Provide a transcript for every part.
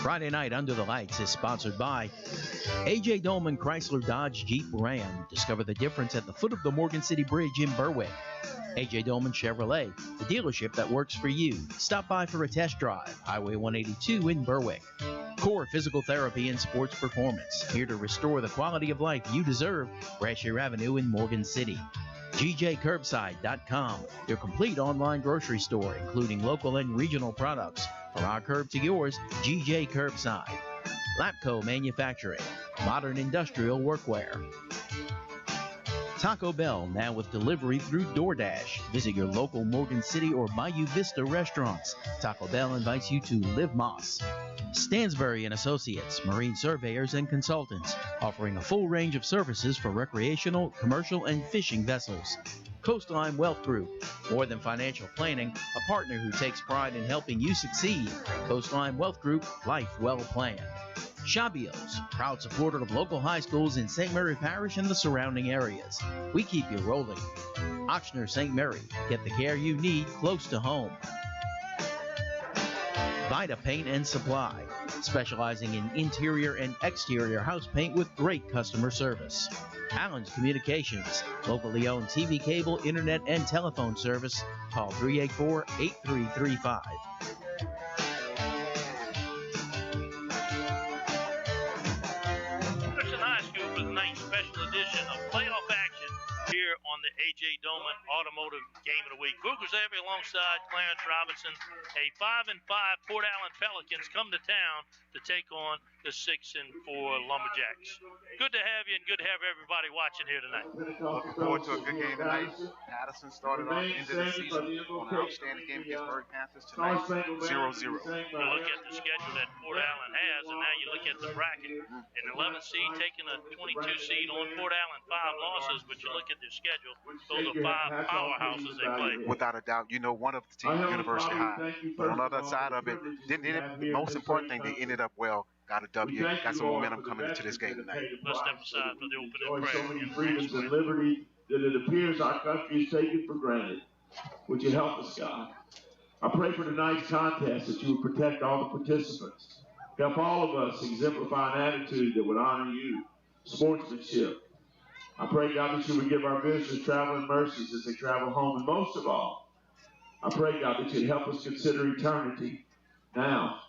Friday Night Under the Lights is sponsored by A.J. Dolman Chrysler Dodge Jeep Ram. Discover the difference at the foot of the Morgan City Bridge in Berwick. A.J. Dolman Chevrolet, the dealership that works for you. Stop by for a test drive. Highway 182 in Berwick. Core Physical Therapy and Sports Performance, here to restore the quality of life you deserve. Brashear Avenue in Morgan City. GJCurbside.com, your complete online grocery store, including local and regional products. From our curb to yours, GJ Curbside. Lapco Manufacturing, modern industrial workwear. Taco Bell, now with delivery through DoorDash. Visit your local Morgan City or Bayou Vista restaurants. Taco Bell invites you to Live Moss. Stansbury & Associates, marine surveyors and consultants, offering a full range of services for recreational, commercial, and fishing vessels. Coastline Wealth Group, more than financial planning, a partner who takes pride in helping you succeed. Coastline Wealth Group, life well planned. Shabios, proud supporter of local high schools in St. Mary Parish and the surrounding areas. We keep you rolling. Ochsner St. Mary, get the care you need close to home. Vita Paint and Supply, specializing in interior and exterior house paint with great customer service. Allen's Communications, locally owned TV, cable, internet, and telephone service. Call 384-8335. Patterson High School for the ninth special edition of playoff action here on the A.J. Dolman Automotive Game of the Week. Cougars Avery alongside Clarence Robinson. A 5-5 Port Allen Pelicans come to town to take on the 6-4 Lumberjacks. Good to have you and good to have everybody watching here tonight. Looking forward to a good game tonight. Patterson started off the end of the season on an outstanding game against Berg Panthers tonight, 0-0. You look at the schedule that Port Allen has, and now you look at the bracket. An 11th seed taking a 22 seed on Port Allen, 5 losses, but you look at their schedule, those are 5 powerhouses they play. Without a doubt, you know, one of the teams, University High. But on the other side of it, the most important thing, they ended up well. Got a W, got some momentum coming into this game tonight. Let's step aside for the opening prayer. So many freedoms and liberty that it appears our country is taken for granted. Would you help us, God? I pray for tonight's contest that you would protect all the participants. Help all of us exemplify an attitude that would honor you, sportsmanship. I pray, God, that you would give our visitors traveling mercies as they travel home. And most of all, I pray, God, that you'd help us consider eternity. Now,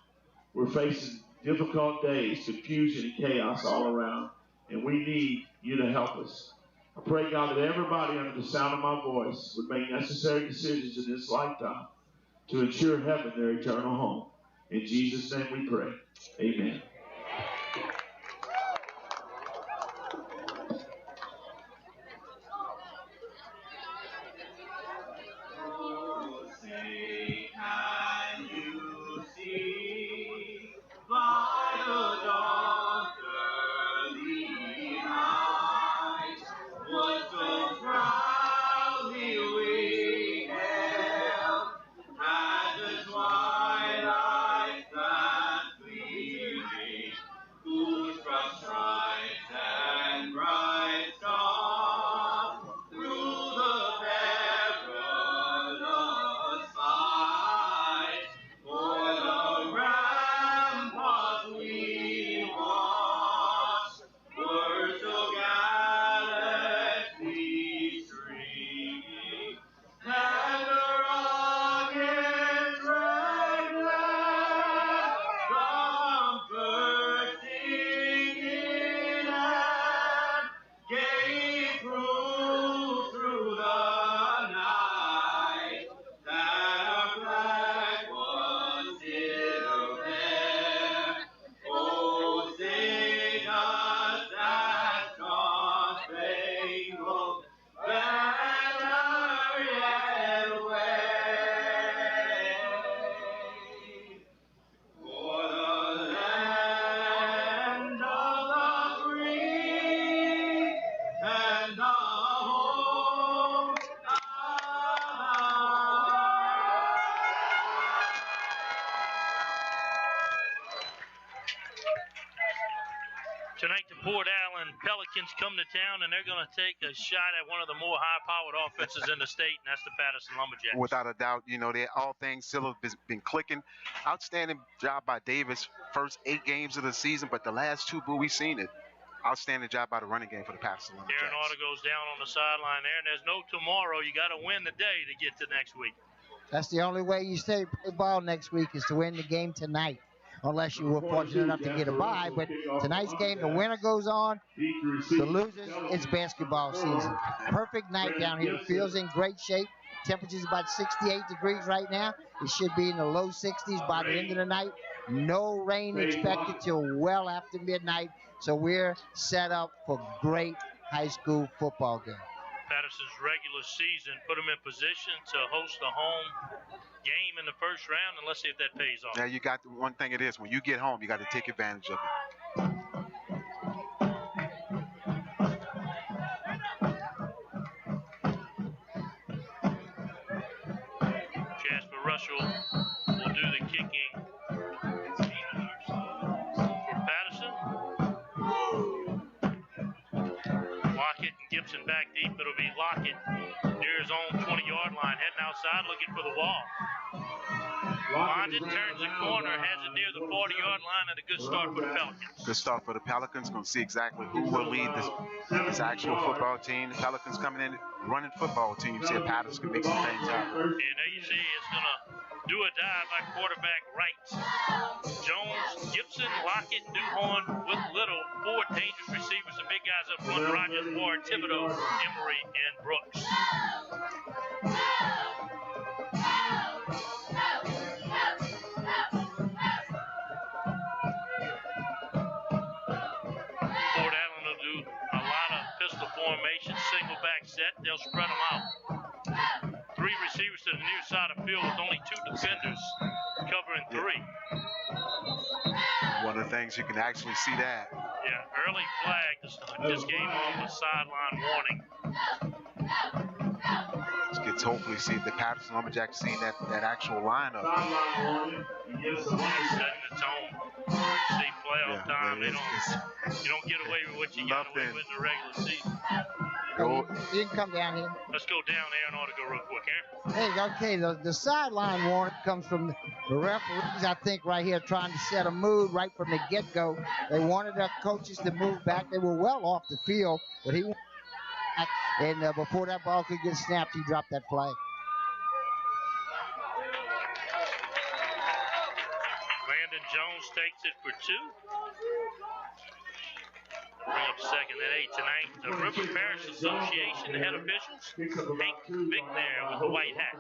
we're facing difficult days, confusion and chaos all around, and we need you to help us. I pray, God, that everybody under the sound of my voice would make necessary decisions in this lifetime to ensure heaven their eternal home. In Jesus' name we pray. Amen. Allen Pelicans come to town, and they're going to take a shot at one of the more high-powered offenses in the state, and that's the Patterson Lumberjacks. Without a doubt, you know, all things still have been clicking. Outstanding job by Davis, first 8 games of the season, but the last 2, we've seen it. Outstanding job by the running game for the Patterson Lumberjacks. Aaron Orta goes down on the sideline there, and there's no tomorrow. You got to win the day to get to next week. That's the only way you stay ball next week is to win the game tonight, unless you were fortunate enough to get a bye. But tonight's game, the winner goes on, the losers, it's basketball season. Perfect night down here. The field's in great shape. Temperature's about 68 degrees right now. It should be in the low 60s by the end of the night. No rain expected till well after midnight. So we're set up for great high school football game. Patterson's regular season put them in position to host a home game in the first round, and let's see if that pays off. Now you got one thing it is, when you get home, you got to take advantage of it. Jasper Russell will do the kicking for Patterson. Lockett and Gibson back deep. It'll be Lockett near his own 20-yard line, heading outside looking for the ball. London turns the corner, has it near the 40-yard line, and a good start for the Pelicans. Good start for the Pelicans. Going to see exactly who will lead this actual football team. The Pelicans coming in, running football team. You see Patterson can make some things happen. And there you see it's going to do a dive by quarterback Wright. Jones, Gibson, Lockett, Newhorn with Little. 4 dangerous receivers. The big guys up front, Rogers, Ward, Thibodeau, Emery, and Brooks. Port Allen will do a lot of pistol formation, single back set. They'll spread them out. 3 receivers to the near side of the field with only 2 defenders covering 3. One of the things you can actually see that. Yeah, early flag to start this game off, a sideline warning. Let's hopefully see if the Patterson Lumberjacks see that actual lineup. Setting the tone. See playoff time. You don't get away with what you got away with in the regular season. You can come down here. Let's go down there and ought to go real quick, Aaron. Hey, okay, the sideline warning comes from the referees, I think, right here trying to set a mood right from the get-go. They wanted their coaches to move back. They were well off the field, but he went back, and before that ball could get snapped, he dropped that flag. Landon Jones takes it for 2. Bring up second and 8 tonight. The River Parish Association, the head officials, Hank Big there with the white hat.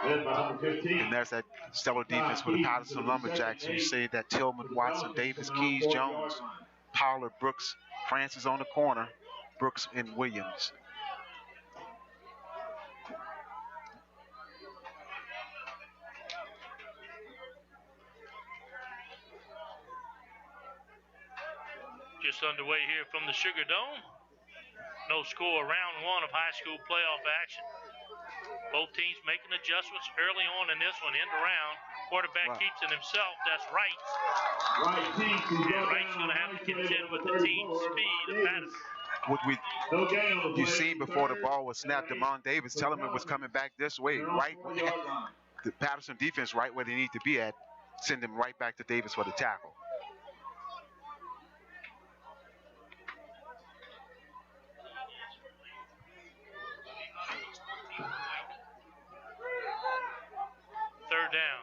And there's that stellar defense for the Patterson Lumberjacks. You see that Tillman, Watson, Davis, Keys, Jones, Pollard, Brooks, Francis on the corner, Brooks and Williams. Just underway here from the Sugar Dome. No score, round 1 of high school playoff action. Both teams making adjustments early on in this one, end around. Quarterback keeps it himself, that's Wright. And Wright's going to have to contend with the team speed of Patterson. What you seen before the ball was snapped, Demond Davis telling him it was coming back this way, right? The Patterson defense right where they need to be at, send him right back to Davis for the tackle. Third down.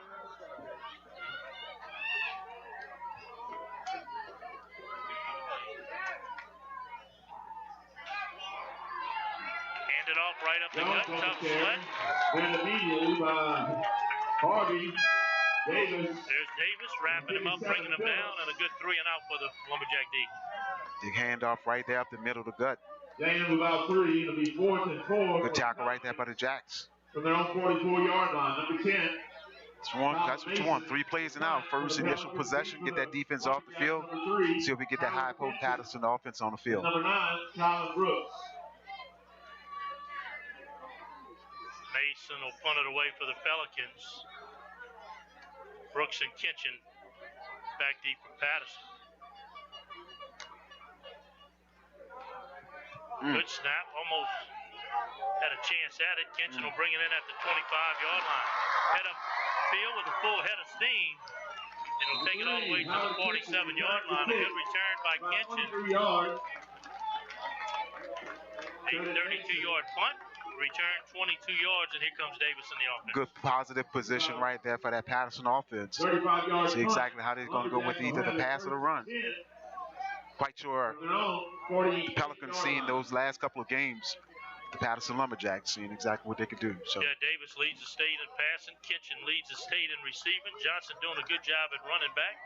Handed off right up the gut, tough sled. Then immediately by Harvey, Davis. There's Davis wrapping him up, bringing him down, and a good 3 and out for the Lumberjack D. Big handoff right there up the middle of the gut. Gain of about 3. It'll be 4th and 4. Good tackle right there by the Jacks. From their own 44-yard line, number 10. That's what you want. 3 plays and out. First initial possession, get that defense off the field. See if we get that high potent Patterson offense on the field. Number 9, Colin Brooks. Mason will punt it away for the Pelicans. Brooks and Kitchen back deep for Patterson. Good snap. Almost had a chance at it. Kitchen will bring it in at the 25-yard line. Head up field with a full head of steam. And he'll take it all the way to the 47-yard line. A good return by Kitchen. A 32-yard punt. Return 22 yards, and here comes Davis in the offense. Good positive position right there for that Patterson offense. See exactly how they're going to go with either the pass or the run. Quite sure the Pelicans seen those last couple of games. The Patterson Lumberjacks seeing exactly what they could do. So yeah, Davis leads the state in passing. Kitchen leads the state in receiving. Johnson doing a good job at running back.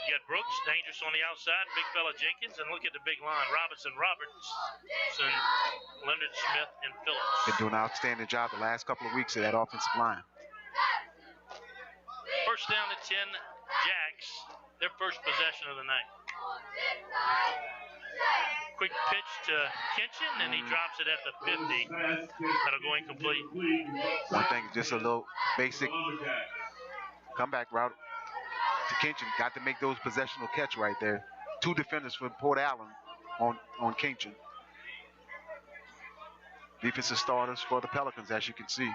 You got Brooks, dangerous on the outside. Big fella Jenkins, and look at the big line. Robertson, Leonard Smith, and Phillips. Been doing an outstanding job the last couple of weeks of that offensive line. First down to 10, Jacks. Their first possession of the night. Quick pitch to Kitchen, and he drops it at the 50. That'll go incomplete. I think just a little basic comeback route to Kitchen. Got to make those possessional catch right there. Two defenders for Port Allen on Kitchen. Defensive starters for the Pelicans, as you can see.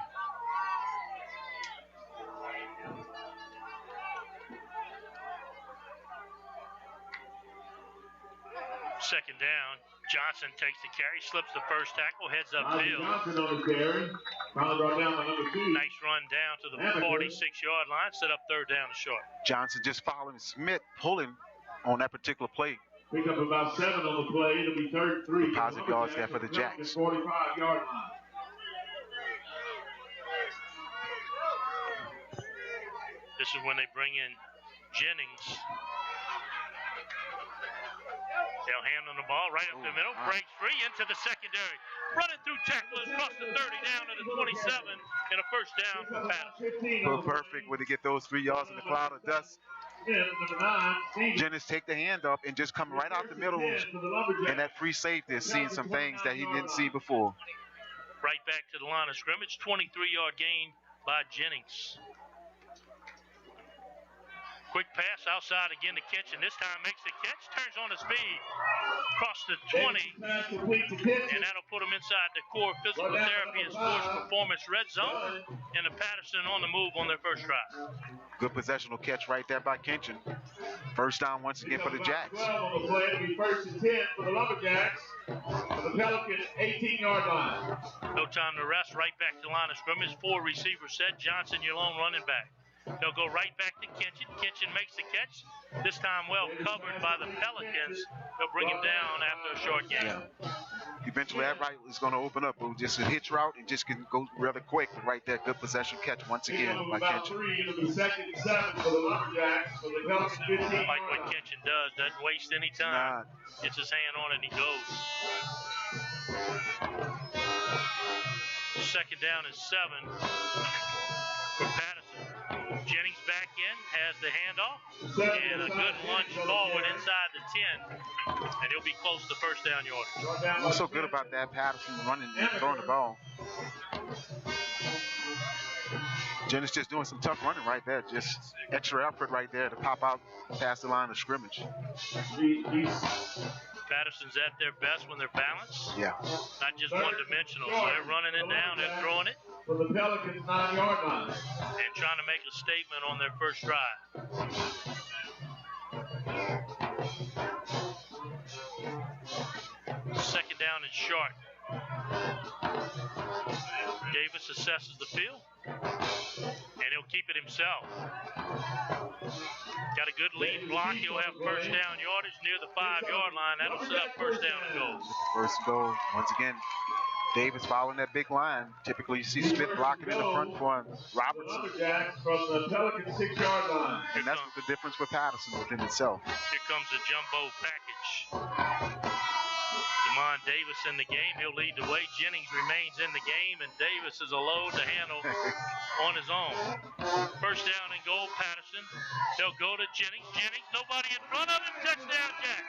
Second down. Johnson takes the carry, slips the first tackle, heads upfield. Nice run down to the 46-yard line, set up third down and short. Johnson just following Smith, pulling on that particular play. Pick up about 7 on the play. It'll be 3rd. Positive yards there for the Jacks. 45-yard line. This is when they bring in Jennings. They'll hand on the ball right up the middle, breaks free into the secondary. Running through tacklers across the 30 down to the 27, and a first down for Patterson. Well, perfect when they get those 3 yards in the cloud of dust. Jennings take the hand up and just come right out the middle, and that free safety is seeing some things that he didn't see before. Right back to the line of scrimmage, 23-yard gain by Jennings. Quick pass outside again to Kitchen. This time makes the catch, turns on the speed, across the 20, and that'll put him inside the core physical therapy and sports performance red zone, and the Patterson on the move on their first drive. Good possessional catch right there by Kitchen. First down once again for the Jacks. 12 on the play. It'll be 1st and 10 for the Lumberjacks. For the Pelicans, 18-yard line. No time to rest. Right back to the line of scrimmage. 4 receivers set. Johnson, your lone running back. They'll go right back to Kitchen. Kitchen makes the catch. This time well covered by the Pelicans. They'll bring him down after a short game. Yeah. Eventually that right is going to open up. It was just a hitch route and just can go really quick. But right there, good possession catch once again by Kitchen. It'll be 2nd and 7 for the Lumberjacks. For the Pelicans, 15 like what Kitchen doesn't waste any time. Gets his hand on it and he goes. Second down is 7 for Patterson. Jennings back in, has the handoff, and a good lunge forward inside the 10, and he'll be close to first down yardage. What's so good about that Patterson running and throwing the ball? Jennings just doing some tough running right there, just extra effort right there to pop out past the line of scrimmage. Patterson's at their best when they're balanced. Yeah. Not just one-dimensional. So they're running it down, they're throwing it. For the Pelicans, 9-yard line. And trying to make a statement on their first drive. Second down and short. Davis assesses the field. And he'll keep it himself. Got a good lead block. He'll have first down yardage near the 5-yard line. That'll set up first down and goal. First goal. Once again, Davis following that big line. Typically, you see Smith blocking in the front for Robertson. From the Pelican 6-yard line. And that's the difference with Patterson within itself. Here comes the jumbo package. Damon Davis in the game. He'll lead the way. Jennings remains in the game, and Davis is a load to handle on his own. First down and goal, Patterson. They'll go to Jennings. Jennings, nobody in front of him. Touchdown, Jack.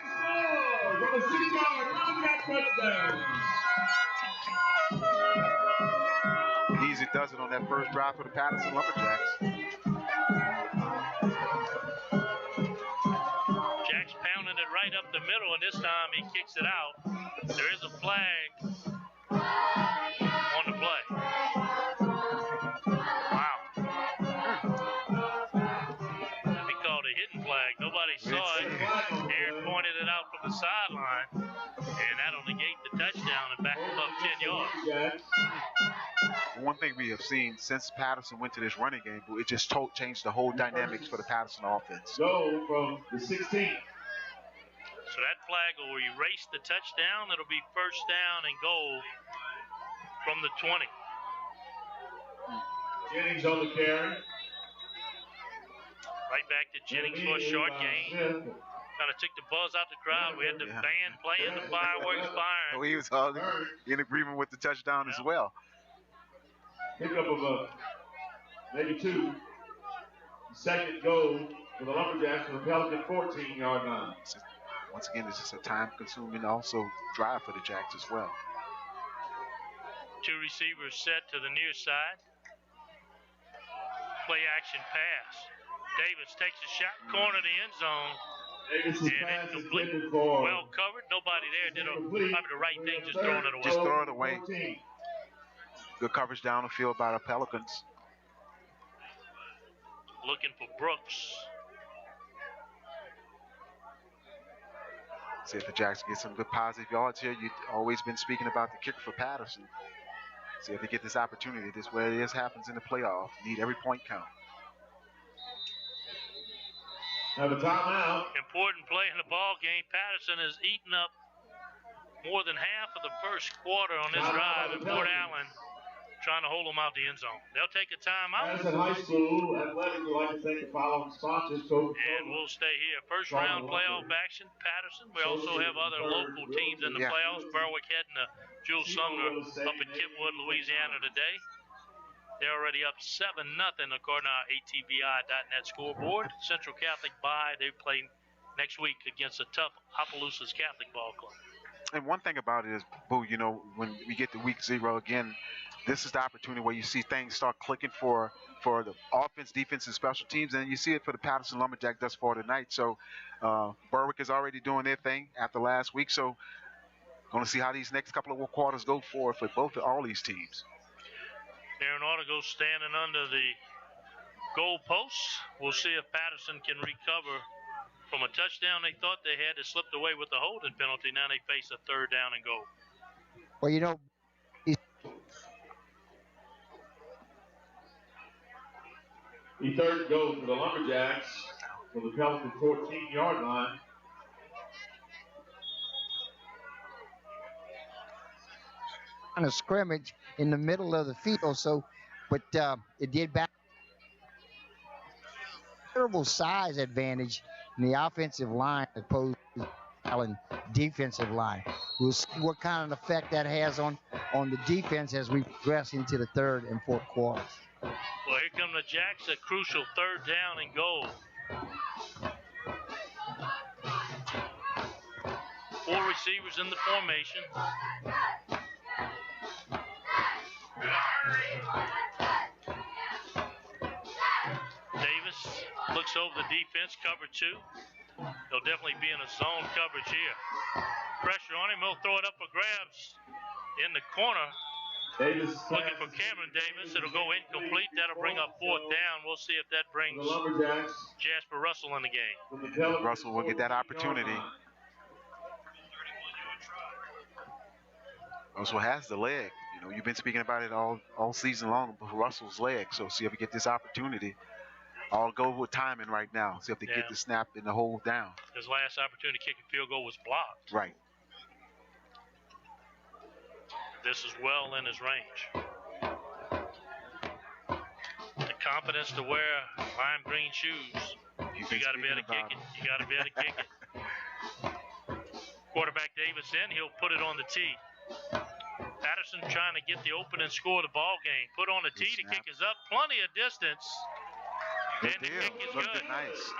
From the 6-yard line, touchdown. Easy does it on that first drive for the Patterson Lumberjacks. Jack's pounding it right up the middle, and this time he kicks it out. There is a flag on the play. Wow. He called a hidden flag. Nobody saw it. Aaron pointed it out from the sideline, and that'll negate the touchdown and back them up 10 yards. One thing we have seen since Patterson went to this running game, it just changed the whole dynamics for the Patterson offense. Go from the 16. So that flag will erase the touchdown. It'll be first down and goal from the 20. Jennings on the carry. Right back to Jennings for a short gain. Kind of took the buzz out the crowd. We had the band playing, the fireworks firing. So he was in agreement with the touchdown as well. Pickup of maybe 2. Second goal for the Lumberjacks from the Pelican 14-yard line. Once again, this is a time-consuming also drive for the Jacks as well. 2 receivers set to the near side. Play action pass. Davis takes a shot, corner of the end zone. And incomplete. Well covered. Nobody there. Did probably the right thing, just throwing it away. Just throw it away. Good coverage down the field by the Pelicans. Looking for Brooks. See if the Jacks get some good positive yards here. You've always been speaking about the kicker for Patterson. See if they get this opportunity. This is where it happens in the playoff. Need every point count. Have a timeout. Important play in the ball game. Patterson has eaten up more than half of the first quarter on this drive at Port Allen, trying to hold them out the end zone. They'll take a timeout. Patterson High School Athletics would like to thank the following sponsors. And we'll stay here. First round playoff action, Patterson. We also have other local teams in the playoffs. Berwick heading to Jules Sumner up in Kentwood, Louisiana today. They're already up 7-0 according to our ATBI.net scoreboard. Central Catholic bye. They play next week against a tough Opelousas Catholic Ball Club. And one thing about it is, Boo, you know, when we get to week 0 again, this is the opportunity where you see things start clicking for the offense, defense, and special teams, and you see it for the Patterson Lumberjacks thus far tonight. So Berwick is already doing their thing after last week. So going to see how these next couple of quarters go for all these teams. Aaron Artigo standing under the goal posts. We'll see if Patterson can recover from a touchdown they thought they had that slipped away with the holding penalty. Now they face a 3rd down and goal. Well, you know, The 3rd goal for the Lumberjacks from the Pelican 14-yard line. On a scrimmage in the middle of the field, but it did back terrible size advantage in the offensive line opposed to the Allen defensive line. We'll see what kind of effect that has on the defense as we progress into the 3rd and 4th quarters. Well, here come the Jacks, a crucial 3rd down and goal. 4 receivers in the formation. Davis looks over the defense, cover 2. He'll definitely be in a zone coverage here. Pressure on him, he'll throw it up for grabs in the corner. Davis looking for Cameron Davis. It'll go incomplete. That'll bring up 4th down. We'll see if that brings Jasper Russell in the game. Russell will get that opportunity. Russell has the leg. You know, you've been speaking about it all season long for Russell's leg. So see if we get this opportunity. I'll go with timing right now. See if they get the snap and the hold down. His last opportunity to kick a field goal was blocked. Right. This is well in his range. The confidence to wear lime green shoes. You got to be able to kick it. You got to be able to kick it. Quarterback Davis in. He'll put it on the tee. Patterson trying to get the open and score the ball game. Put on the tee. The kick is up. Plenty of distance. Good deal. Looked nice.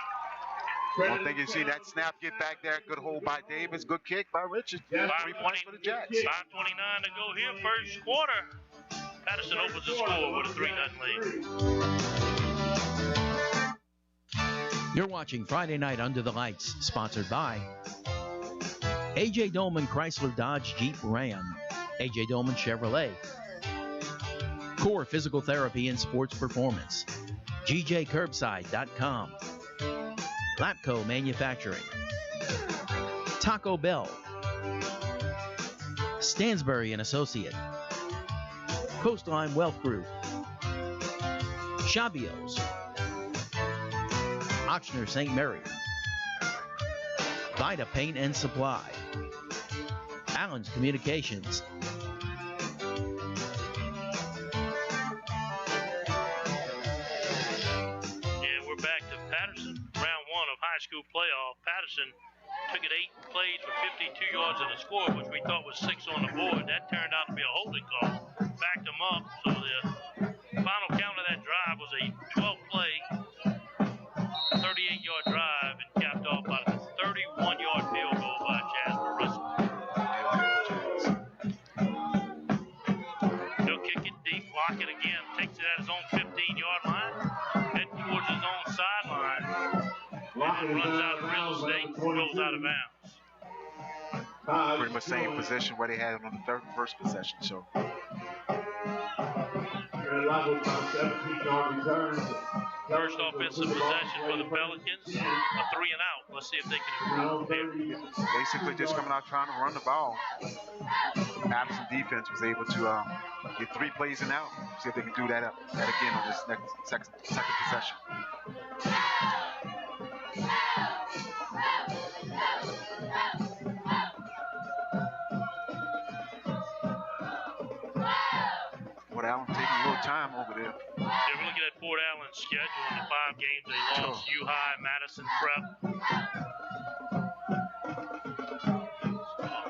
One thing you see that snap get back there. Good hold by Davis. Good kick by Richard. 3 points for the Jacks. 5:29 to go here. First quarter. Patterson opens the score with a 3-0 lead. You're watching Friday Night Under the Lights, sponsored by A.J. Dolman Chrysler Dodge Jeep Ram. A.J. Dolman Chevrolet. Core Physical Therapy and Sports Performance. GJCurbside.com. Lapco Manufacturing. Taco Bell. Stansbury and Associate. Coastline Wealth Group. Shabios. Ochsner St. Mary. Vida Paint and Supply. Allen's Communications. We're back to Patterson, round one of high school playoff. Patterson took it 8 plays for 52 yards and a score, which we thought was 6 on the board. That turned out to be a holding call. Backed them up, so the final count of that drive was a 12-play, 38-yard drive, and capped off by a 31-yard field goal by Jasper Russell. He'll kick it deep, block it again, takes it at his own 15-yard line, head towards his own sideline, and then runs out of real estate, goes out of bounds. Pretty much same position where they had him on the first possession. So. First offensive possession for the Pelicans, a 3-and-out. Let's see if they can improve here. Basically just coming out trying to run the ball. The Patterson defense was able to get 3 plays and out. See if they can do that again on this second possession. Port Allen taking a little time over there. Yeah, we're looking at Port Allen's schedule in the 5 games they lost. U-High, Madison Prep,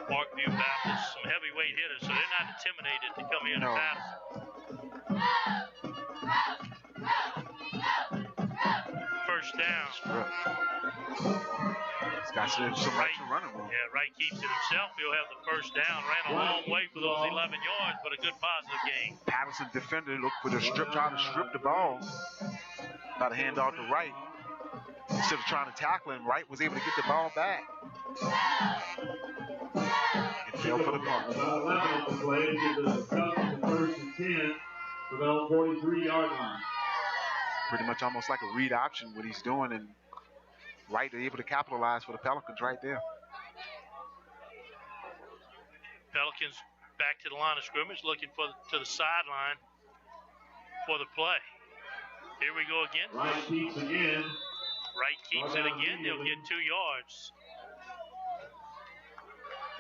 Parkview Baptist, some heavyweight hitters, so they're not intimidated to come here to Patterson. First down. He's got some extra running room. Yeah, Wright keeps it himself. He'll have the first down. Ran a long way for those 11 yards, but a good positive gain. Patterson defender looked for the trying to strip the ball. Got a hand off to Wright. Instead of trying to tackle him, Wright was able to get the ball back. It fell for the punt. 11 on the play to get the first and 10 for the 43-yard line. Pretty much almost like a read option what he's doing, and Wright able to capitalize for the Pelicans right there. Pelicans back to the line of scrimmage, looking to the sideline for the play. Here we go again. Wright keeps again. Wright keeps it again. He'll get 2 yards.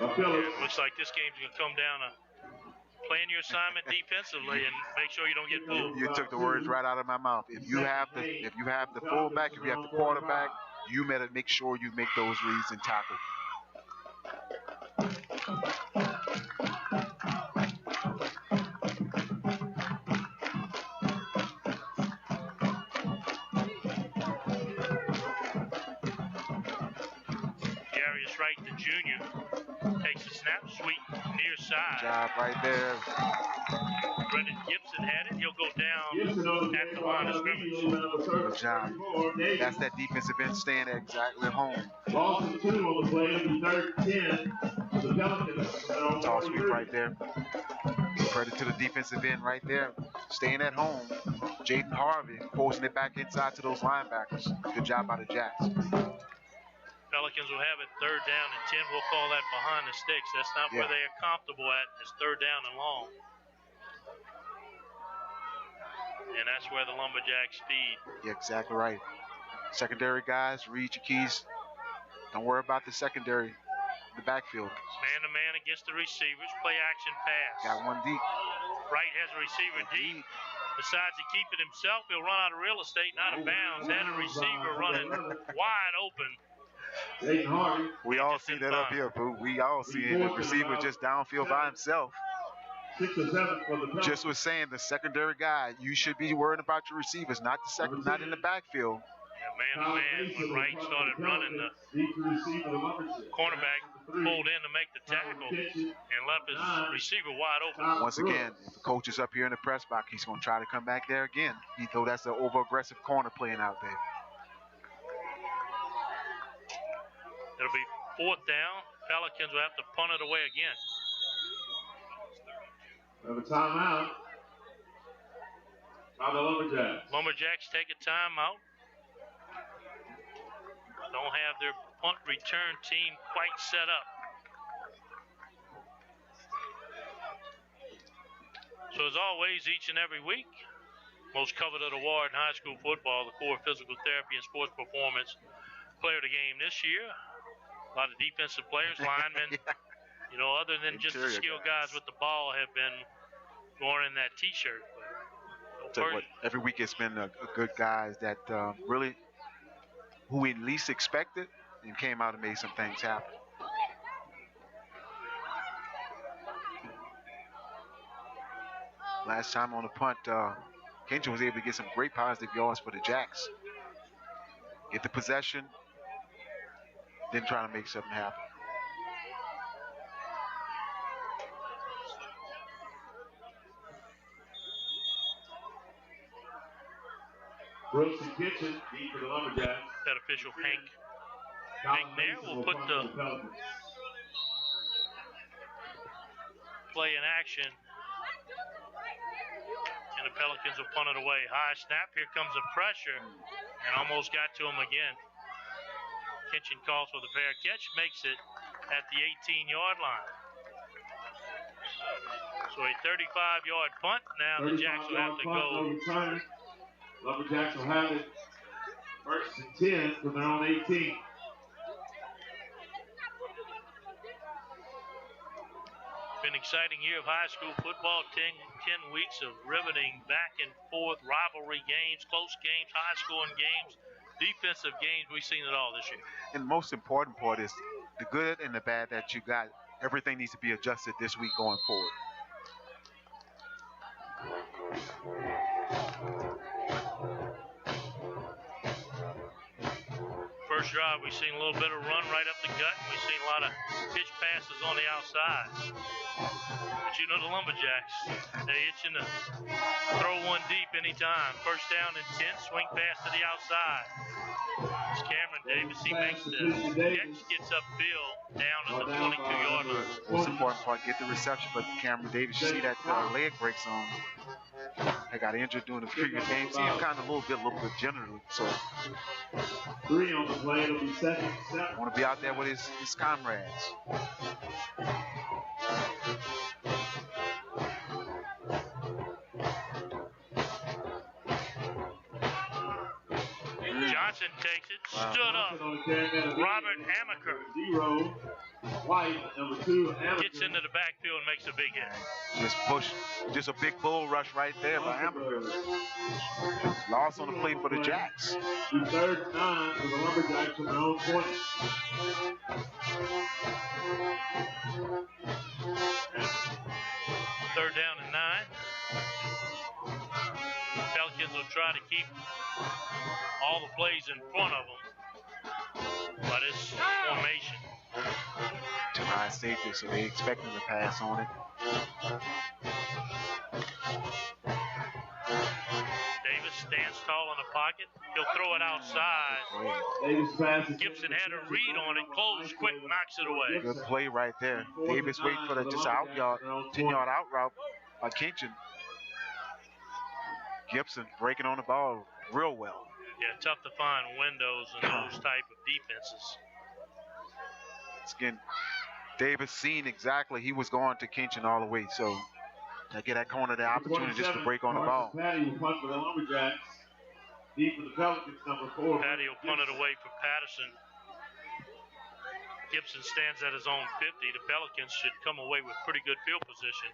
It looks like this game's going to come down to playing your assignment defensively and make sure you don't get fooled. You took the words right out of my mouth. If you have the fullback, if you have the quarterback, you better make sure you make those reads and tackle. Darius Wright, the junior, takes a snap, sweep, near side. Good job right there. Brendan Gibson had it. He'll go down at the line of scrimmage. Good job. That's that defensive end staying exactly at home. Loss of 2 on the play, 3rd and 10. The Pelicans. Toss sweep right there. Credit to the defensive end right there. Staying at home. Jaden Harvey forcing it back inside to those linebackers. Good job by the Jacks. Pelicans will have it 3rd down and 10. We'll call that behind the sticks. That's not where they are comfortable at. It's 3rd down and long. And that's where the Lumberjacks feed. Yeah, exactly right. Secondary guys, read your keys. Don't worry about the secondary, the backfield. Man-to-man against the receivers. Play action pass. Got one deep. Wright has a receiver deep. Decides to keep it himself. He'll run out of real estate, not of bounds. Had a receiver running wide open. We all see that up here, Boo. We all see it. The receiver just downfield by himself. 6 or 7 for the Pelicans. Just was saying, the secondary guy, you should be worried about your receivers, not in the backfield. Yeah, man-to-man, when Wright started running, the cornerback pulled in to make the tackle and left his receiver wide open. Once again, if the coach is up here in the press box, he's going to try to come back there again. He thought that's an over-aggressive corner playing out there. It'll be 4th down Pelicans will have to punt it away again. We have a timeout by the Lumberjacks. Lumberjacks take a timeout. Don't have their punt return team quite set up. So as always, each and every week, most coveted award in high school football, the core physical therapy and sports performance player of the game this year. A lot of defensive players, linemen, you know, other than just the skill guys with the ball have been wearing that T-shirt. Every week it's been a good guys that really, who we least expected, and came out and made some things happen. Last time on the punt, Kenton was able to get some great positive yards for the Jacks. Get the possession, then trying to make something happen. Brooks and Kitchen, deep for the Lumberjacks. That official Hank McNair will put the play in action. And the Pelicans will punt it away. High snap. Here comes the pressure. And almost got to him again. Kitchen calls for the fair catch. Makes it at the 18-yard line. So a 35-yard punt. Now the Jacks will have to go. Lumberjacks will have it. First and 10 from their own 18. Been an exciting year of high school football. 10 weeks of riveting back and forth rivalry games, close games, high scoring games, defensive games. We've seen it all this year. And the most important part is the good and the bad that you got. Everything needs to be adjusted this week going forward. First drive, we've seen a little bit of run right up the gut. We've seen a lot of pitch passes on the outside. But you know the Lumberjacks, they itching to throw one deep anytime. First down and 10, swing pass to the outside. It's Cameron Davis. He makes the catch, gets upfield down at the 22-yard line. Most important part, get the reception, but Cameron Davis, you see that leg breaks on. I got injured during the previous game. See him kind of a little bit generally. So 3 on the play. It'll be second. Want to be out there with his comrades. Johnson takes it, stood up. Robert Amaker White, number 2, gets into the backfield and makes a big hit. Just push, just a big bull rush right there by Amaker. Loss on the play for the Jacks. 3rd and 9 for the Lumberjacks from their own 20. Third down and 9. Pelicans will try to keep all the plays in front of them by this formation. To high safety, so they expect them to pass on it. Davis stands tall in the pocket. He'll throw it outside. Gibson had a read on it, closed quick, knocks it away. Good play right there. Davis waiting for just an 10-yard out route by Kinchin. Gibson breaking on the ball real well. Yeah, tough to find windows in those type of defenses. Again, Davis seen exactly he was going to Kinchin all the way, so I get that corner the opportunity just to break on the ball. Patty will punt for the Lumberjacks. Deep for the Pelicans, number 4. Patty will punt it away for Patterson. Gibson stands at his own 50. The Pelicans should come away with pretty good field position.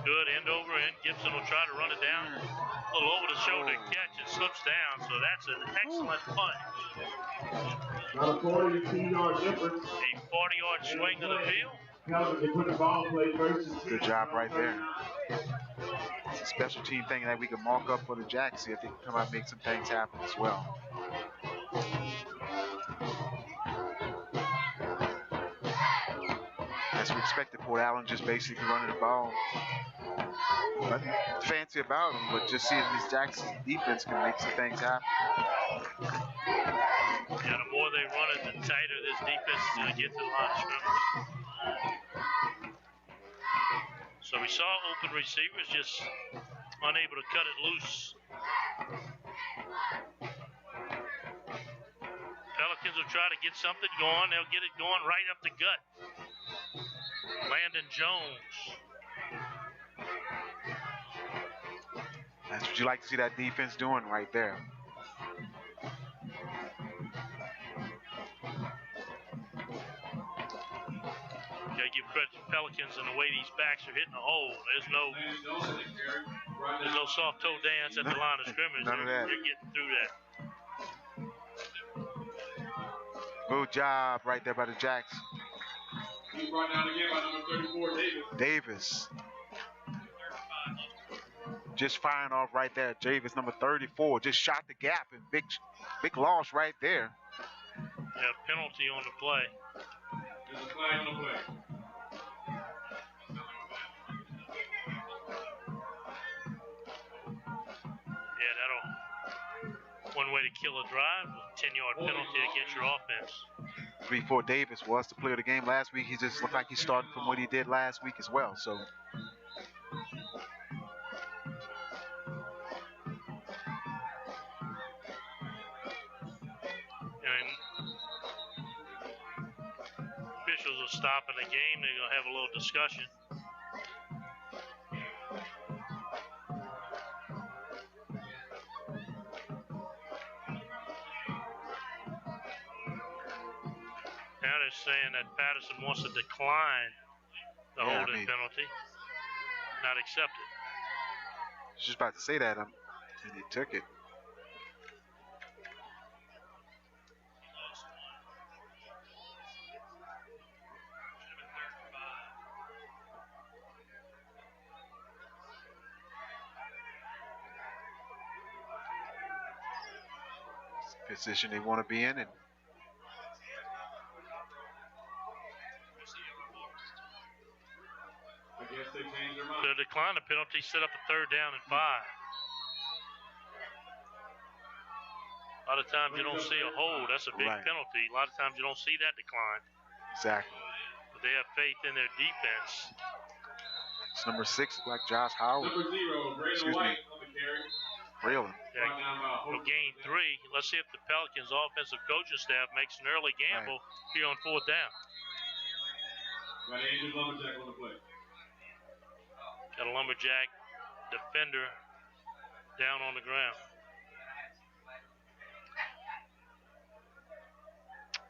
Good end over end. Gibson will try to run it down. A little over the shoulder catch. It slips down, so that's an excellent punt. Not a 42-yard difference. A 40-yard swing to the field. They put the ball play first. Good job right there. It's a special team thing that we can mark up for the Jacks, see if they can come out and make some things happen as well. As we expected, Port Allen just basically running the ball. Nothing fancy about them, but just seeing this Jackson defense can make some things happen. Yeah, the more they run it, the tighter this defense is going to get to the line of scrimmage. So we saw open receivers just unable to cut it loose. Pelicans will try to get something going. They'll get it going right up the gut. Landon Jones. That's what you like to see that defense doing right there. Gotta give credit to Pelicans and the way these backs are hitting the hole. There's no soft toe dance at the line of scrimmage. None of that. They're getting through that. Good job right there by the Jacks. He's brought down again by number 34, Davis. Just firing off right there. Davis, number 34, just shot the gap and big loss right there. Yeah, penalty on the play. There's a flag on the play. Yeah, that'll one way to kill a drive, 10-yard penalty against your offense. 3-4 Davis was the player of the game last week. He just looked like he started from what he did last week as well. So officials will stop in the game. They're going to have a little discussion. Now they're saying that Patterson wants to decline the holding penalty, not accept it. I was just about to say that, and he took it. Position they want to be in, and I guess they changed their mind. The decline of penalty set up a 3rd down and 5. A lot of times you don't see a hold. That's a big penalty. A lot of times you don't see that decline. Exactly. But they have faith in their defense. It's number 6, like Josh Howard. Number 0, Braylon White on the carry. Braylon. Yeah, will gain 3. Let's see if the Pelicans offensive coaching staff makes an early gamble here on 4th down. Got Andrew Lumberjack on the play. Got a Lumberjack defender down on the ground.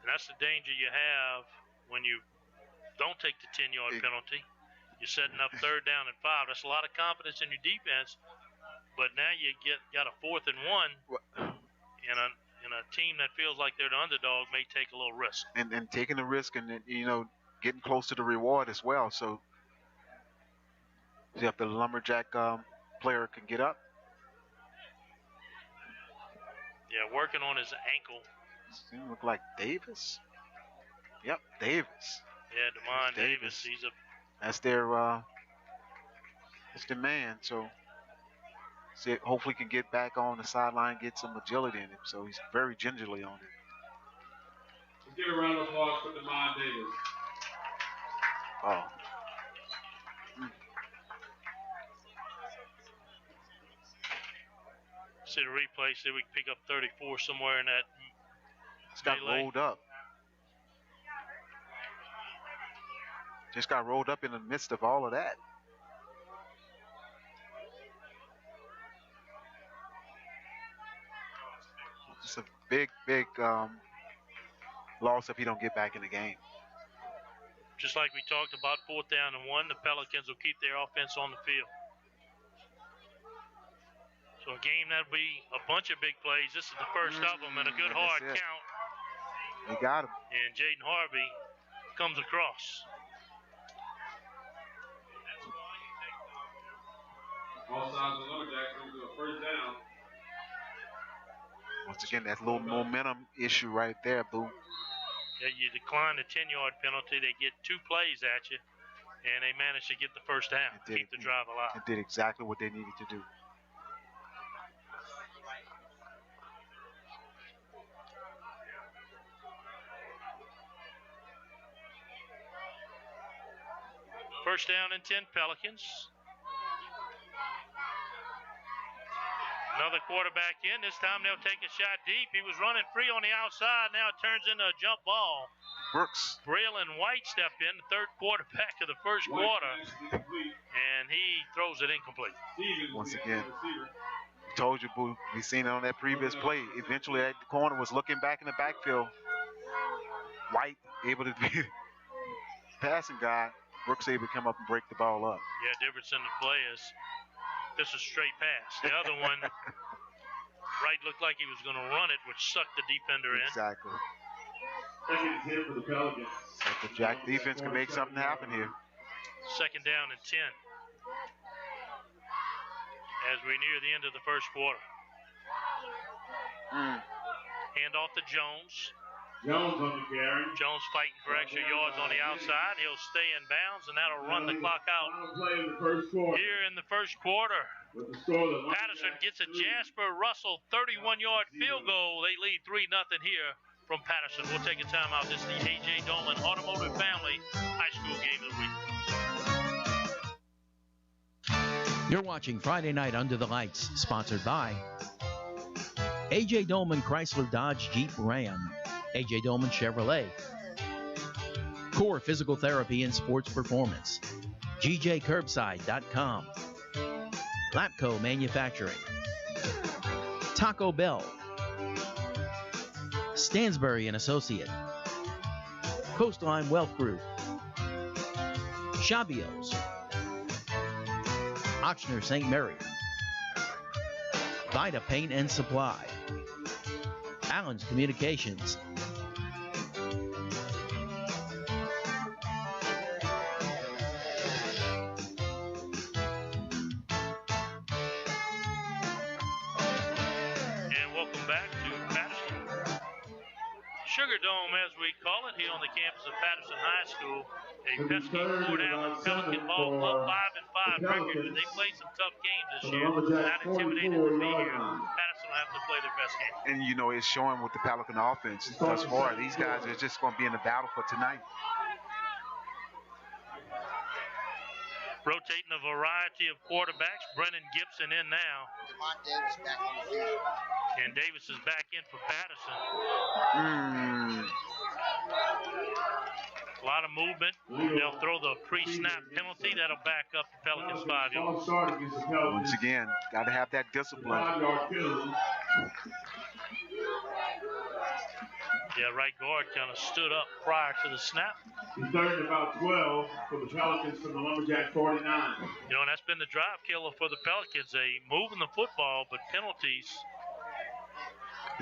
And that's the danger you have when you don't take the 10-yard penalty. You're setting up 3rd down and 5. That's a lot of confidence in your defense. But now you got a 4th and 1 in a team that feels like they're the underdog may take a little risk. And taking the risk and, getting close to the reward as well. So see if the Lumberjack player can get up. Yeah, working on his ankle. Does he look like Davis? Yep, Davis. Yeah, DeMond Davis. That's their man. So see, hopefully can get back on the sideline, get some agility in him. So he's very gingerly on it. Let's give a round of applause for DeMond Davis. Oh. See the replay, see if we can pick up 34 somewhere in that. It's got rolled up. Just got rolled up in the midst of all of that. It's a big loss if he don't get back in the game. Just like we talked about, 4th down and 1, the Pelicans will keep their offense on the field. So a game that'll be a bunch of big plays. This is the first of them, and a good hard count. He got him. And Jaden Harvey comes across. All sides of the Lumberjacks comes to a 1st down. Once again, that little momentum issue right there, Boo. You decline the 10-yard penalty, they get 2 plays at you, and they managed to get the first down, keep the drive alive. It did exactly what they needed to do. First down and 10 Pelicans. Another quarterback in. This time they'll take a shot deep. He was running free on the outside. Now it turns into a jump ball. Brooks. Braylon White stepped in, the third quarterback of the first quarter, and he throws it incomplete. Once again, told you, Boo. We seen it on that previous play. Eventually, the corner was looking back in the backfield. White able to be passing guy. Brooks able to come up and break the ball up. Yeah, difference in the play is this is straight pass. The other one, Wright looked like he was going to run it, which sucked the defender in. Exactly. Second hit for the Pelicans. So the Jack defense can make something happen here. Second down and 10 as we near the end of the first quarter. Hand off to Jones. Jones on the carry. Jones fighting for extra yards on the outside. He'll stay in bounds, and that'll run the clock out. Here in the first quarter, Patterson gets a Jasper Russell 31-yard field goal. They lead 3-0 here from Patterson. We'll take a timeout. This is the A.J. Dolman Automotive Family High School Game of the Week. You're watching Friday Night Under the Lights, sponsored by A.J. Dolman Chrysler Dodge Jeep Ram, A.J. Dolman Chevrolet, Core Physical Therapy and Sports Performance, GJCurbside.com, Lapco Manufacturing, Taco Bell, Stansbury and Associate, Coastline Wealth Group, Shabios, Ochsner St. Mary, Vita Paint and Supply, Allen's Communications, Sugar Dome, as we call it, here on the campus of Patterson High School. A pesky Port Allen Pelican ball club, 5-5 record, but they played some tough games this year. Not intimidated to be here. Patterson will have to play their best game. And, you know, it's showing with the Pelican offense thus far. These guys are just going to be in the battle for tonight. Rotating a variety of quarterbacks. Brennan Gibson in now. Davis back on the field. And Davis is back in for Patterson. A lot of movement. They'll throw the pre-snap penalty. That'll back up the Pelicans 5 yards. Once again, got to have that discipline. Yeah, right guard kind of stood up prior to the snap. Third and about 12 for the Pelicans from the Lumberjack 49. You know, and that's been the drive killer for the Pelicans. They moving the football, but penalties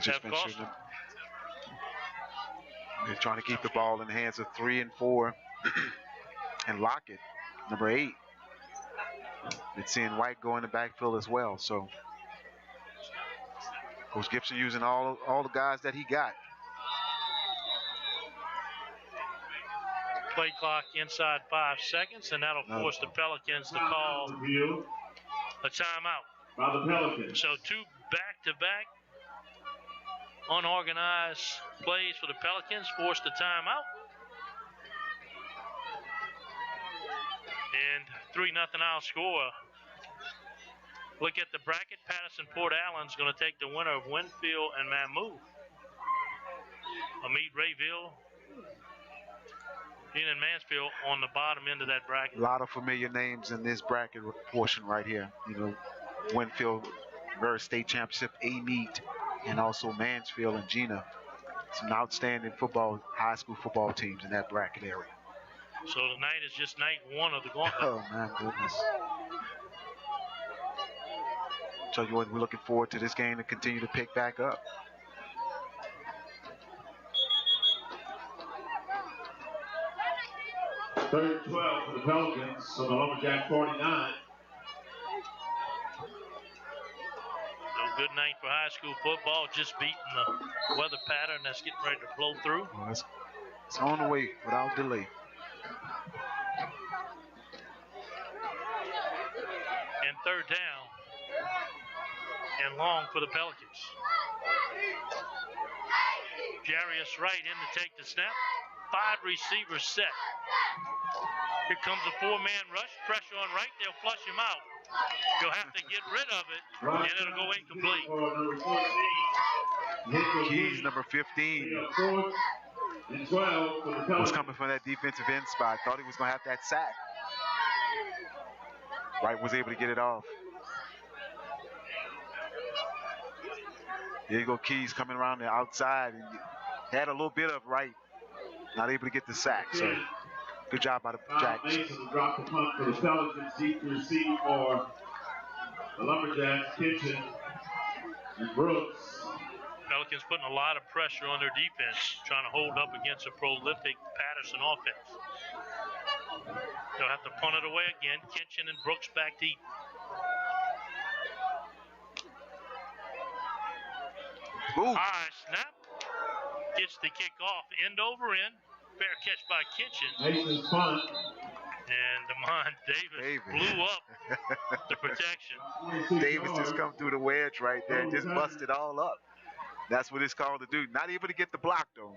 have cost them. They're trying to keep the ball in the hands of 3 and 4 and lock it. Number 8. It's seeing White go in the backfield as well. So Coach Gibson using all the guys that he got. Play clock inside 5 seconds, and that'll force the Pelicans to call a timeout. By the Pelicans. So 2 back-to-back unorganized plays for the Pelicans forced a timeout. And 3-0 our score. Look at the bracket. Patterson Port Allen's going to take the winner of Winfield and Mammoth. Amite Rayville, Dean and Mansfield on the bottom end of that bracket. A lot of familiar names in this bracket portion right here. You know, Winfield, very state championship, Amite, and also Mansfield and Gina. Some outstanding high school football teams in that bracket area. So tonight is just night 1 of the gauntlet. Oh, my goodness. Tell you what, we're looking forward to this game to continue to pick back up. Third and 12 for the Pelicans, so the Lumberjack 49. Good night for high school football, just beating the weather pattern that's getting ready to blow through. Well, It's on the way without delay. And third down and long for the Pelicans. Jarius Wright in to take the snap. 5 receivers set. Here comes a 4-man rush. Pressure on Wright. They'll flush him out. You'll have to get rid of it, and it'll go incomplete. Keys, number 15, was coming from that defensive end spot. Thought he was going to have that sack. Wright was able to get it off. Here you go, Keys coming around the outside. And had a little bit of Wright. Not able to get the sack. So good job by the Jacks. Mason dropped the punt for the Pelicans. Deep to receive for the Lumberjacks, Kitchen and Brooks. Pelicans putting a lot of pressure on their defense, trying to hold up against a prolific Patterson offense. They'll have to punt it away again. Kitchen and Brooks back deep. Ooh. High snap. Gets the kick off end over end. Fair catch by Kitchen. Mason's punt. And Damon Davis blew up the protection. Davis just come through the wedge right there, just busted all up. That's what it's called to do. Not able to get the block though.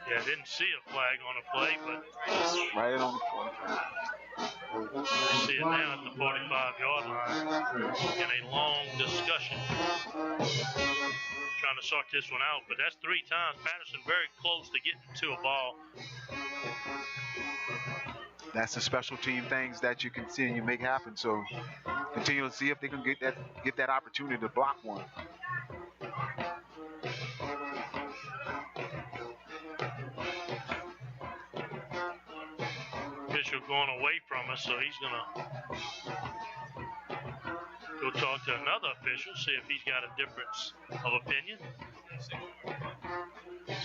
Yeah, didn't see a flag on the play, but right on the 45. See it now at the 45-yard line in a long discussion. Trying to sort this one out, but that's 3 times. Patterson very close to getting to a ball. That's the special team things that you continue to make happen. So continue to see if they can get that opportunity to block one. Official going away from us, so he's gonna go talk to another official, see if he's got a difference of opinion.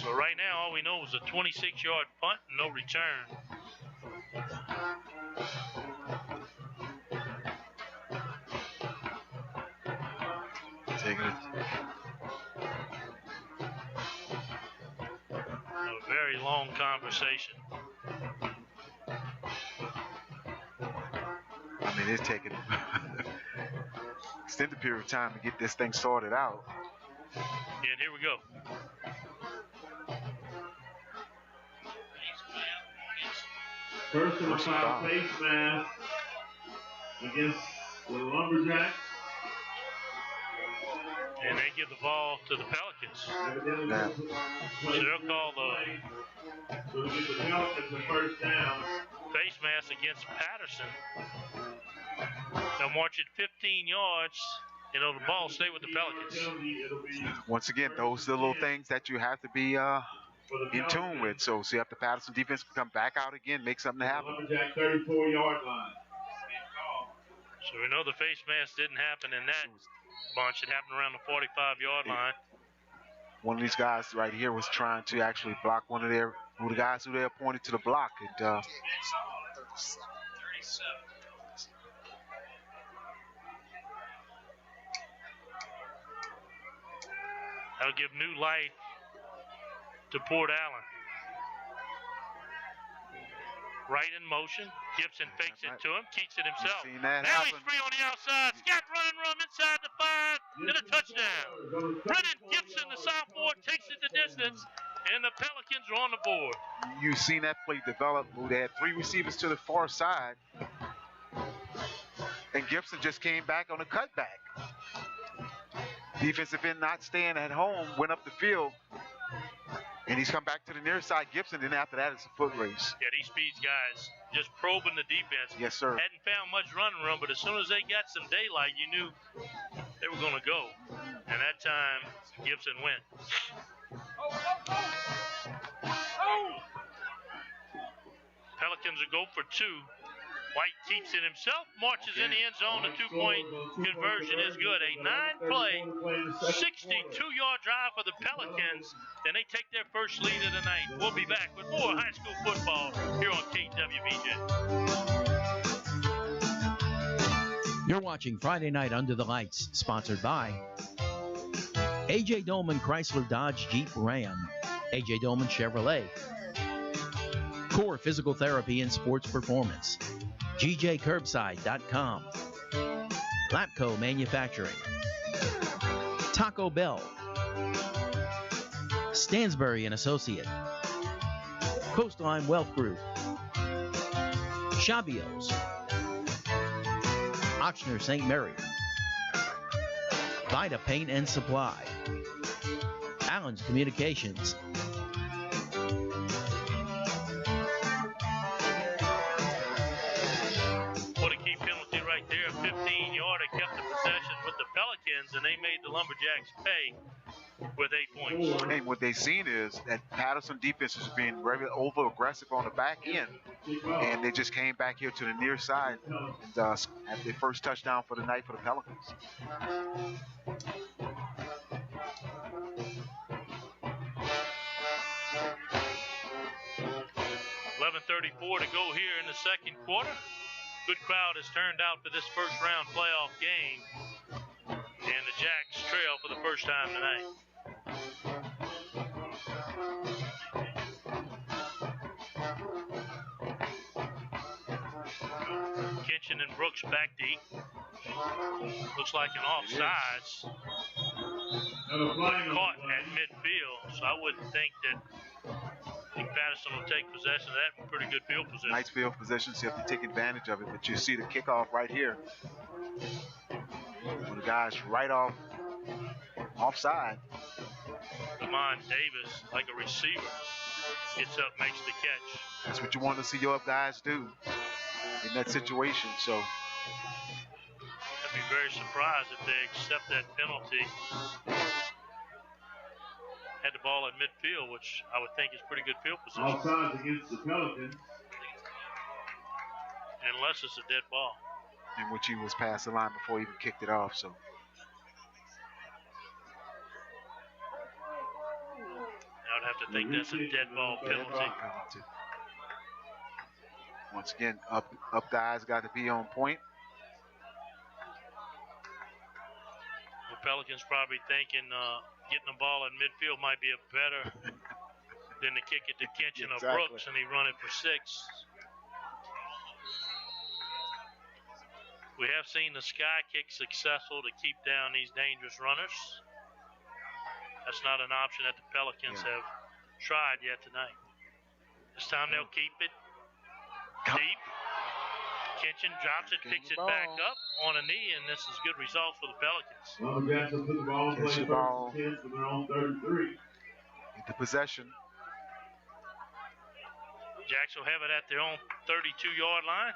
So right now, all we know is a 26-yard punt and no return. Taking it. A very long conversation. I mean, it's taking extended period of time to get this thing sorted out. And here we go. First and 5 face mask against the Lumberjacks. And they give the ball to the Pelicans. Yeah. So they'll call the first down. face mask against Patterson. They'll march it 15 yards, and the ball stay with the Pelicans. Once again, those are the little things that you have to be in tune with. So see if the Patterson defense can come back out again, make something happen. Lumberjack 34-yard line. So we know the face mask didn't happen in that bunch. It happened around the 45-yard line. One of these guys right here was trying to actually block one of the guys who they appointed to the block. And, that'll give new life to Port Allen. Right in motion. Gibson fakes it to him, keeps it himself. Now he's free on the outside. Scott running room inside the 5 and a touchdown. Brennan Gibson, the sophomore, takes it the distance, and the Pelicans are on the board. You've seen that play develop. They had 3 receivers to the far side, and Gibson just came back on a cutback. Defensive end not staying at home, went up the field, and he's come back to the near side. Gibson, then after that, it's a foot race. Yeah, these speeds guys just probing the defense. Yes, sir. Hadn't found much running room, but as soon as they got some daylight, you knew they were going to go. And that time, Gibson went. Pelicans will go for 2. White keeps it himself, marches in the end zone. The 2-point conversion is good. A 9-play, 62-yard drive for the Pelicans, and they take their first lead of the night. We'll be back with more high school football here on KWBJ. You're watching Friday Night Under the Lights, sponsored by A.J. Dolman Chrysler Dodge Jeep Ram, A.J. Dolman Chevrolet, Core Physical Therapy and Sports Performance, GJCurbside.com, Lapco Manufacturing, Taco Bell, Stansbury and Associate, Coastline Wealth Group, Shabios, Ochsner St. Mary, Vita Paint and Supply, Allen's Communications, What a key penalty right there, a 15-yarder kept the possession with the Pelicans, and they made the Lumberjacks pay with 8 points. And what they've seen is that Patterson defense is being very over-aggressive on the back end, and they just came back here to the near side and had their first touchdown for the night for the Pelicans. 11:34 to go here in the second quarter. Good crowd has turned out for this first round playoff game, and the Jacks trail for the first time tonight. Kitchen and Brooks back deep. Looks like an offsides. Caught at midfield, so I wouldn't think that Patterson will take possession of that. Pretty good field position. Nice field position, so you have to take advantage of it. But you see the kickoff right here. When the guy's right offside. Lamont Davis, like a receiver, gets up, makes the catch. That's what you want to see your guys do in that situation. So I'd be very surprised if they accept that penalty. Had the ball in midfield, which I would think is pretty good field position. Offsides against the Pelicans. Unless it's a dead ball. in which he was past the line before he even kicked it off. So I would have to think that's a dead ball penalty. Once again, up guys got to be on point. The Pelicans probably thinking getting the ball in midfield might be a better than to kick it to Kitchen or Brooks, and he run it for 6. We have seen the sky kick successful to keep down these dangerous runners. That's not an option that the Pelicans have tried yet tonight. This time they'll keep it deep. Kitchen drops it, picks it back up on a knee, and this is good result for the Pelicans. Lumberjacks will put the ball in play first and 10 for their own 33. Get the possession. Jacks will have it at their own 32-yard line.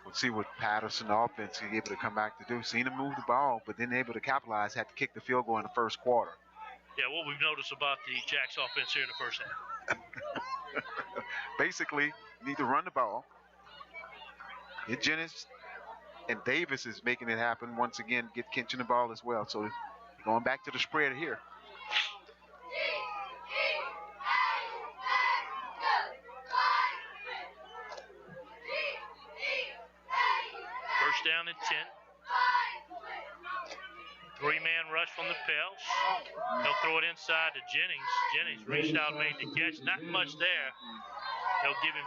We'll see what Patterson offense is able to come back to do. Seen him move the ball, but then able to capitalize, had to kick the field goal in the first quarter. Yeah, what we've noticed about the Jacks offense here in the first half. Basically, need to run the ball. Get Jennings and Davis is making it happen. Once again, get Kitchen the ball as well. So going back to the spread here. First down and 10. 3-man rush from the Pels. They'll throw it inside to Jennings. Jennings reached out, made the catch. Not much there. They'll give him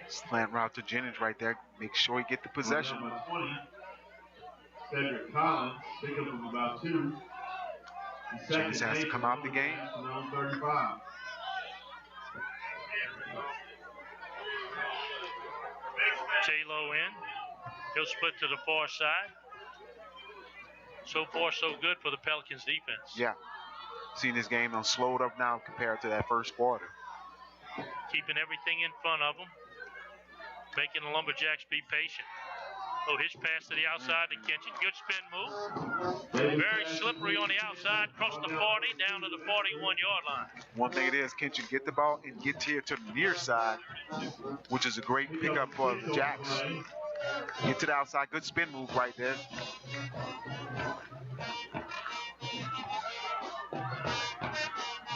2. Slant route to Jennings right there. Make sure he get the possession. Cedric Collins, pick up of about 2. Jennings has to come out the game. 35. J-Lo in. He'll split to the far side. So far, so good for the Pelicans defense. Yeah. Seeing this game slowed up now compared to that first quarter. Keeping everything in front of them. Making the Lumberjacks be patient. Oh, his pass to the outside to Kitchen. Good spin move. Very slippery on the outside. Across the 40, down to the 41-yard line. One thing it is, Kitchen get the ball and get here to the near side, which is a great pickup for the Jacks. Get to the outside. Good spin move right there.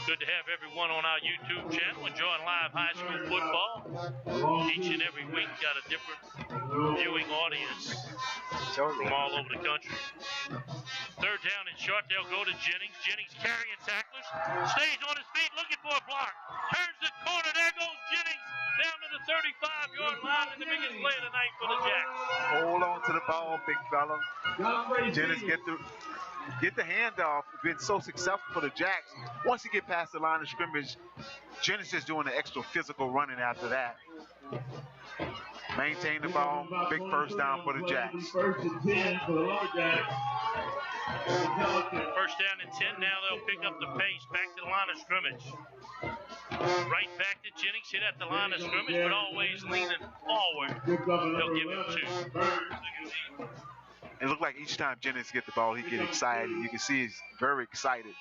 Good to have everyone on our YouTube channel enjoying live high school football. Each and every week got a different viewing audience from all over the country. Third down and short, they'll go to Jennings. Jennings carrying tacklers. Stays on his feet looking for a block. Turns the corner. There goes Jennings down to the 35-yard line, and the biggest play of the night for the Jacks. Hold on to the ball, big fella. Jennings get the handoff. Been so successful for the Jacks. Once you get past the line of scrimmage, Jennings is doing the extra physical running after that. Maintain the ball. Big first down for the Jacks. First and 10 for the Lumberjacks. First down and 10. Now they'll pick up the pace back to the line of scrimmage. Right back to Jennings. Hit at the line of scrimmage, but always leaning forward. They'll give him 2. It looked like each time Jennings get the ball, he get excited. You can see he's very excited,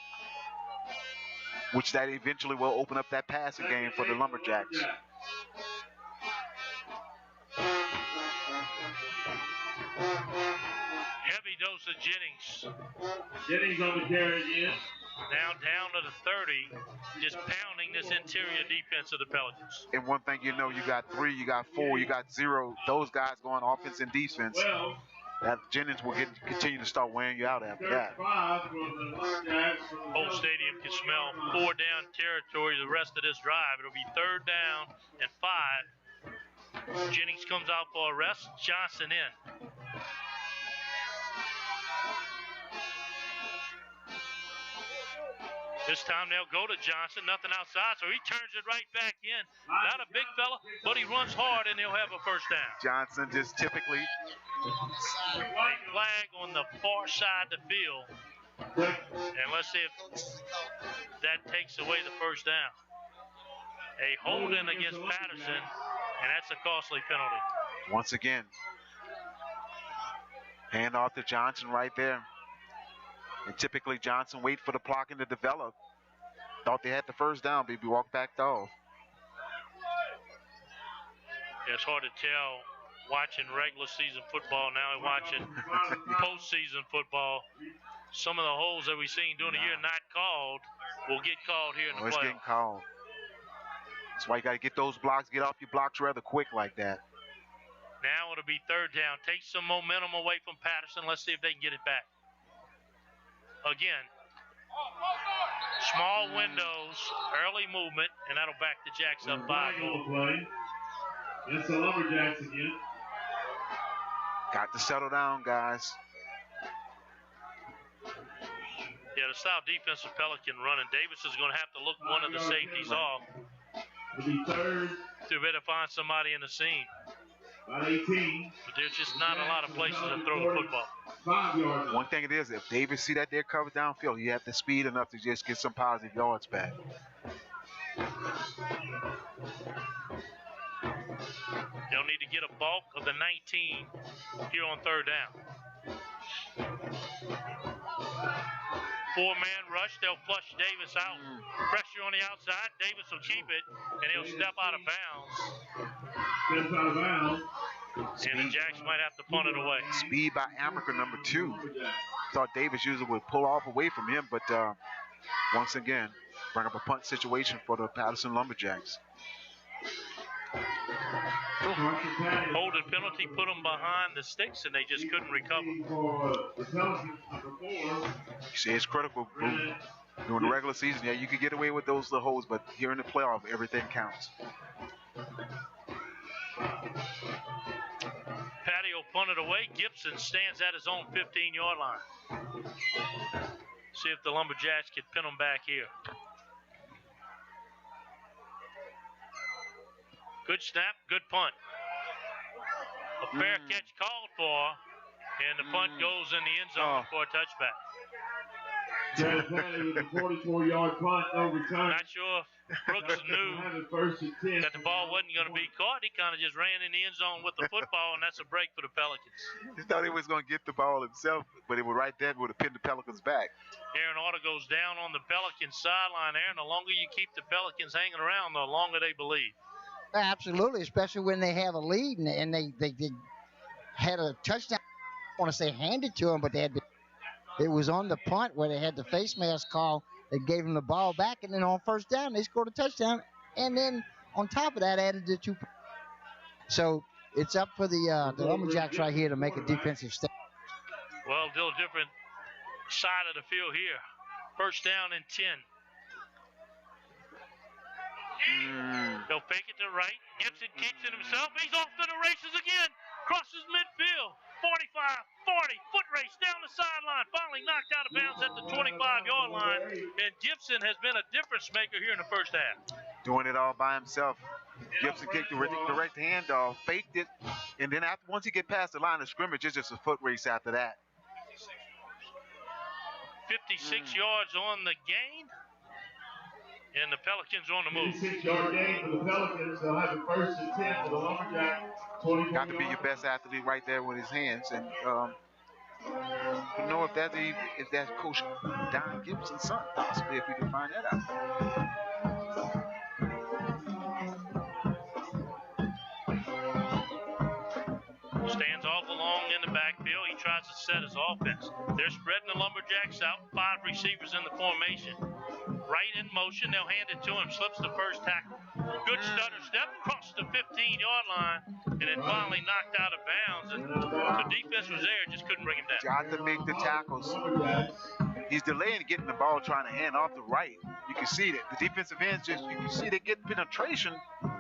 which that eventually will open up that passing game for the Lumberjacks. Heavy dose of Jennings. Jennings on the carry again. Now down to the 30, just pounding this interior defense of the Pelicans. And one thing you know, you got 3, you got 4, you got 0. Those guys going offense and defense. That Jennings will continue to start wearing you out after that. Whole stadium can smell 4-down territory the rest of this drive. It'll be 3rd down and 5. Jennings comes out for a rest. Johnson in. This time they'll go to Johnson, nothing outside, so he turns it right back in. Not a big fella, but he runs hard, and he'll have a first down. Johnson just typically. A flag on the far side of the field. And let's see if that takes away the first down. A holding against Patterson, and that's a costly penalty. Once again, hand off to Johnson right there. And typically Johnson wait for the blocking to develop. Thought they had the first down, but he walked back off. It's hard to tell watching regular season football now and watching postseason football. Some of the holds that we've seen during the year not called will get called here in the playoffs. It's getting called. That's why you got to get those blocks, get off your blocks rather quick like that. Now it'll be 3rd down. Take some momentum away from Patterson. Let's see if they can get it back. Again, small windows, early movement, and that'll back the Jacks up 5-0. It's the Lumberjacks again. Got to settle down, guys. Yeah, the style defensive Pelican running. Davis is going to have to look one of the safeties off. It'll be 3rd. To better find somebody in the seam. About 18. But there's just not a lot of places to throw the football. 5 yards. One thing it is, if Davis see that they're covered downfield, you have the speed enough to just get some positive yards back. They'll need to get a bulk of the 19 here on 3rd down. 4-man rush. They'll flush Davis out. Pressure on the outside. Davis will keep it, and he'll step out of bounds. Steps out of bounds. And the Jacks might have to punt it away. Speed by Amaker, number 2. Thought Davis usually would pull off away from him, but once again, bring up a punt situation for the Patterson Lumberjacks. Holding penalty put them behind the sticks, and they just couldn't recover. You see, it's critical. During the regular season, yeah, you could get away with those little holds, but here in the playoff, everything counts. Patio punted away. Gibson stands at his own 15-yard line. See if the Lumberjacks can pin them back here. Good snap, good punt. A fair catch called for, and the punt goes in the end zone for a touchback. With a 44-yard punt, no return. Not sure if Brooks knew that the ball wasn't going to be caught. He kind of just ran in the end zone with the football, and that's a break for the Pelicans. He thought he was going to get the ball himself, but it was right there would have pinned the Pelicans back. Aaron Orta goes down on the Pelicans sideline. Aaron, the longer you keep the Pelicans hanging around, the longer they believe. Absolutely, especially when they have a lead and they had a touchdown. I want to say handed to them, but it was on the punt where they had the face mask call They gave them the ball back, and then on first down, they scored a touchdown. And then on top of that, added the 2 points. So it's up for the Lumberjacks right here to make a defensive step. Well, a little different side of the field here. First down and 10. They'll fake it to right. Gibson keeps it himself. He's off to the races again. Crosses midfield. 45, 40, foot race down the sideline. Finally knocked out of bounds at the 25-yard line. And Gibson has been a difference maker here in the first half. Doing it all by himself. Gibson kicked the direct handoff, faked it, and then once he get past the line of scrimmage, it's just a foot race after that. 56 yards on the gain. And the Pelicans on the move. 56-yard gain for the Pelicans. They'll have the first and 10 for the Lumberjacks. Got to be your best athlete right there with his hands. And you know if that's Coach Don Gibson's son, possibly, if we can find that out. Stands off along in the backfield. He tries to set his offense. They're spreading the Lumberjacks out. 5 receivers in the formation. Right in motion. They'll hand it to him. Slips the first tackle. Good stutter step. Crossed the 15-yard line. And then finally knocked out of bounds. And the defense was there. Just couldn't bring him down. Got to make the tackles. He's delaying getting the ball, trying to hand off the right. You can see that. The defensive ends, you can see they get penetration,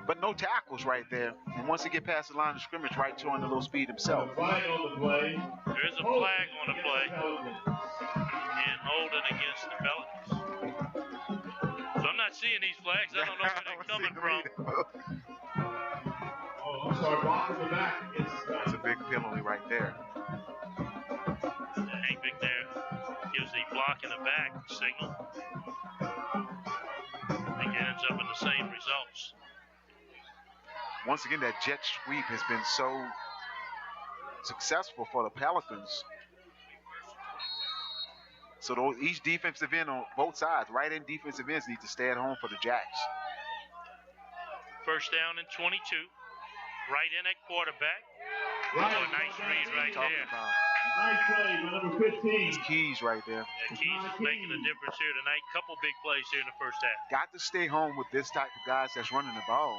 but no tackles right there. And once they get past the line of scrimmage, right, showing a little speed himself. There is a flag on the play. And holding against the Pelicans. So I'm not seeing these flags. I don't know where they're coming from. I'm sorry, block in the back. That's a big penalty right there. Hank Vick there gives the block in the back signal. I think it ends up in the same results. Once again, that jet sweep has been so successful for the Pelicans. So each defensive end on both sides, right end defensive ends, need to stay at home for the Jacks. First down and 22. Right in at quarterback. Oh, nice read right there. Nice play by number 15. It's Keys right there. Yeah, Keys is making a difference here tonight. Couple big plays here in the first half. Got to stay home with this type of guys that's running the ball.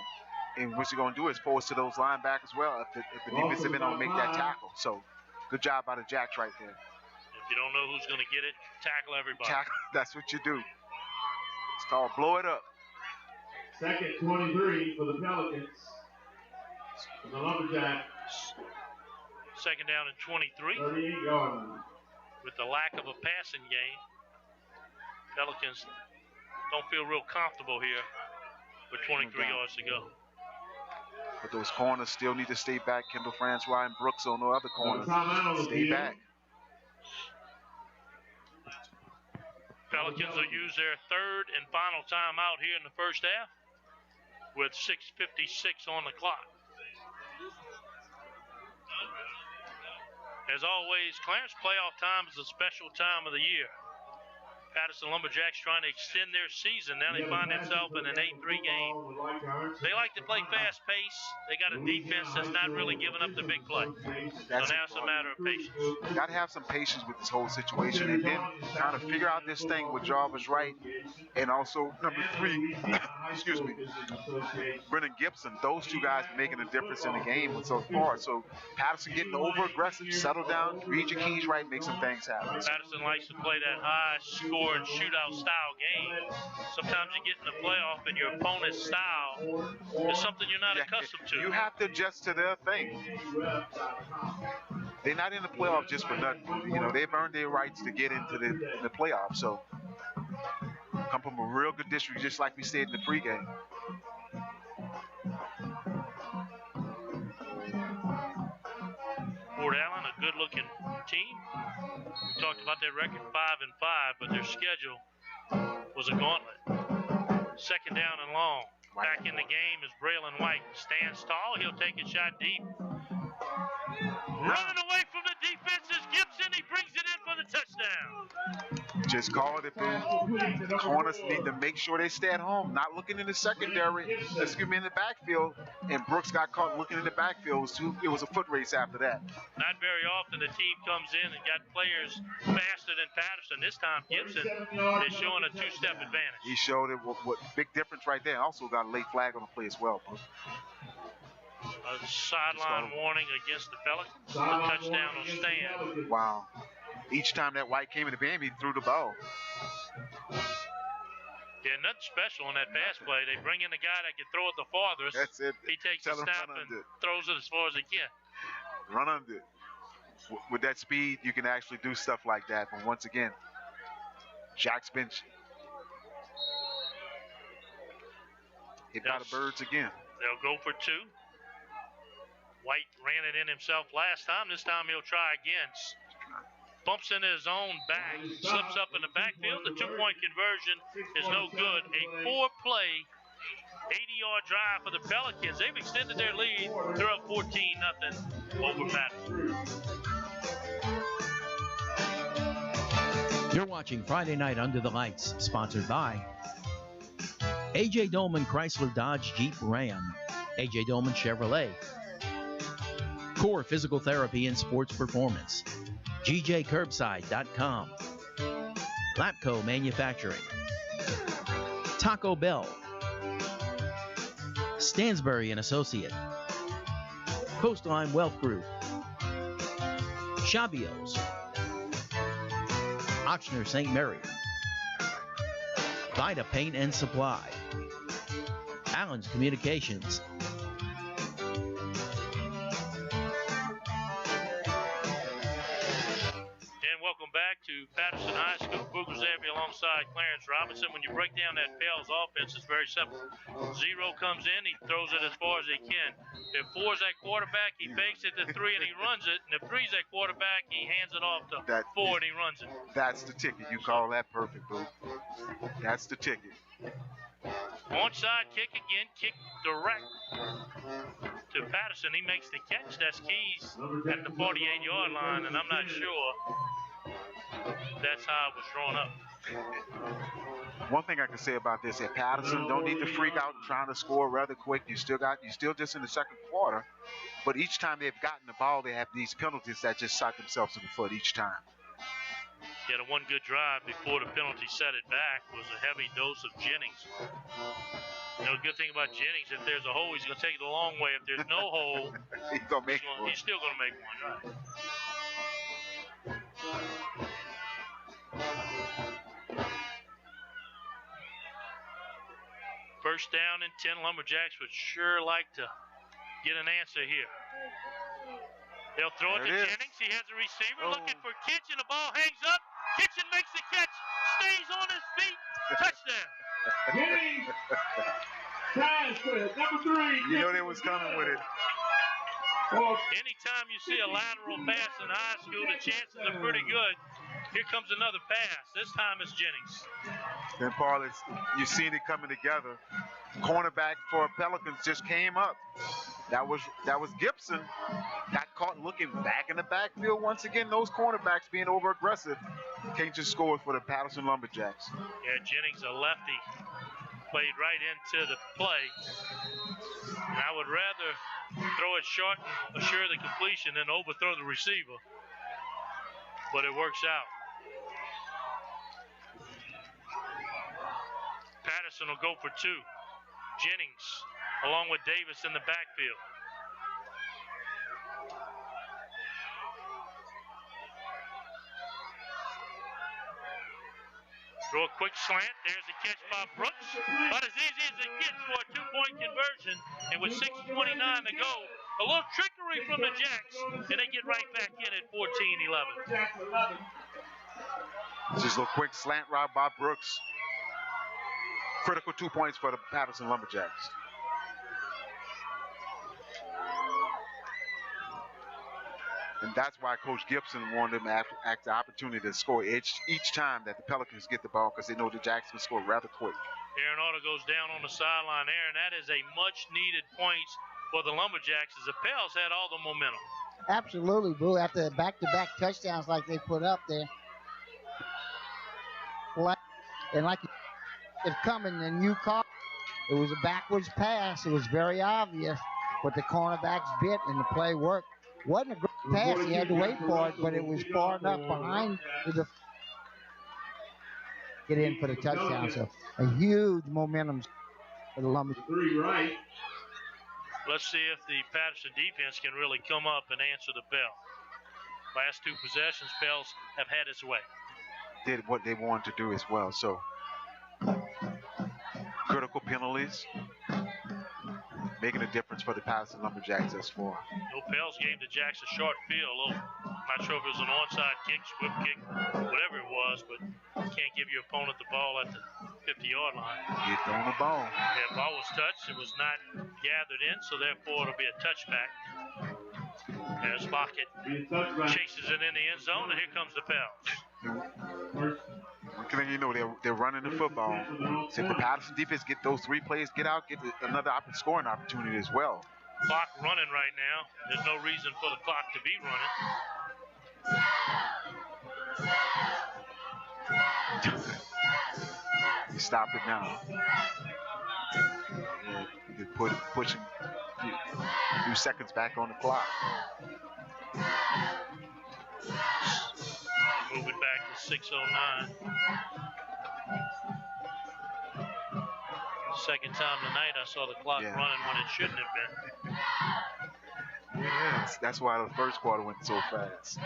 And what you're going to do is force to those linebackers well if the defensive end don't make that tackle. So good job by the Jacks right there. If you don't know who's going to get it, tackle everybody. That's what you do. It's called blow it up. Second 23 for the Pelicans. The Lumberjacks. Second down and 23. 38-yard line. With the lack of a passing game, Pelicans don't feel real comfortable here with 23 yards to go. But those corners still need to stay back. Kendall Francois and Brooks on the other corner. Stay back. Pelicans will use their third and final timeout here in the first half with 6:56 on the clock. As always, Clarence, playoff time is a special time of the year. Patterson Lumberjacks trying to extend their season. Now they find themselves in an 8-3 game. They like to play fast pace. They got a defense that's not really giving up the big play. So now it's a matter of patience. You got to have some patience with this whole situation and then kind of figure out this thing with Jarvis Wright and also number 3, excuse me, Brennan Gibson. Those two guys making a difference in the game so far. So Patterson getting over aggressive, settle down, read your keys right, make some things happen. Patterson likes to play that high score and shootout style game. Sometimes you get in the playoff and your opponent's style is something you're not accustomed to. You have to adjust to their thing. They're not in the playoff just for nothing. You know, they've earned their rights to get into the playoffs. So come from a real good district, just like we said in the pregame. Port Allen, a good-looking team. We talked about their record 5-5, but their schedule was a gauntlet. Second down and long. Back in the game is Braylon White. Stands tall. He'll take a shot deep. Running away from the defense is Gibson. He brings it in for the touchdown. Just called it, Boo. The corners need to make sure they stay at home, not looking in the secondary, in the backfield. And Brooks got caught looking in the backfield. It was a foot race after that. Not very often the team comes in and got players faster than Patterson. This time Gibson is showing a two-step advantage. He showed it. What big difference right there. Also got a late flag on the play as well, Boo. A sideline warning against the Pelicans. A touchdown on Stan. Wow. Each time that White came in the game, he threw the ball. Yeah, nothing special in that pass play. They bring in the guy that can throw it the farthest. That's it. He takes the snap and throws it as far as he can. Run under it. With that speed, you can actually do stuff like that. But once again, Jack's bench hit by the Birds again. They'll go for two. White ran it in himself last time. This time he'll try again. Bumps into his own back, slips up in the backfield. The two-point conversion is no good. A four-play, 80-yard drive for the Pelicans. They've extended their lead. They're up 14-0 over Patterson. You're watching Friday Night Under the Lights, sponsored by A.J. Dolman Chrysler Dodge Jeep Ram, A.J. Dolman Chevrolet, Core Physical Therapy and Sports Performance, GJCurbside.com, Lapco Manufacturing, Taco Bell, Stansbury and Associate, Coastline Wealth Group, Shabios, Ochsner St. Mary, Vita Paint and Supply, Allen's Communications, back to Patterson High School. Booger Xavier alongside Clarence Robinson. When you break down that Pels offense, it's very simple. Zero comes in, he throws it as far as he can. If four's that quarterback, he fakes it to three and he runs it. And if three's that quarterback, he hands it off to four and he runs it. That's the ticket. You call that perfect, Boo. That's the ticket. Onside kick again, kick direct to Patterson. He makes the catch. That's Keys at the 48-yard line, and I'm not sure that's how it was drawn up. One thing I can say about this, at Patterson, don't need to freak out trying to score rather quick. You still just in the second quarter, but each time they've gotten the ball, they have these penalties that just shot themselves in the foot each time. Yeah, the one good drive before the penalty set it back was a heavy dose of Jennings. You know, the good thing about Jennings, if there's a hole, he's going to take it the long way. If there's no hole, he's still going to make one, right? First down and 10. Lumberjacks would sure like to get an answer here. They'll throw it to Jennings. He has a receiver looking for Kitchen. The ball hangs up. Kitchen makes the catch. Stays on his feet. Touchdown. Jennings. Number 3. You know they was coming with it. Anytime you see a lateral pass in high school, the chances are pretty good. Here comes another pass. This time it's Jennings. Then, Paul, you've seen it coming together. Cornerback for Pelicans just came up. That was Gibson. Got caught looking back in the backfield once again. Those cornerbacks being over aggressive. Can't just score for the Patterson Lumberjacks. Yeah, Jennings, a lefty, played right into the play. And I would rather throw it short and assure the completion than overthrow the receiver. But it works out. Patterson will go for two. Jennings along with Davis in the backfield. Throw a quick slant. There's a catch by Brooks. About as easy as it gets for a two-point conversion. And with 6:29 to go, a little trickery from the Jacks, and they get right back in at 14-11. Just a quick slant route by Brooks. Critical 2 points for the Patterson Lumberjacks. And that's why Coach Gibson wanted them to act the opportunity to score each time that the Pelicans get the ball, because they know the Jacks can score rather quick. Aaron Otto goes down on the sideline there, and that is a much-needed point for the Lumberjacks, as the Pels had all the momentum. Absolutely, Boo. After back-to-back touchdowns like they put up there. play. And like it's coming, and you caught. It was a backwards pass. It was very obvious, but the cornerbacks bit and the play worked. Wasn't a great pass. He had to wait for it, but it was far enough behind to get in for the touchdown. So a huge momentum for the Lumberjacks. 3 right. Let's see if the Patterson defense can really come up and answer the bell. Last 2 possessions, Pels have had its way. Did what they wanted to do as well. So critical penalties, making a difference for the Patterson Lumberjacks thus far. Pels gave the Jacks a short field. Not sure if it was an onside kick, whip kick, whatever it was, but can't give your opponent the ball at the 50-yard line. Get on the ball. Yeah, ball was touched. It was not gathered in, so therefore it'll be a touchback. As Lockett chases it in the end zone, and here comes the Pels. One thing you know, they're running the football. So if the Patterson defense get those 3 plays, get out, get another scoring opportunity as well. Clock running right now. There's no reason for the clock to be running. You stop it now. You're pushing a few seconds back on the clock. Moving back to 6:09. Second time tonight I saw the clock running when it shouldn't have been. Yes, that's why the first quarter went so fast.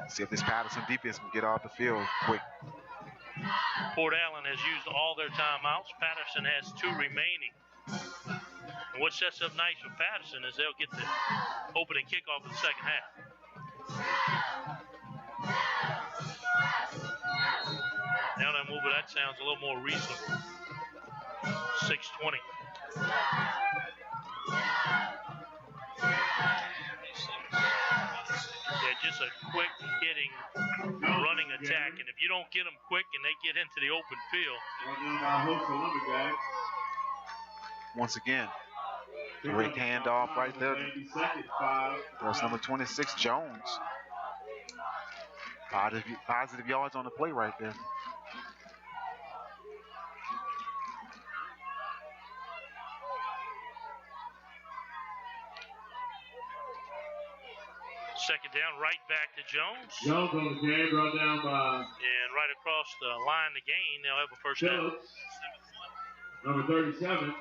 See if this Patterson defense can get off the field quick. Port Allen has used all their timeouts. Patterson has 2 remaining. And what sets up nice for Patterson is they'll get the opening kickoff in the second half. Now that move, that sounds a little more reasonable. 6:20. Yeah, just a quick hitting, running attack, and if you don't get them quick and they get into the open field. Once again, great handoff right there. That's number 26, Jones. Positive yards on the play right there. Second down, right back to Jones. Jones on the carry, brought down by. And right across the line to gain, they'll have a first down. Number 37,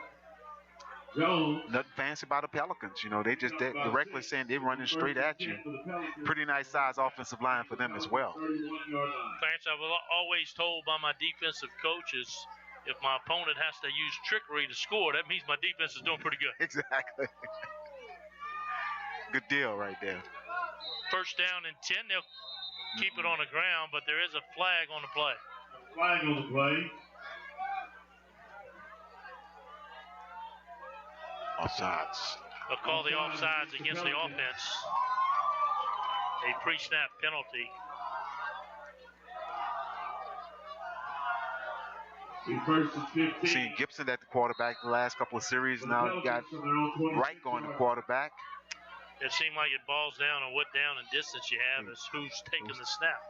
Jones. Nothing fancy about the Pelicans. You know, they just directly saying they're running straight at you. Pretty nice size offensive line for them as well. Clarence, I was always told by my defensive coaches, if my opponent has to use trickery to score, that means my defense is doing pretty good. Exactly. Good deal right there. First down and 10. They'll keep it on the ground, but there is a flag on the play. Flag on the play. Offsides. They'll call the offsides against the offense. A pre-snap penalty. First and 15. Seen Gibson at the quarterback the last couple of series. Now you got Wright going to quarterback. It seemed like it balls down on what down and distance you have is who's taking the snap.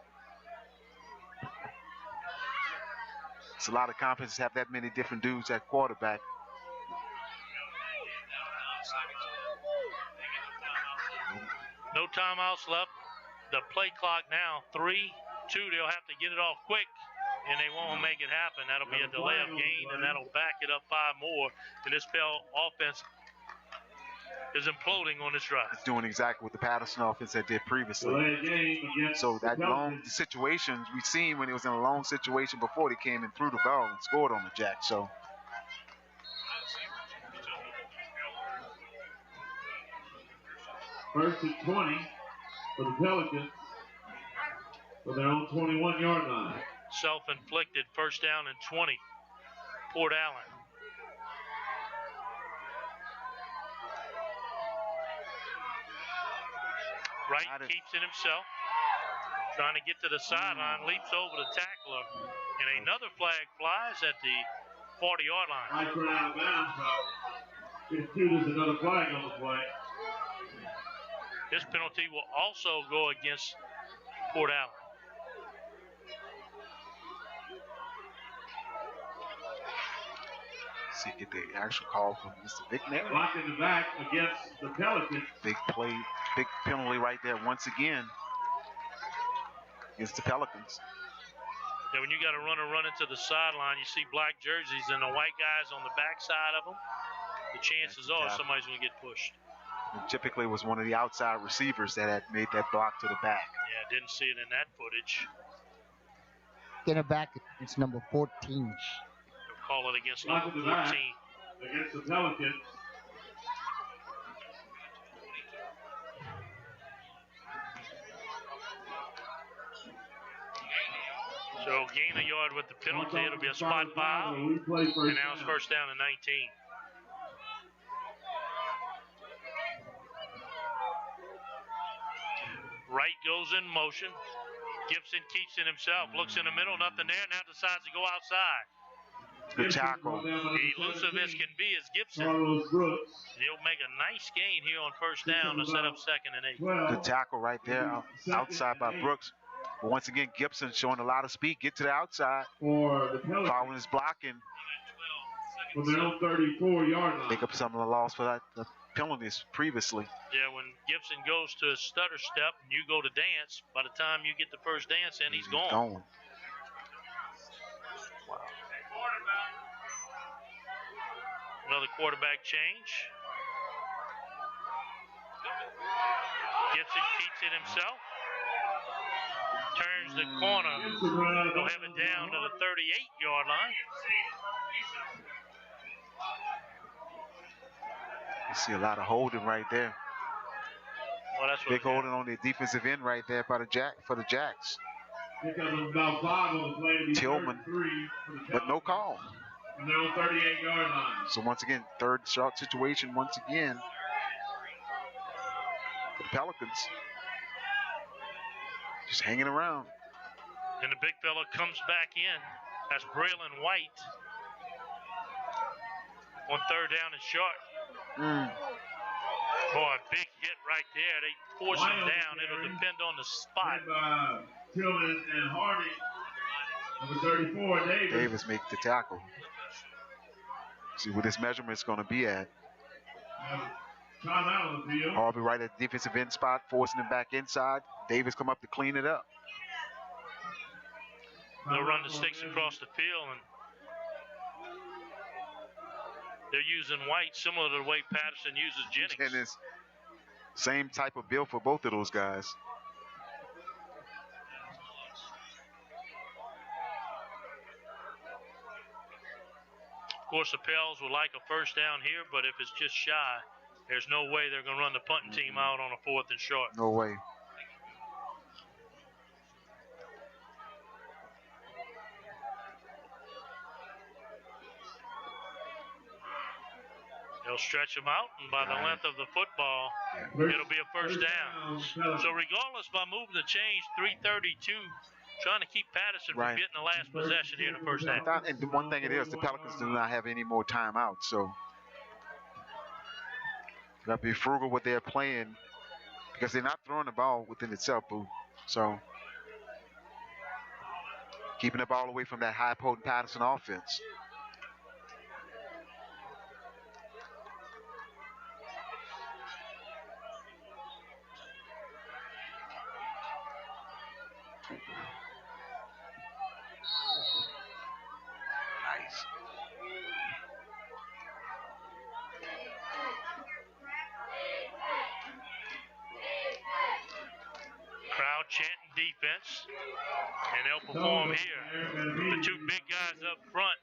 It's a lot of confidence to have that many different dudes at quarterback. No timeouts left. The play clock now 3-2. They'll have to get it off quick, and they won't make it happen. That'll be a delay of gain, and that'll back it up 5 more. And this Pell offense is imploding on this drive. It's doing exactly what the Patterson offense had did previously. So that long situations we've seen when it was in a long situation before, they came and threw the ball and scored on the Jack. So first and 20 for the Pelicans for their own 21-yard line. Self-inflicted first down and 20. Port Allen. Wright keeps it himself. Trying to get to the sideline, leaps over the tackler, and another flag flies at the 40-yard line. Right for out of bounds. There's another flag on the play. This penalty will also go against Port Allen. See, get the actual call from Mr. McNair. Block in the back against the Pelicans. Big play, big penalty right there once again against the Pelicans. Yeah, when you got a runner run into the sideline, you see black jerseys and the white guys on the backside of them, the chances are somebody's going to get pushed. It typically was one of the outside receivers that had made that block to the back. Yeah, didn't see it in that footage. In the back, it's number 14. They'll call it against Block number in the back 14. Against the Pelicans. So gain a yard with the penalty. It'll be a spot foul. And now it's first down and 19. Wright goes in motion. Gibson keeps it himself. Looks in the middle. Nothing there. Now decides to go outside. Good tackle. Elusive as can be is Gibson. He'll make a nice gain here on first down to set up 2nd and 8. Good tackle right there outside by Brooks. But once again, Gibson showing a lot of speed. Get to the outside. Following his blocking. From their own 34-yard line. Make up some of the loss for that the penalties previously. Yeah, when Gibson goes to a stutter step and you go to dance, by the time you get the first dance in, he's gone. Wow. Another quarterback change. Gibson keeps it himself. Turns the corner. They'll have it down to the 38-yard line. You see a lot of holding right there. Well, that's what big holding on the defensive end right there by the for the Jacks. Tillman, but no call. And they're on 38-yard line. So once again, third short situation once again for the Pelicans. Just hanging around. And the big fella comes back in. That's Braylon White. On 3rd down and short. Boy, big hit right there. They force him down. It'll depend on the spot. Tillman and Hardy. Number 34, Davis. Davis make the tackle. See what this measurement's going to be at. Harvey right at the defensive end spot, forcing him back inside. Davis come up to clean it up. They'll run the sticks across the field, and they're using White similar to the way Patterson uses Jennings. And it's same type of build for both of those guys. Of course, the Pels would like a first down here, but if it's just shy, there's no way they're going to run the punting team out on a 4th and short. No way. They'll stretch them out, and by the length of the football, it'll be a first down. So regardless, by moving the change, 3:32, trying to keep Patterson from getting the last possession here in the first half. And the one thing it is, the Pelicans do not have any more timeouts, so got to be frugal with their playing because they're not throwing the ball within itself, Boo. So keeping the ball away from that high potent Patterson offense. Nice. Crowd chanting defense, and they'll perform here. The 2 big guys up front,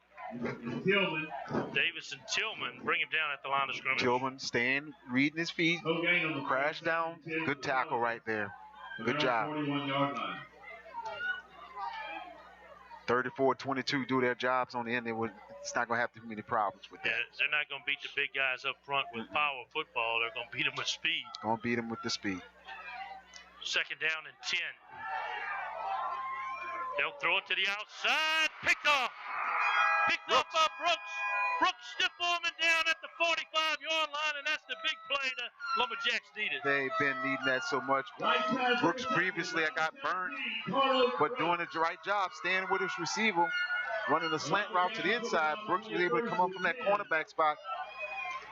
Davis and Tillman, bring him down at the line of scrimmage. Tillman staying, reading his feet, crash down, good tackle right there. Good job. 34-22 do their jobs on the end. It's not going to have too many problems with that. Yeah, they're not going to beat the big guys up front with power football. They're going to beat them with speed. Going to beat them with the speed. 2nd down and 10. They'll throw it to the outside. Picked off. Picked off by Brooks. Brooks stiff arming down at the 45-yard line, and that's the big play the Lumberjacks needed. They've been needing that so much. Brooks previously got burned, but doing the right job, staying with his receiver, running a slant route to the inside. Brooks was able to come up from that cornerback spot.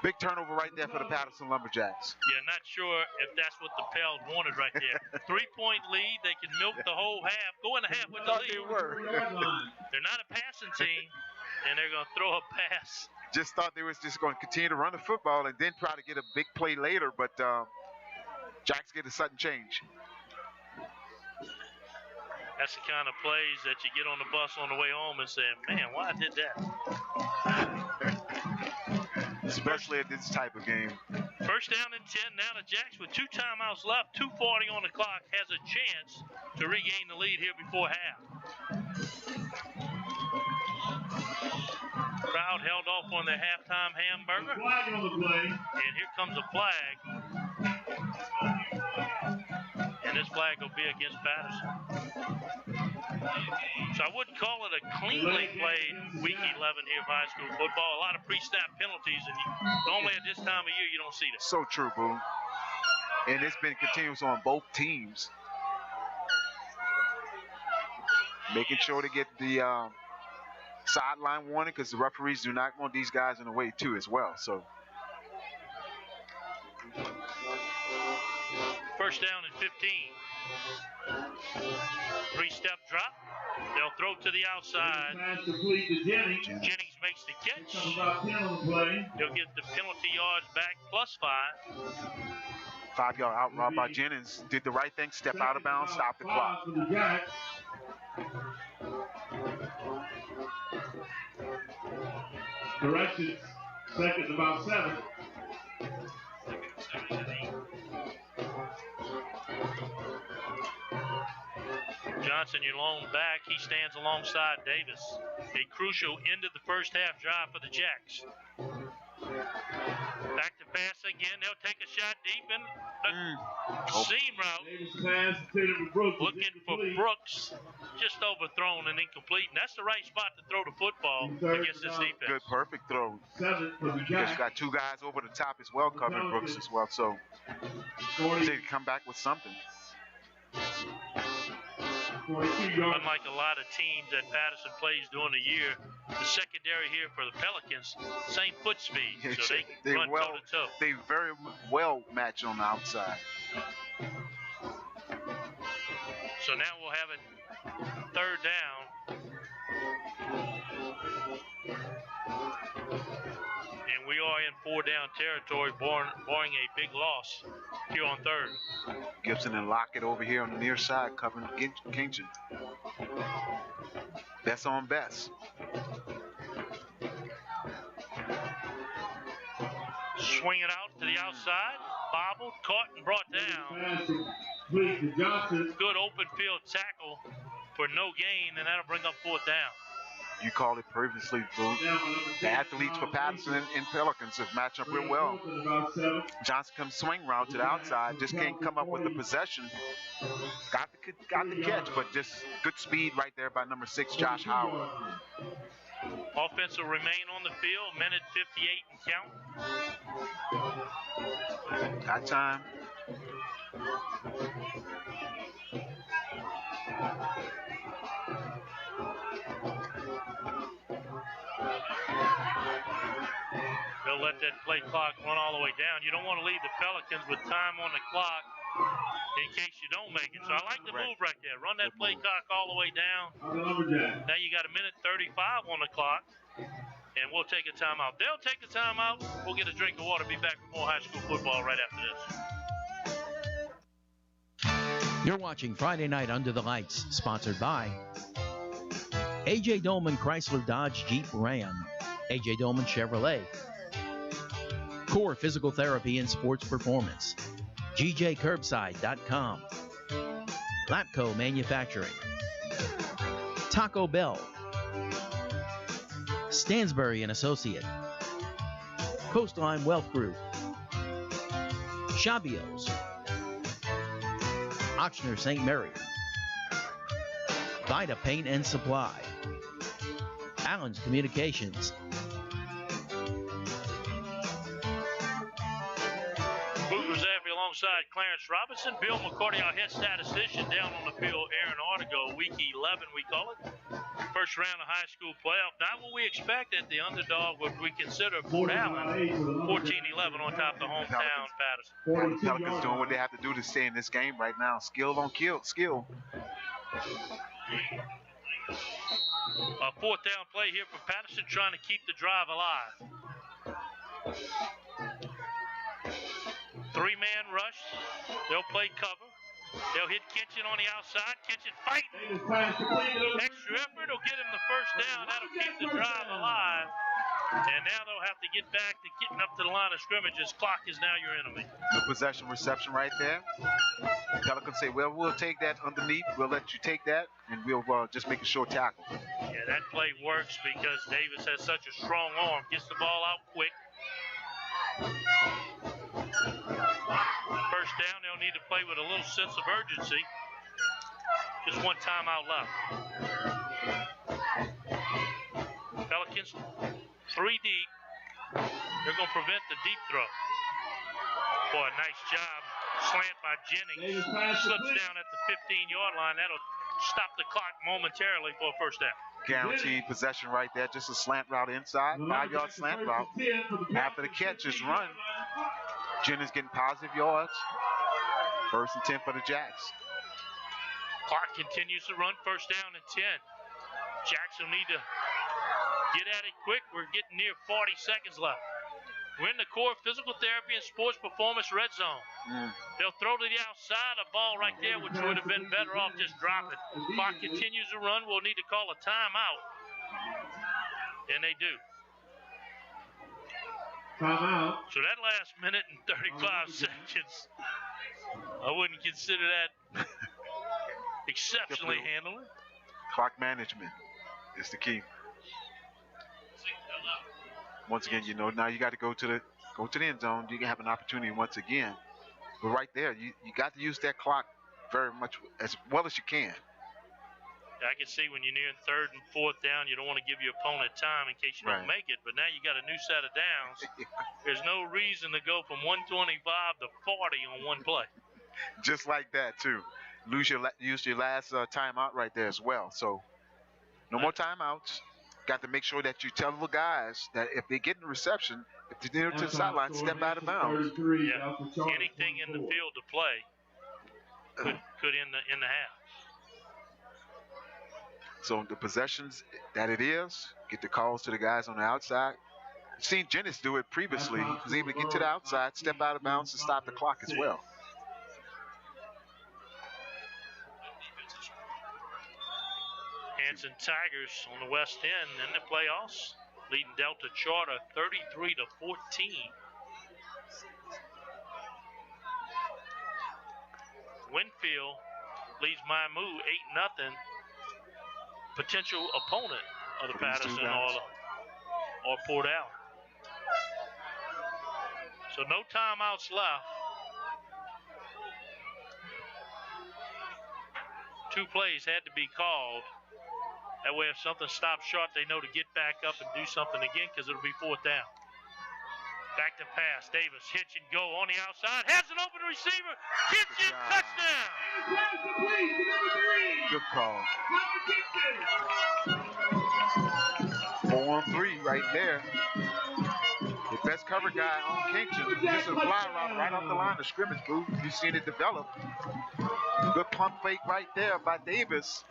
Big turnover right there for the Patterson Lumberjacks. Yeah, not sure if that's what the Pels wanted right there. 3-point lead. They can milk the whole half. Go in the half with the lead. They were. They're not a passing team, and they're going to throw a pass. Just thought they was just going to continue to run the football and then try to get a big play later, but Jacks get a sudden change. That's the kind of plays that you get on the bus on the way home and say, man, why I did that? Especially at this type of game. First down and 10. Now the Jacks with 2 timeouts left, 2:40 on the clock, has a chance to regain the lead here before half. Crowd held off on their halftime hamburger. Flag on the play. And here comes a flag. And this flag will be against Patterson. So I wouldn't call it a cleanly played Week 11 here of high school football. A lot of pre-snap penalties, and normally at this time of year you don't see that. So true, Boo. And it's been continuous on both teams. Making sure to get the sideline warning because the referees do not want these guys in the way too as well. So first down and 15. 3-step drop. They'll throw to the outside. Pass complete to Jennings. Jennings makes the catch. About 10 on the play. He'll get the penalty yards back plus 5. 5-yard out route by Jennings. Did the right thing, step out of bounds, stop the clock. Corrections, second about 7. Johnson, your lone back, he stands alongside Davis. A crucial end of the first half drive for the Jacks. Back to pass again. They'll take a shot deep in the seam route. Looking for Brooks. Just overthrown and incomplete. And that's the right spot to throw the football against this defense. Good, perfect throw. Because you got 2 guys over the top as well, covering Brooks as well. So they come back with something. Unlike a lot of teams that Patterson plays during the year, the secondary here for the Pelicans, same foot speed, so they run toe-to-toe. They very well match on the outside. So now we'll have it third down. And we are in 4-down territory, barring a big loss here on third. Gibson and Lockett over here on the near side covering Kingston. Best on best. Swing it out to the outside. Bobbled, caught, and brought down. Good open field tackle for no gain, and that'll bring up 4th down. You called it previously, Boo. The athletes for Patterson and Pelicans have matched up real well. Johnson comes swing route to the outside, just can't come up with the possession. Got the catch, but just good speed right there by number 6, Josh Howard. Offense will remain on the field, minute 58 and count. Got time. They'll let that play clock run all the way down. You don't want to leave the Pelicans with time on the clock in case you don't make it. So I like the move right there. Run that play clock all the way down. Now you got a minute 35 on the clock, and we'll take a timeout. They'll take a timeout. We'll get a drink of water. Be back with more high school football right after this. You're watching Friday Night Under the Lights, sponsored by A.J. Dolman Chrysler Dodge Jeep Ram, A.J. Dolman Chevrolet, Core Physical Therapy and Sports Performance, GJCurbside.com, Lapco Manufacturing, Taco Bell, Stansbury & Associate, Coastline Wealth Group, Shabios, Ochsner St. Mary, Vida Paint and Supply, Allen's Communications, alongside Clarence Robinson. Bill McCarty, our head statistician, down on the field. Aaron Artigo, week 11, we call it. First round of high school playoff. Not what we expected. The underdog, what we consider Port Allen, 14-11 on top of the hometown Patterson. The Pelicans doing what they have to do to stay in this game right now. Skill on skill. A fourth down play here for Patterson, trying to keep the drive alive. Three-man rush. They'll play cover. They'll hit Kitchen on the outside. Kitchen fighting. Extra effort will get him the first down. That'll keep the drive alive. And now they'll have to get back to getting up to the line of scrimmage as clock is now your enemy. Good possession reception right there. Pelicans say, well, we'll take that underneath. We'll let you take that, and we'll just make a short tackle. Yeah, that play works because Davis has such a strong arm. Gets the ball out quick. First down, they'll need to play with a little sense of urgency. Just one timeout left. Pelicans 3 deep. They're going to prevent the deep throw. Boy, nice job. Slant by Jennings. Slips down at the 15-yard line. That'll stop the clock momentarily for a first down. Guaranteed possession right there. Just a slant route inside. 5-yard slant route. After the catch is run. Jennings getting positive yards. First and 10 for the Jacks. Clock continues to run. First down and 10. Jacks will need to get at it quick. We're getting near 40 seconds left. We're in the core physical therapy and sports performance red zone. They'll throw to the outside, a ball right there, which would have been better off just dropping. Clock continues to run. We'll need to call a timeout. And they do. Timeout. So that last minute and 35 seconds, I wouldn't consider that exceptionally handling. Clock management is the key. Once again, you know, now you got to go to the end zone. You can have an opportunity once again. But right there, you got to use that clock very much as well as you can. I can see when you're near third and fourth down, you don't want to give your opponent time in case you don't make it. But now you got a new set of downs. There's no reason to go from 125 to 40 on one play. Just like that, too. Use your last timeout right there as well. So no more timeouts. Got to make sure that you tell the guys that if they get in the reception, if they're near to the sideline, step out of bounds. Yeah. Anything in the field to play could end the half. So the possessions that it is, get the calls to the guys on the outside. I've seen Jennings do it previously. He was able to get to the outside, step out of bounds, and stop the clock as well. Hanson Tigers on the west end in the playoffs, leading Delta Charter 33-14. Winfield leads Maimu 8-0. Potential opponent of the Patterson or Port Allen. So no timeouts left. 2 plays had to be called. That way if something stops short, they know to get back up and do something again because it'll be 4th down. Back to pass. Davis, hitch and go on the outside. Has an open receiver. Kitchen, touchdown. Good call. 4-on-3 right there. The best cover guy on Kingston. Just a fly route right off the line of scrimmage, Boo. You've seen it develop. Good pump fake right there by Davis.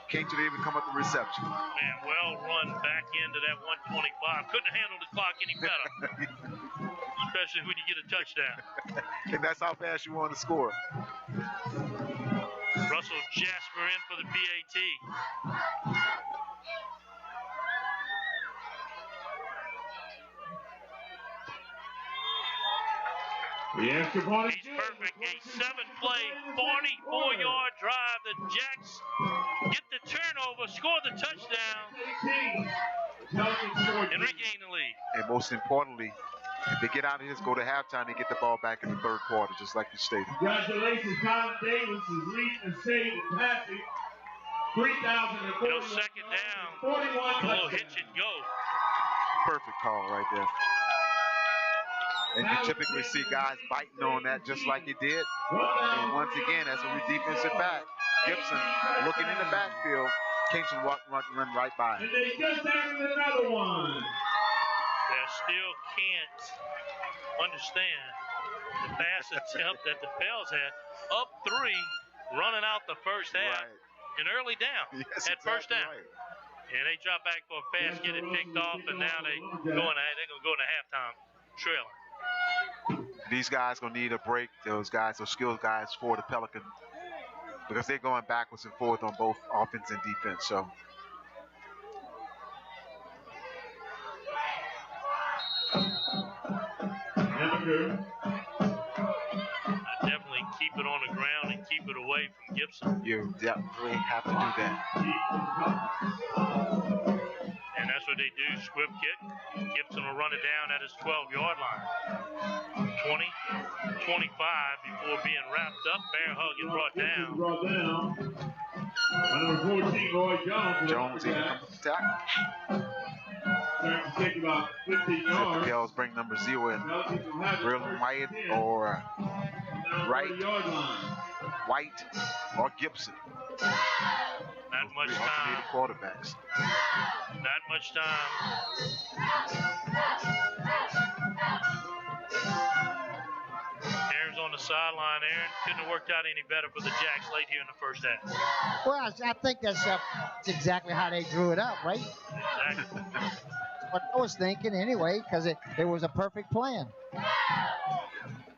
Kingston even come up with reception. Man, well run back into that 125. Couldn't handle the clock any better. Especially when you get a touchdown. And that's how fast you want to score. Russell Jasper in for the PAT. He's perfect. A 7-play, 44-yard drive. The Jacks get the turnover, score the touchdown, and regain the lead. And most importantly, if they get out of here, go to halftime, they get the ball back in the third quarter, just like you stated. Congratulations, Colin Davis is leading the state in passing. 3,040. Second down. A little hitch and go. Perfect call right there. And you typically see guys biting on that just like he did. And once again, as a defensive back, Gibson looking in the backfield, Kingston run right by him. And they just added another one. They still can't understand the pass attempt that the Pels had. Up 3, running out the first half, and early down at first down. Right. And they drop back for a pass, get it picked off, and now they're going to go into halftime trailing. These guys going to need a break. Those skilled guys for the Pelicans, because they're going backwards and forth on both offense and defense. So. Definitely keep it on the ground and keep it away from Gibson. You definitely have to do that. And that's what they do, squib kick. Gibson will run it down at his 12-yard line. 20, 25 before being wrapped up. Bear hug and brought down. Number 14, Roy Jones. Jones even comes to tackle. Starting to take about 15 If the yards. Pels bring number 0 in, Real White or Wright, White or Gibson. Not much Those time. quarterbacks. Not much time. Aaron's on the sideline. Aaron, couldn't have worked out any better for the Jacks late here in the first half. Well, I think that's exactly how they drew it up, right? Exactly. What I was thinking anyway, because it was a perfect plan.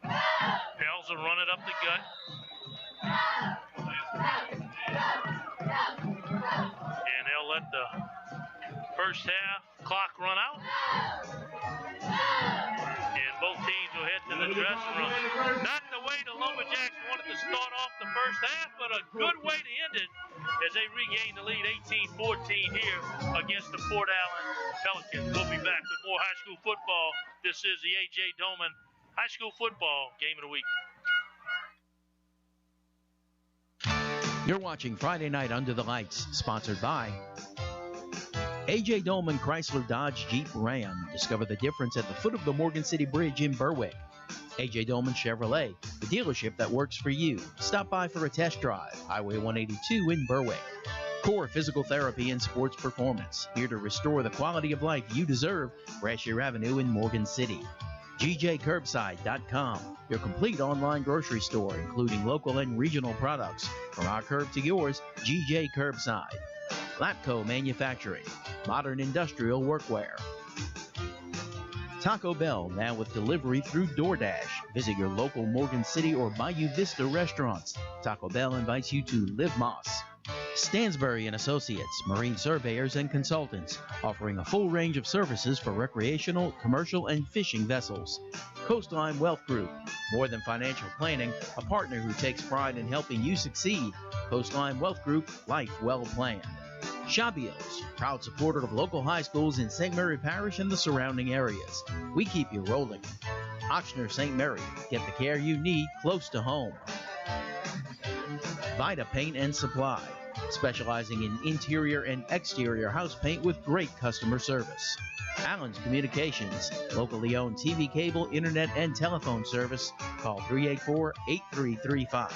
Pels will run it up the gut. And they'll let the first half clock run out. And both teams will head to the dressing room. Not the way the Lumberjacks wanted to start off the first half, but a good way to end it as they regain the lead 18-14 here against the Port Allen Pelicans. We'll be back with more high school football. This is the A.J. Doman High School Football Game of the Week. You're watching Friday Night Under the Lights, sponsored by A.J. Dolman Chrysler Dodge Jeep Ram. Discover the difference at the foot of the Morgan City Bridge in Berwick. A.J. Dolman Chevrolet, the dealership that works for you. Stop by for a test drive. Highway 182 in Berwick. Core Physical Therapy and Sports Performance, here to restore the quality of life you deserve. Brashear Avenue in Morgan City. GJCurbside.com, your complete online grocery store, including local and regional products. From our curb to yours, GJ Curbside. Lapco Manufacturing, modern industrial workwear. Taco Bell, now with delivery through DoorDash. Visit your local Morgan City or Bayou Vista restaurants. Taco Bell invites you to Live Moss. Stansbury and Associates, marine surveyors and consultants, offering a full range of services for recreational, commercial, and fishing vessels. Coastline Wealth Group, more than financial planning, a partner who takes pride in helping you succeed. Coastline Wealth Group, life well planned. Shabios, proud supporter of local high schools in St. Mary Parish and the surrounding areas. We keep you rolling. Ochsner St. Mary, get the care you need close to home. Vita Paint and Supply, specializing in interior and exterior house paint with great customer service. Allen's Communications, locally owned TV, cable, internet, and telephone service. Call 384-8335.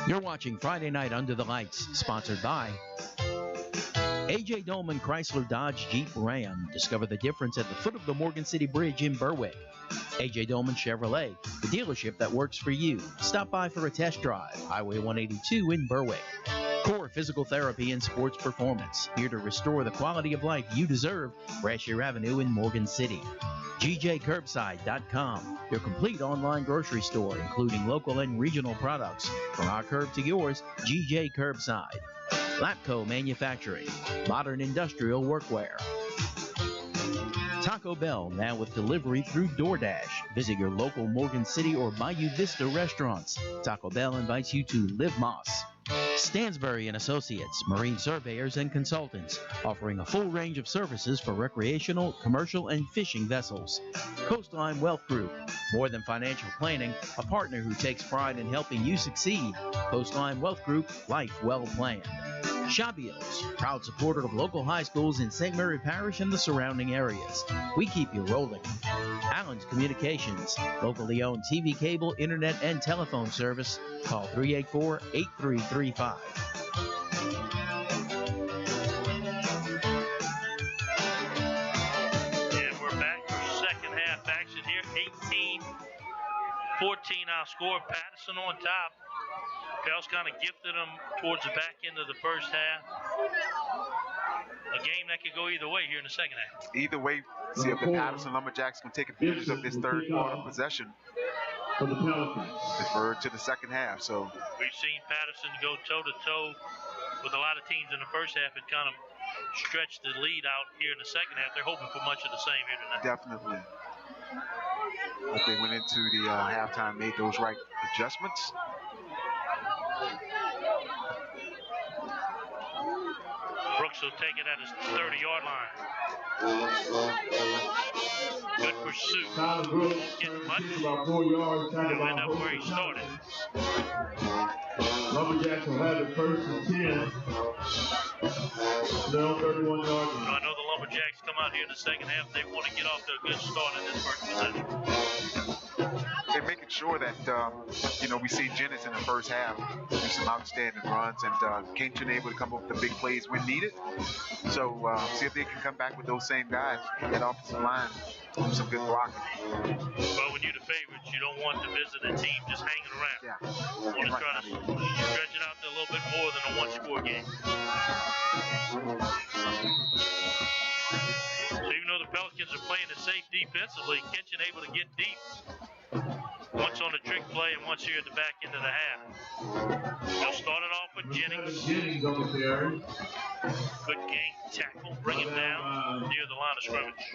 You're watching Friday Night Under the Lights, sponsored by A.J. Dolman Chrysler Dodge Jeep Ram. Discover the difference at the foot of the Morgan City Bridge in Berwick. A.J. Dolman Chevrolet, the dealership that works for you. Stop by for a test drive. Highway 182 in Berwick. Core Physical Therapy and Sports Performance, here to restore the quality of life you deserve. Brashear Avenue in Morgan City. GJCurbside.com, your complete online grocery store, including local and regional products. From our curb to yours, GJ Curbside. Lapco Manufacturing, modern industrial workwear. Taco Bell, now with delivery through DoorDash. Visit your local Morgan City or Bayou Vista restaurants. Taco Bell invites you to Live Moss. Stansbury and Associates, marine surveyors and consultants, offering a full range of services for recreational, commercial, and fishing vessels. Coastline Wealth Group, more than financial planning, a partner who takes pride in helping you succeed. Coastline Wealth Group, life well planned. Shabios, proud supporter of local high schools in St. Mary Parish and the surrounding areas. We keep you rolling. Allen's Communications, locally owned TV, cable, internet, and telephone service. Call 384-8335. And we're back for second half action here. 18-14 our score. Patterson on top. Pels kind of gifted them towards the back end of the first half. A game that could go either way here in the second half. Either way, see if the Patterson Lumberjacks can take advantage of this third quarter possession. For the Pelicans. Deferred to the second half. So we've seen Patterson go toe-to-toe with a lot of teams in the first half and kind of stretch the lead out here in the second half. They're hoping for much of the same here tonight. Definitely. Hope they went into the halftime, made those right adjustments. Brooks will take it at his 30-yard line. Good pursuit. Won't get much. He'll end up where he started. Lumberjacks will have it first and 10. No 31 yards. I know the Lumberjacks come out here in the second half. They want to get off to a good start in this first possession. They're making sure that, we see Jennings in the first half do some outstanding runs, and Kingston able to come up with the big plays when needed. So see if they can come back with those same guys on that offensive line. Do some good blocking. But when you're the favorites, you don't want to visit a team just hanging around. Yeah. You want to try to stretch it out to a little bit more than a one-score game. So even though the Pelicans are playing it safe defensively, Kinchin able to get deep. Once on the trick play and once here at the back end of the half. They'll start it off with Jennings. Good gang tackle, bring him down near the line of scrimmage.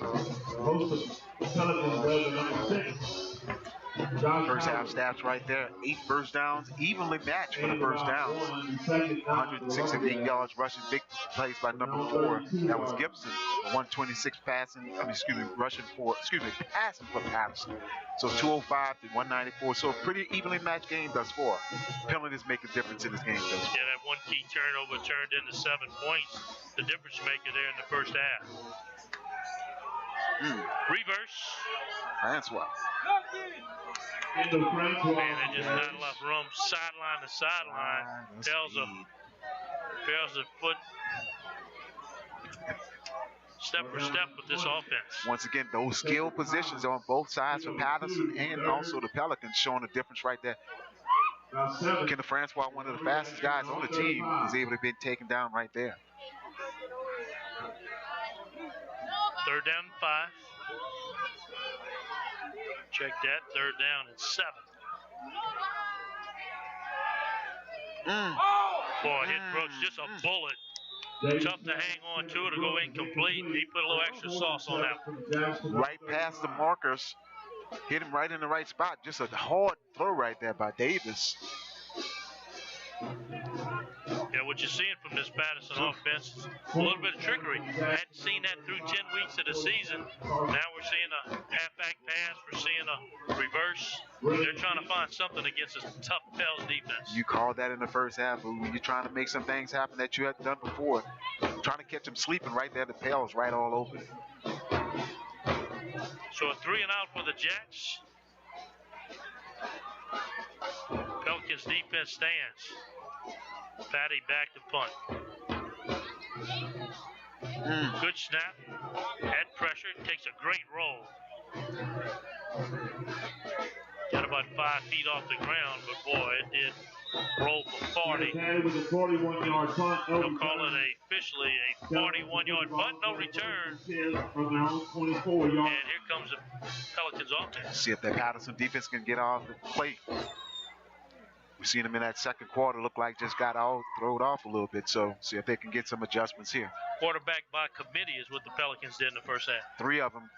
First half stats right there. 8 first downs, evenly matched for the first downs. 168 yards rushing, big plays by number 4. That was Gibson. 126 passing for Patterson. So 205 to 194. So a pretty evenly matched game thus far. Penalties make a difference in this game thus far. Yeah, that one key turnover turned into 7 points. The difference maker there in the first half. Reverse. Francois. Man, there's just not enough room. Sideline to sideline. Fails a foot. Step for step with this offense. Once again, those skill positions on both sides for Patterson and also the Pelicans showing a difference right there. Kenneth Francois, one of the fastest guys on the team, was able to be taken down right there. 3rd down and 5. Check that. 3rd down and 7. Boy, hit Brooks, just a bullet. Tough to hang on to it or go incomplete. He put a little extra sauce on that one. Right past the markers. Hit him right in the right spot. Just a hard throw right there by Davis. Yeah, what you're seeing from this Patterson offense is a little bit of trickery. Hadn't seen that through 10 weeks of the season. Now we're seeing a halfback pass. We're seeing a reverse. They're trying to find something against a tough Pels defense. You called that in the first half. When you're trying to make some things happen that you hadn't done before. Trying to catch them sleeping right there. The Pels right all over it. So a 3 and out for the Jacks. Pelicans Pelicans defense stands. Patty back to punt. Good snap. Head pressure. Takes a great roll. Got about 5 feet off the ground, but boy, it did roll for 40. With a 41-yard punt. They'll call it officially a 41-yard punt, no return. From their own 24-yard. And here comes the Pelicans offense. See if that Patterson defense can get off the plate. We've seen them in that second quarter look like just got all thrown off a little bit. So see if they can get some adjustments here. Quarterback by committee is what the Pelicans did in the first half. 3 of them.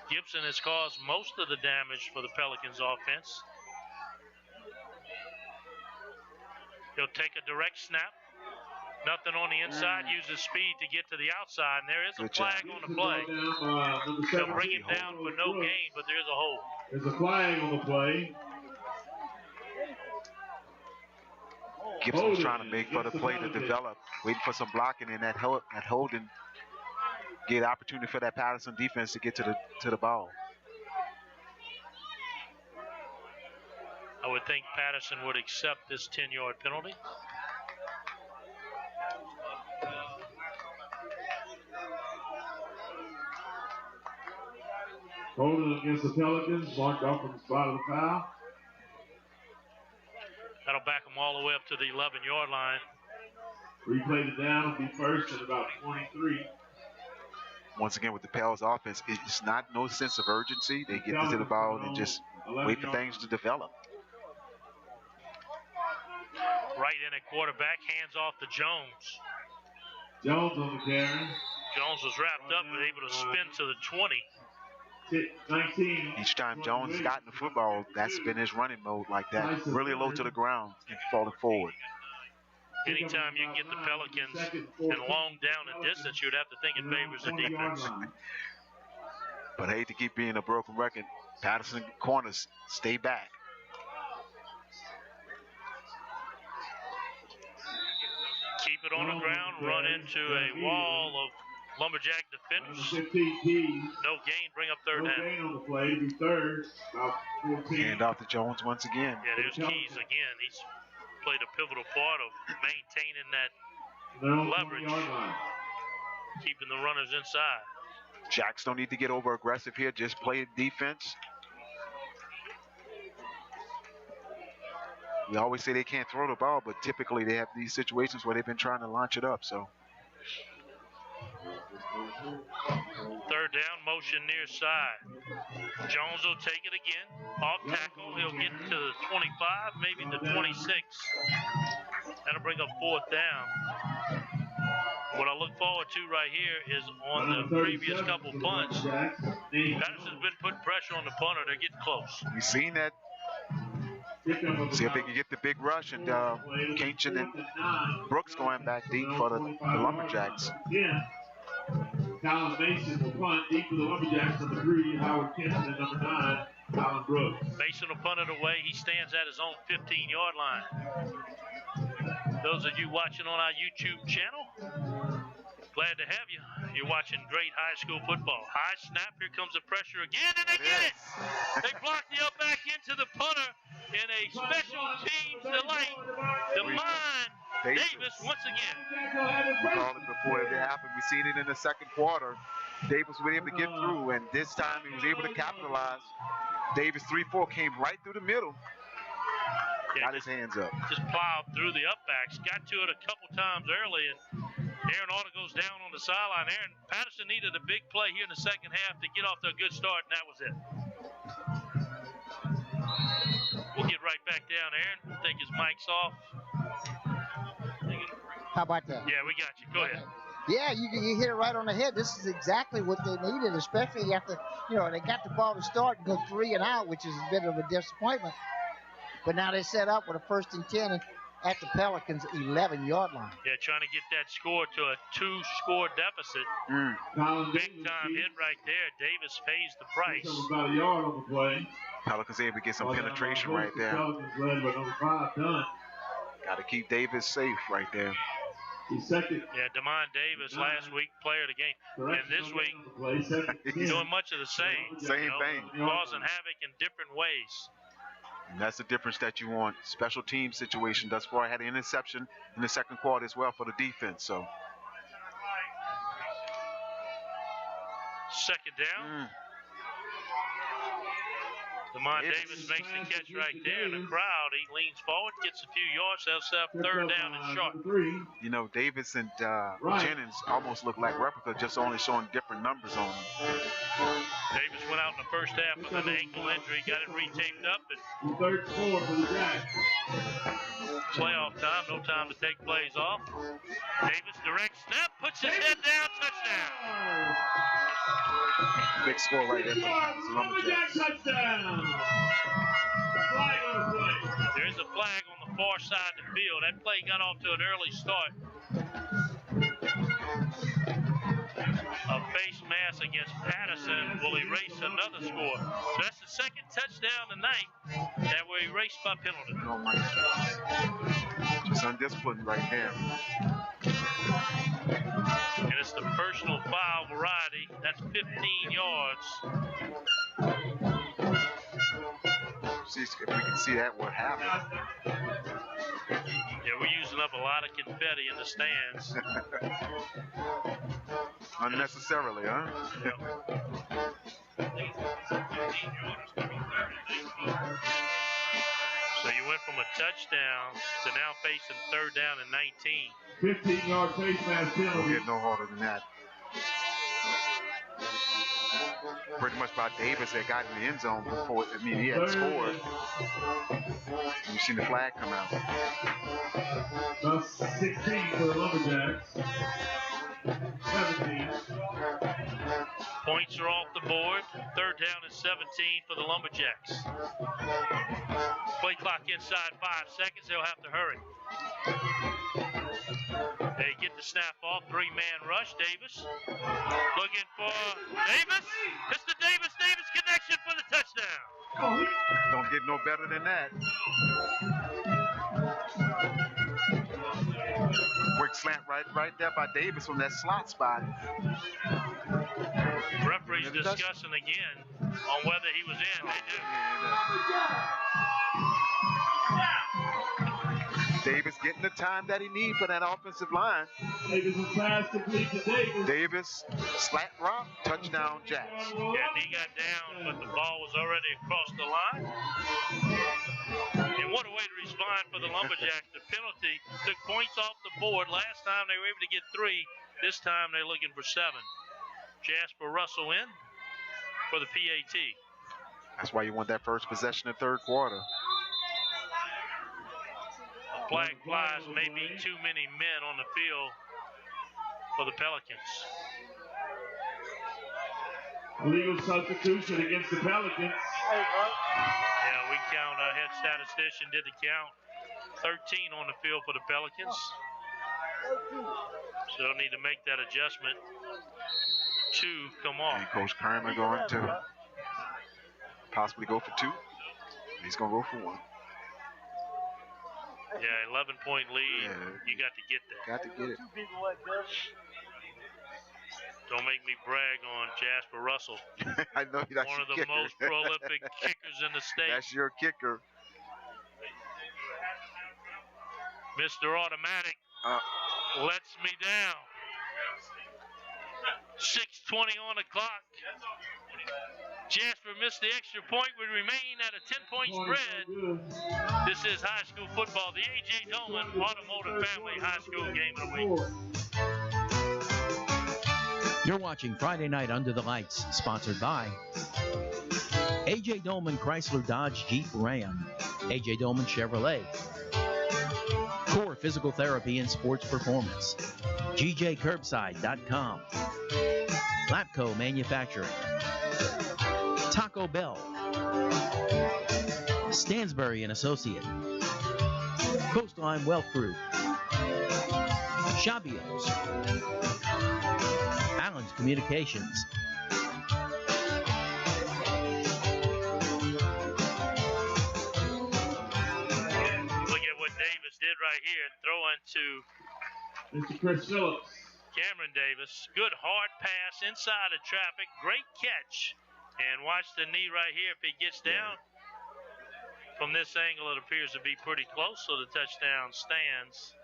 Gibson has caused most of the damage for the Pelicans offense. He'll take a direct snap. Nothing on the inside. Uses speed to get to the outside. And there is a flag on the play. They'll bring him down for no gain, but there's a hold. There's a flag on the play. Gibson's trying to make for the play to develop. Waiting for some blocking in that holding. Get opportunity for that Patterson defense to get to the ball. I would think Patterson would accept this 10-yard penalty. Holding against the Pelicans, marked off from the spot of the foul. That'll back them all the way up to the 11-yard line. Replay the down, will be first at about 23. Once again, with the Pels offense, it's not no sense of urgency. They get to the ball and just wait for things to develop. Right in at quarterback, hands off to Jones. Jones on the carry. Jones was wrapped up and able to spin to the 20. 19. Each time Jones has gotten the football, that's been his running mode like that. Really low to the ground and falling forward. Anytime you can get the Pelicans and long down and distance, you'd have to think it favors the defense. But I hate to keep being a broken record. Patterson corners, stay back. Keep it on the ground, run into a wall of Lumberjack defenders. No gain, bring up third down. On the play, be third, about 14. Hand off to Jones once again. Yeah, there's Keys again. He's played a pivotal part of maintaining that leverage, keeping the runners inside. Jacks don't need to get over aggressive here, just play defense. We always say they can't throw the ball, but typically they have these situations where they've been trying to launch it up. So third down, motion near side. Jones will take it again. Off tackle, he'll get to the 25, maybe the 26. That'll bring up fourth down. What I look forward to right here is on the previous couple punts, Patterson's been putting pressure on the punter. They're getting close. We've seen that. See if they can get the big rush, and Kinchin and Brooks going back deep for the Lumberjacks. Colin Mason will punt deep for the Lumberjacks, number 3, Howard Kinchin, and number 9, Colin Brooks. Mason will punt it away. He stands at his own 15-yard line. Those of you watching on our YouTube channel, glad to have you. You're watching great high school football. High snap, here comes the pressure again, and they get it! They block the up back into the punter in a special teams delight. Demond Davis once again. We called it before it happened. We've seen it in the second quarter. Davis was able to get through, and this time he was able to capitalize. Davis 3-4 came right through the middle. Got his hands up. Just plowed through the upbacks. Got to it a couple times early, and Aaron Auto goes down on the sideline. Aaron Patterson needed a big play here in the second half to get off to a good start, and that was it. We'll get right back down, Aaron. I think his mic's off. How about that? Yeah, we got you. Go ahead. Yeah, you hit it right on the head. This is exactly what they needed, especially after, they got the ball to start and go 3 and out, which is a bit of a disappointment. But now they set up with a 1st and 10 at the Pelicans' 11-yard line. Yeah, trying to get that score to a 2-score deficit. Big time hit right there. Davis pays the price. About a yard on the play. Pelicans able to get some penetration right there. Pelicans led by number 5 done. Got to keep Davis safe right there. Yeah, Damon Davis last week, player of the game. And this week, he's doing much of the same. Same thing. Causing havoc in different ways. And that's the difference that you want. Special team situation. Thus far, I had an interception in the second quarter as well for the defense. So. Second down. Damon Davis makes the catch right there in the crowd. He leans forward, gets a few yards, they'll set up third down and short. You know, Davis and Jennings almost look like replica, just only showing different numbers on them. Davis went out in the first half with an ankle injury, got it retaped up. And playoff time, no time to take plays off. Davis direct snap, puts his head down, touchdown. Big score right there for the Lumberjacks. There is a flag on the far side of the field. That play got off to an early start. A face mask against Patterson will erase another score. So that's the second touchdown tonight that were erased by penalty. Oh my God. Just undisciplined right there. And it's the personal foul variety. That's 15 yards. See if we can see that what happened. Yeah, we're using up a lot of confetti in the stands. Unnecessarily, huh? Yep. So you went from a touchdown to now facing third down and 19. 15-yard face mask penalty. Don't get no harder than that. Pretty much by Davis that got in the end zone before, I mean, he had scored. You've seen the flag come out. About 16 for the Lumberjacks. 17. Points are off the board. Third down and 17 for the Lumberjacks. Play clock inside 5 seconds. They'll have to hurry. They get the snap off. Three-man rush. Davis looking for Davis. It's the Davis connection for the touchdown. Don't get no better than that. Quick slant right there by Davis from that slot spot. Referees discussing again on whether he was in. They do. Davis getting the time that he needs for that offensive line. Davis' pass complete to Davis. Davis, slat rock, touchdown, Jacks. Yeah, he got down, but the ball was already across the line. And what a way to respond for the Lumberjacks. The penalty took points off the board. Last time they were able to get 3. This time they're looking for 7. Jasper Russell in for the PAT. That's why you want that first possession in third quarter. A flag flies, maybe too many men on the field for the Pelicans. Legal substitution against the Pelicans. Yeah, we count. Our head statistician did the count. 13 on the field for the Pelicans. So they'll need to make that adjustment. 2 come off. And Coach Kerman going to possibly go for 2. He's going to go for 1. Yeah, 11-point lead. Yeah. You got to get that. Got to get it. Don't make me brag on Jasper Russell. I know that's one of the kicker. most prolific kickers in the state. That's your kicker. Mr. Automatic lets me down. 6:20 on the clock. Jasper missed the extra point. We remain at a 10-point spread. This is high school football, the A.J. Dolman Automotive Family High School Game of the Week. You're watching Friday Night Under the Lights, sponsored by A.J. Dolman Chrysler Dodge Jeep Ram, A.J. Dolman Chevrolet, Core Physical Therapy and Sports Performance, GJCurbside.com, Lapco Manufacturing, Taco Bell, Stansbury and Associate, Coastline Wealth Group, Shabios, Allen's Communications, Look at what Davis did right here, throwing to Mr. Chris Phillips. Cameron Davis, good hard pass inside of traffic, great catch. And watch the knee right here. If he gets down from this angle, it appears to be pretty close, so the touchdown stands.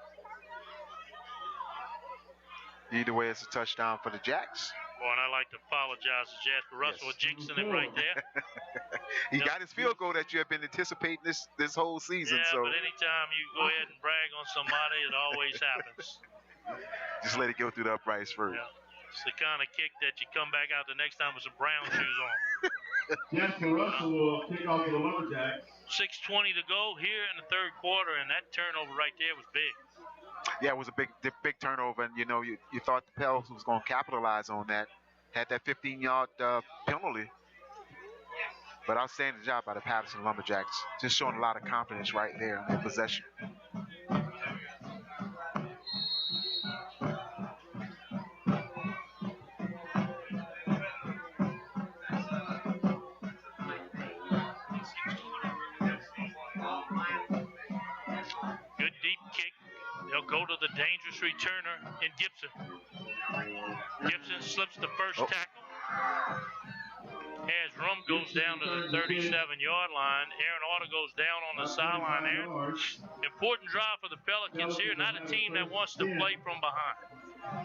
Either way, it's a touchdown for the Jacks. Boy, and I'd like to apologize to Jasper Russell for jinxing it right there. He got his field goal that you have been anticipating this whole season. Yeah, so but anytime you go ahead and brag on somebody, it always happens. Just let it go through the uprights first. Yeah. It's the kind of kick that you come back out the next time with some brown shoes on. Jasper Russell will kick off for the Lumberjacks. 6:20 to go here in the third quarter, and that turnover right there was big. Yeah, it was a big turnover, and you thought the Pels was going to capitalize on that. Had that 15-yard penalty. But outstanding job by the Patterson Lumberjacks. Just showing a lot of confidence right there in their possession. Good deep kick. They'll go to the dangerous returner in Gibson. Gibson slips the first tackle. As Rum goes down to the 37-yard line, Aaron Auto goes down on the sideline there. Important drive for the Pelicans here. Not a team that wants to play from behind.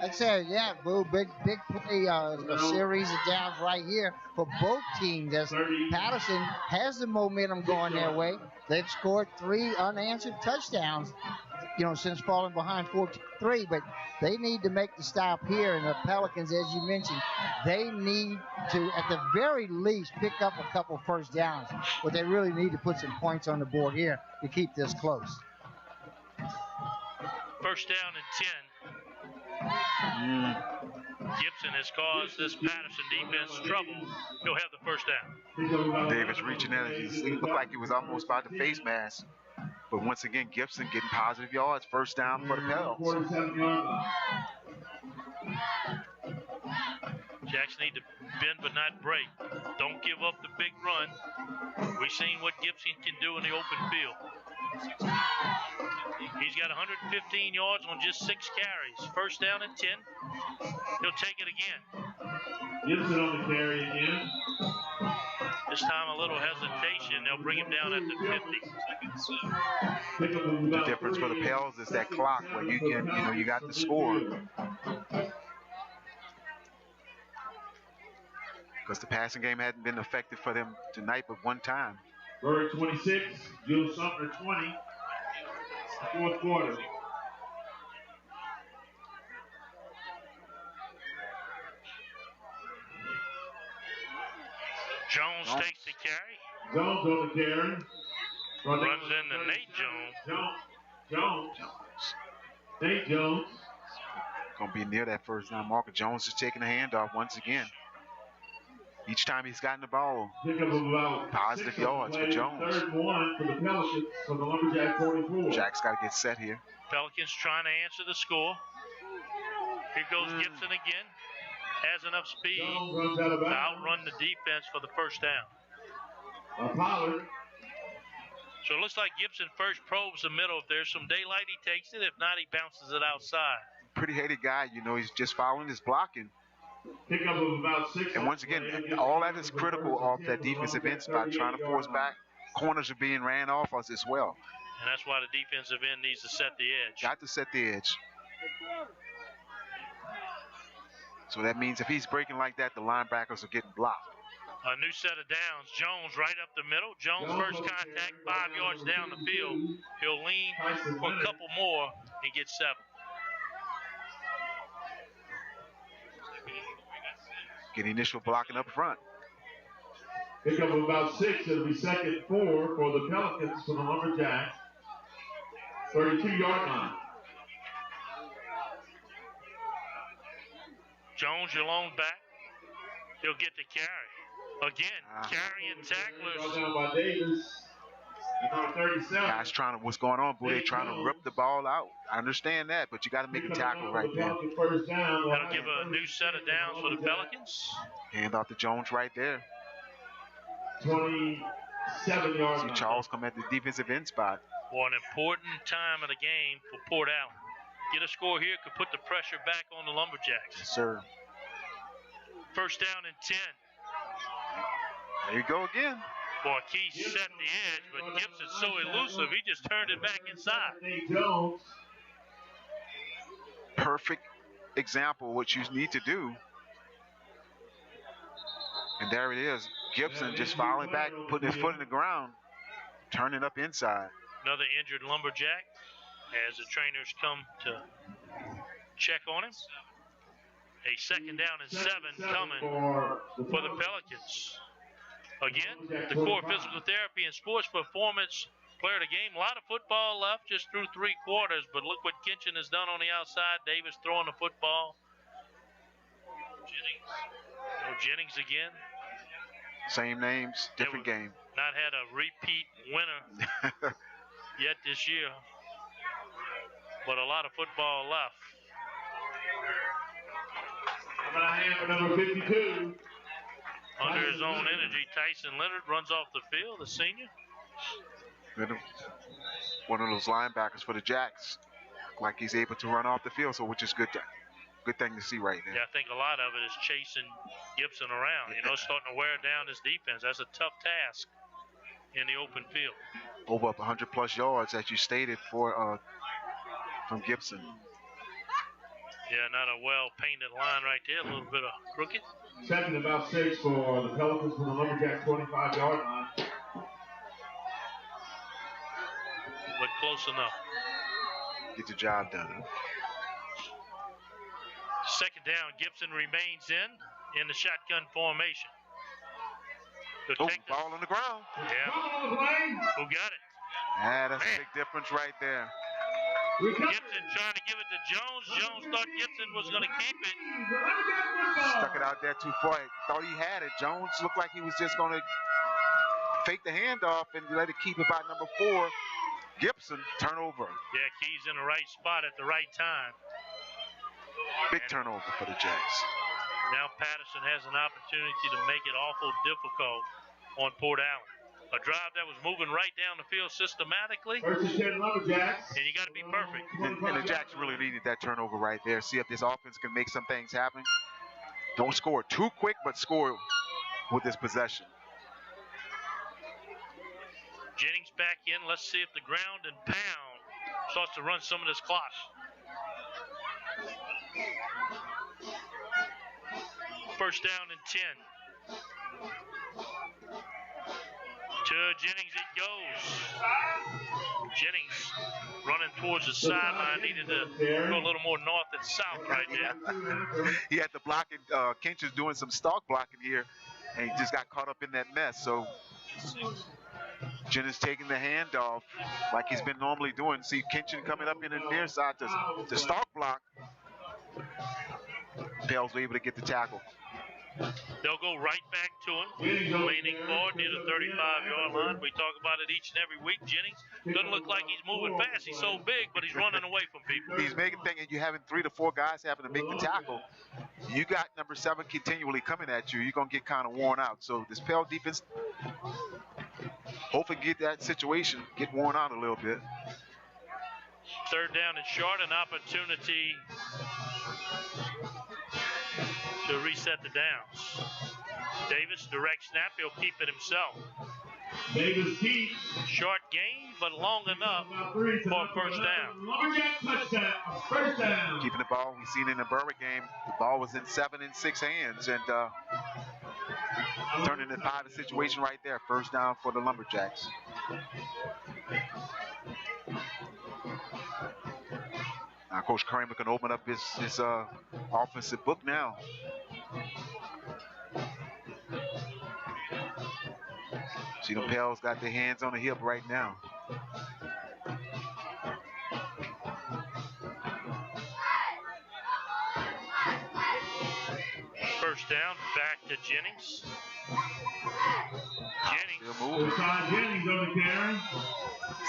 I'd say, yeah, Boo, big play, a series of downs right here for both teams. As Patterson has the momentum going their way. They've scored 3 unanswered touchdowns, since falling behind 14-3, but they need to make the stop here. And the Pelicans, as you mentioned, they need to, at the very least, pick up a couple first downs, but they really need to put some points on the board here to keep this close. First down and 10. Gibson has caused this Patterson defense trouble. He'll have the first down. Davis reaching in. He looked like he was almost about to face mask. But once again, Gibson getting positive yards. First down for the Pels. Jacks need to bend but not break. Don't give up the big run. We've seen what Gibson can do in the open field. He's got 115 yards on just 6 carries. First down and 10. He'll take it again. Gibson on the carry again. This time a little hesitation. They'll bring him down at the 50. The difference for the Pels is that clock where you can, you got the score. Because the passing game hadn't been effective for them tonight but one time. Bird 26, Jill Sumner 20. Fourth quarter. Jones takes the carry. Jones on the carry. Runs into Nate Jones. Nate Jones. Going to be near that first down marker. Jones is taking the handoff once again. Each time he's gotten the ball, positive yards for Jones. Third one for the Pelicans from the Lumberjack 44. Jack's got to get set here. Pelicans trying to answer the score. Here goes Gibson again. Has enough speed to outrun the defense for the first down. Pollard. So it looks like Gibson first probes the middle. If there's some daylight, he takes it. If not, he bounces it outside. Pretty heady guy. He's just following his blocking. Pick up of about 6. And once again, all that is critical off that defensive end spot, trying to force back. Corners are being ran off us as well. And that's why the defensive end needs to set the edge. Got to set the edge. So that means if he's breaking like that, the linebackers are getting blocked. A new set of downs. Jones right up the middle. Jones first contact, 5 yards down the field. He'll lean for a couple more and get 7. Get initial blocking up front. Pick up of about 6. It'll be second 4 for the Pelicans for the Lumberjacks. 32-yard line. Jones, your lone back. He'll get the carry. Again, carrying tacklers. Down by Davis. Number 37. Guys what's going on, Boo? They're trying to rip the ball out. I understand that, but you got to make a tackle right there. That'll give a new set of downs for the Pelicans. Hand off to Jones right there. 27 yards. See Charles come at the defensive end spot. For an important time of the game for Port Allen. get a score here, could put the pressure back on the Lumberjacks. Yes, sir. First down and 10. There you go again. Boy, Key set the edge, but Gibson's so elusive, he just turned it back inside. Perfect example of what you need to do. And there it is. Gibson just falling back, putting his foot in the ground, turning up inside. Another injured Lumberjack as the trainers come to check on him. A second down and 7 coming for the Pelicans. Again, the core physical therapy and sports performance player of the game. A lot of football left, just through 3 quarters, but look what Kinchin has done on the outside. Davis throwing the football. Jennings again. Same names, different game. Not had a repeat winner yet this year, but a lot of football left. Number 52. Under his own energy, Tyson Leonard runs off the field, the senior. One of those linebackers for the Jacks. Like he's able to run off the field, so which is good thing to see right there. Yeah, I think a lot of it is chasing Gibson around. You know, starting to wear down his defense. That's a tough task in the open field. Over up 100+ yards, as you stated, from Gibson. Yeah, not a well-painted line right there. A little bit of crooked. Second about 6 for the Pelicans from the Lumberjacks 25-yard line. But close enough. Get the job done. Huh? Second down, Gibson remains in the shotgun formation. Ball on the ground. Yeah. Who got it? Yeah, that's a big difference right there. Gibson trying to give it to Jones. Jones thought Gibson was going to keep it. Stuck it out there too far. Thought he had it. Jones looked like he was just going to fake the handoff and let it keep it by number 4. Gibson, turnover. Yeah, Key's in the right spot at the right time. Big turnover for the Jacks. Now Patterson has an opportunity to make it awful difficult on Port Allen. A drive that was moving right down the field systematically. First and 10 Lumberjacks. And you got to be perfect. And the Jacks really needed that turnover right there. See if this offense can make some things happen. Don't score too quick, but score with this possession. Jennings back in. Let's see if the ground and pound starts to run some of this clock. First down and 10. To Jennings it goes. Jennings running towards the sideline. Needed to go a little more north and south right there. He had to block it. Kinch is doing some stalk blocking here, and he just got caught up in that mess. So Jennings taking the handoff like he's been normally doing. See Kinchin coming up in the near side to stalk block. Pels able to get the tackle. They'll go right back to him, leaning forward near the 35-yard line. We talk about it each and every week. Jennings doesn't look like he's moving fast. He's so big, but he's running away from people. He's making things, and you're having 3 to 4 guys having to make the tackle. You got number 7 continually coming at you. You're going to get kind of worn out. So this Pell defense, hopefully get that situation, get worn out a little bit. Third down and short, an opportunity to reset the downs. Davis, direct snap, he'll keep it himself. Davis keeps. Short gain, but long enough for a first down. Touchdown. First down. Keeping the ball, we've seen in the Berwick game, the ball was in 7 and 6 hands, and turning the 5 situation right there. First down for the Lumberjacks. Now, Coach Kramer can open up his offensive book now. See, the Pels got their hands on the hip right now. First down, back to Jennings. Jennings on the carry.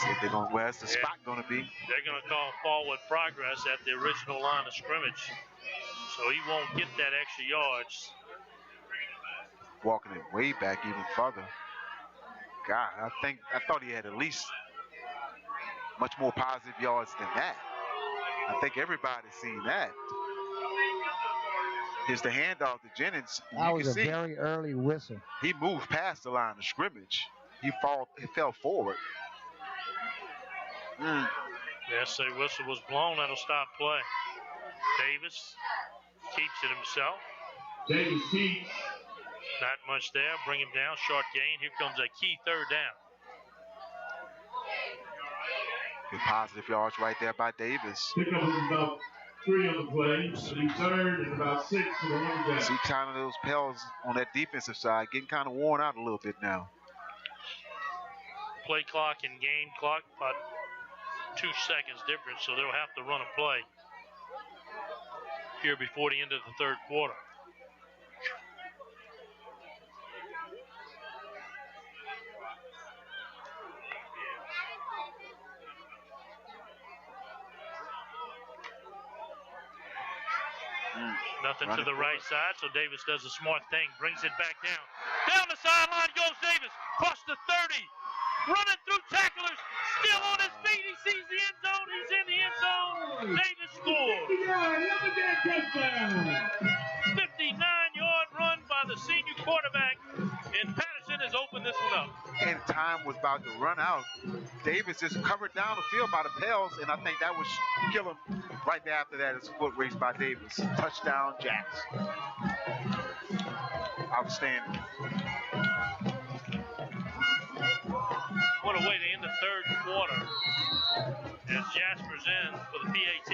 See if they're going, where's the spot going to be? They're going to call forward progress at the original line of scrimmage. So he won't get that extra yards. Walking it way back even further. God, I thought he had at least much more positive yards than that. I think everybody's seen that. Here's the handoff to Jennings. That was a very early whistle. He moved past the line of scrimmage. He fell forward. Yes, the whistle was blown. That'll stop play. Davis keeps it himself. Davis keeps. Not much there. Bring him down. Short gain. Here comes a key third down. Good positive yards right there by Davis. Pickup is about 3 on the play. It'll be third and about 6 for the Lumberjacks. See kind of those Pels on that defensive side getting kind of worn out a little bit now. Play clock and game clock about 2 seconds difference, so they'll have to run a play here before the end of the third quarter. Nothing to the right side, so Davis does a smart thing, brings it back down. Down the sideline goes Davis, across the 30, running through tacklers, still on his feet. He sees the end zone. He's in the end zone. Davis scores. 59-yard run by the senior quarterback, and Patterson has opened this one up. And time was about to run out. Davis just covered down the field by the Pels, and I think that would kill him. Right there after that is a foot race by Davis. Touchdown, Jacks. Outstanding. What a way to end the third quarter as Jasper's in for the PAT.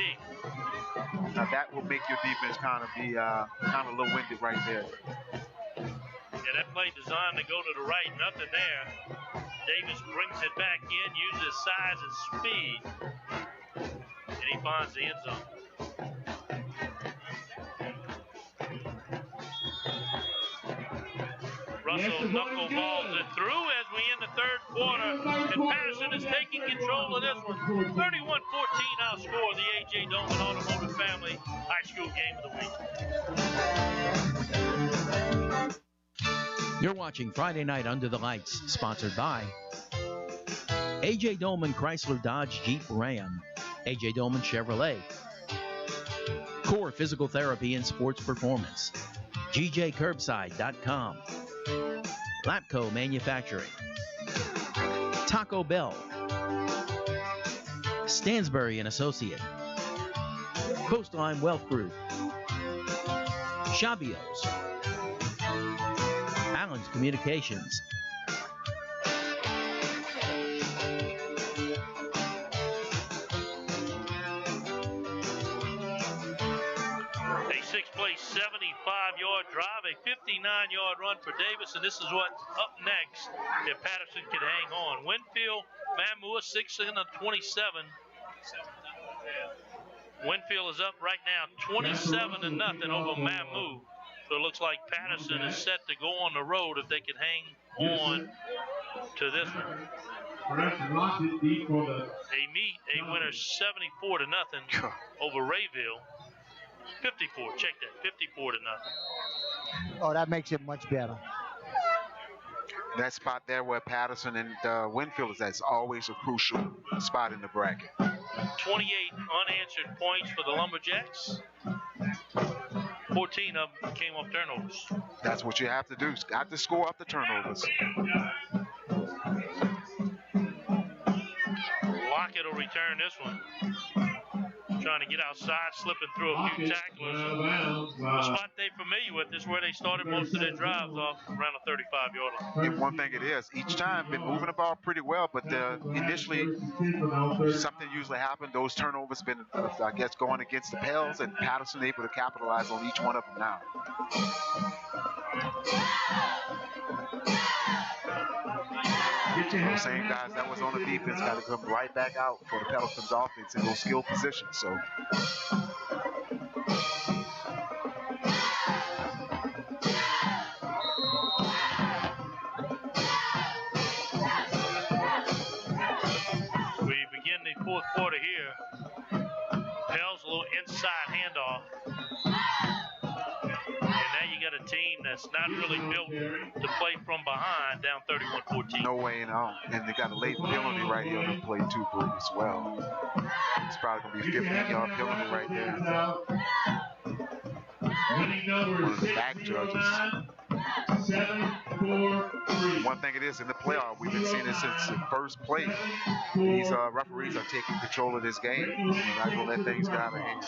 Now that will make your defense kind of be kind of low-winded right there. Yeah, that play designed to go to the right, nothing there. Davis brings it back in, uses size and speed, and he finds the end zone. Russell knuckleballs it through as we end the third quarter, and Patterson is taking control of this one. 31-14 outscore the A.J. Doman Automotive Family High School Game of the Week. You're watching Friday Night Under the Lights, sponsored by A.J. Doman Chrysler Dodge Jeep Ram, A.J. Doman Chevrolet, Core Physical Therapy and Sports Performance, GJCurbside.com, Lapco Manufacturing, Taco Bell, Stansbury & Associate, Coastline Wealth Group, Shabios, Allen's Communications, Play 75-yard drive, a 59-yard run for Davis, and this is what's up next if Patterson can hang on. Winfield, Mamua 6-27. Winfield is up right now 27-0 over Mamu. So it looks like Patterson is set to go on the road if they can hang on to this one. They meet a winner 74-0 over Rayville. 54, check that, 54-0. Oh, that makes it much better. That spot there where Patterson and Winfield is, that's always a crucial spot in the bracket. 28 unanswered points for the Lumberjacks. 14 of them came off turnovers. That's what you have to do. Got to score off the turnovers. Lockett will return this one. Trying to get outside, slipping through a few tacklers. The spot they're familiar with is where they started most of their drives off, around a 35-yard line. And one thing it is, each time been moving the ball pretty well, but initially something usually happened. Those turnovers been, I guess, going against the Pels, and Patterson able to capitalize on each one of them now. Those same guys that was on the defense got to come right back out for the Pelicans offense in those skill positions. So we begin the fourth quarter here. Pels a little inside handoff. And now you got a team team that's not really built to play from behind down 31-14. No way in hell. And they got a late penalty right here on the play too, Bruce, as well. It's probably going to be a 15-yard penalty right there. One of the back judges. 7-4-3. One thing it is in the playoff, we've been seeing this since the first play. These referees are taking control of this game. They're not going to let things get out of hand.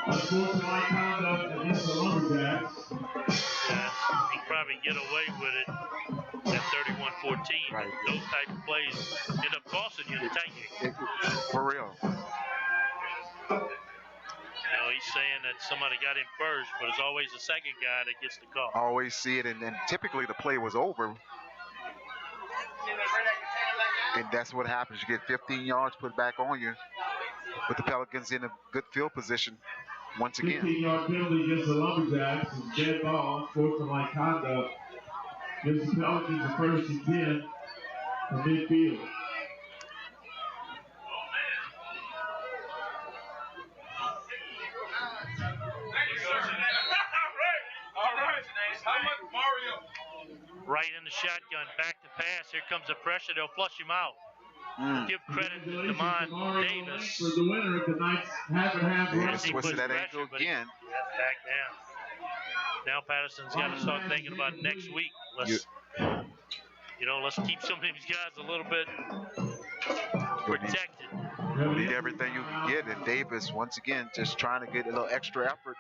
Unsportsmanlike conduct against the Lumberjacks. Yeah, he can probably get away with it at 31-14. Right. Those type of plays end up costing you the tight game. For real. You know, he's saying that somebody got him first, but it's always the second guy that gets the call. I always see it, and then typically the play was over. And that's what happens. You get 15 yards put back on you, with the Pelicans in a good field position once again. 15-yard penalty against the Lumberjacks. Dead ball, unsportsmanlike conduct. Gives the Pelicans a 1st and 10 from midfield. Right in the shotgun, back to pass. Here comes the pressure. They'll flush him out. Give credit to Demond Davis. For the winner of tonight's half-and-half Davis run. twisted that ankle again. Back down. Now Patterson's got to start thinking about next week. Let's keep some of these guys a little bit protected. You need everything you can get, and Davis, once again, just trying to get a little extra effort.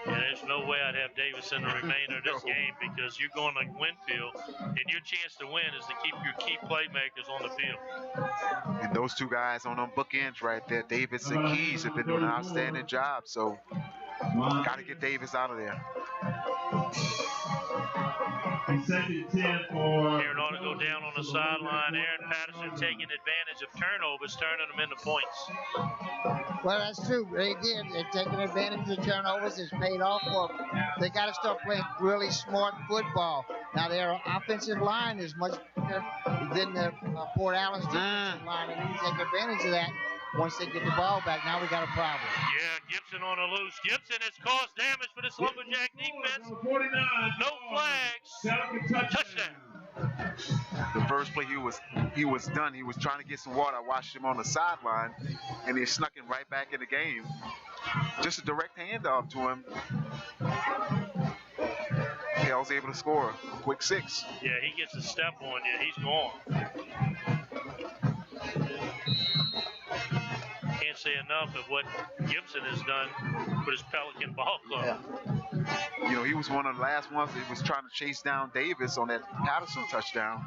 And there's no way I'd have Davis in the remainder of this game, because you're going like Winfield, and your chance to win is to keep your key playmakers on the field. And those two guys on them bookends right there, Davis and Keys, have been doing an outstanding job. So, got to get Davis out of there. Second 10 for Aaron ought to go down on the sideline. Aaron Patterson taking advantage of turnovers, turning them into points. Well, that's true. They did. They're taking advantage of turnovers. It's paid off for them. They got to start playing really smart football. Now, their offensive line is much better than the Port Allen's defensive line, and they take advantage of that once they get the ball back. Now we got a problem. Yeah, Gibson on a loose. Gibson has caused damage for this Lumberjack defense. 49. No flags. Touchdown. The first play he was done. He was trying to get some water. I watched him on the sideline, and he snuck him right back in the game. Just a direct handoff to him. Pell's able to score a quick 6. Yeah, he gets a step on you. He's gone. Can't say enough of what Gibson has done for his Pelican ball club. Yeah. You know, he was one of the last ones that was trying to chase down Davis on that Patterson touchdown.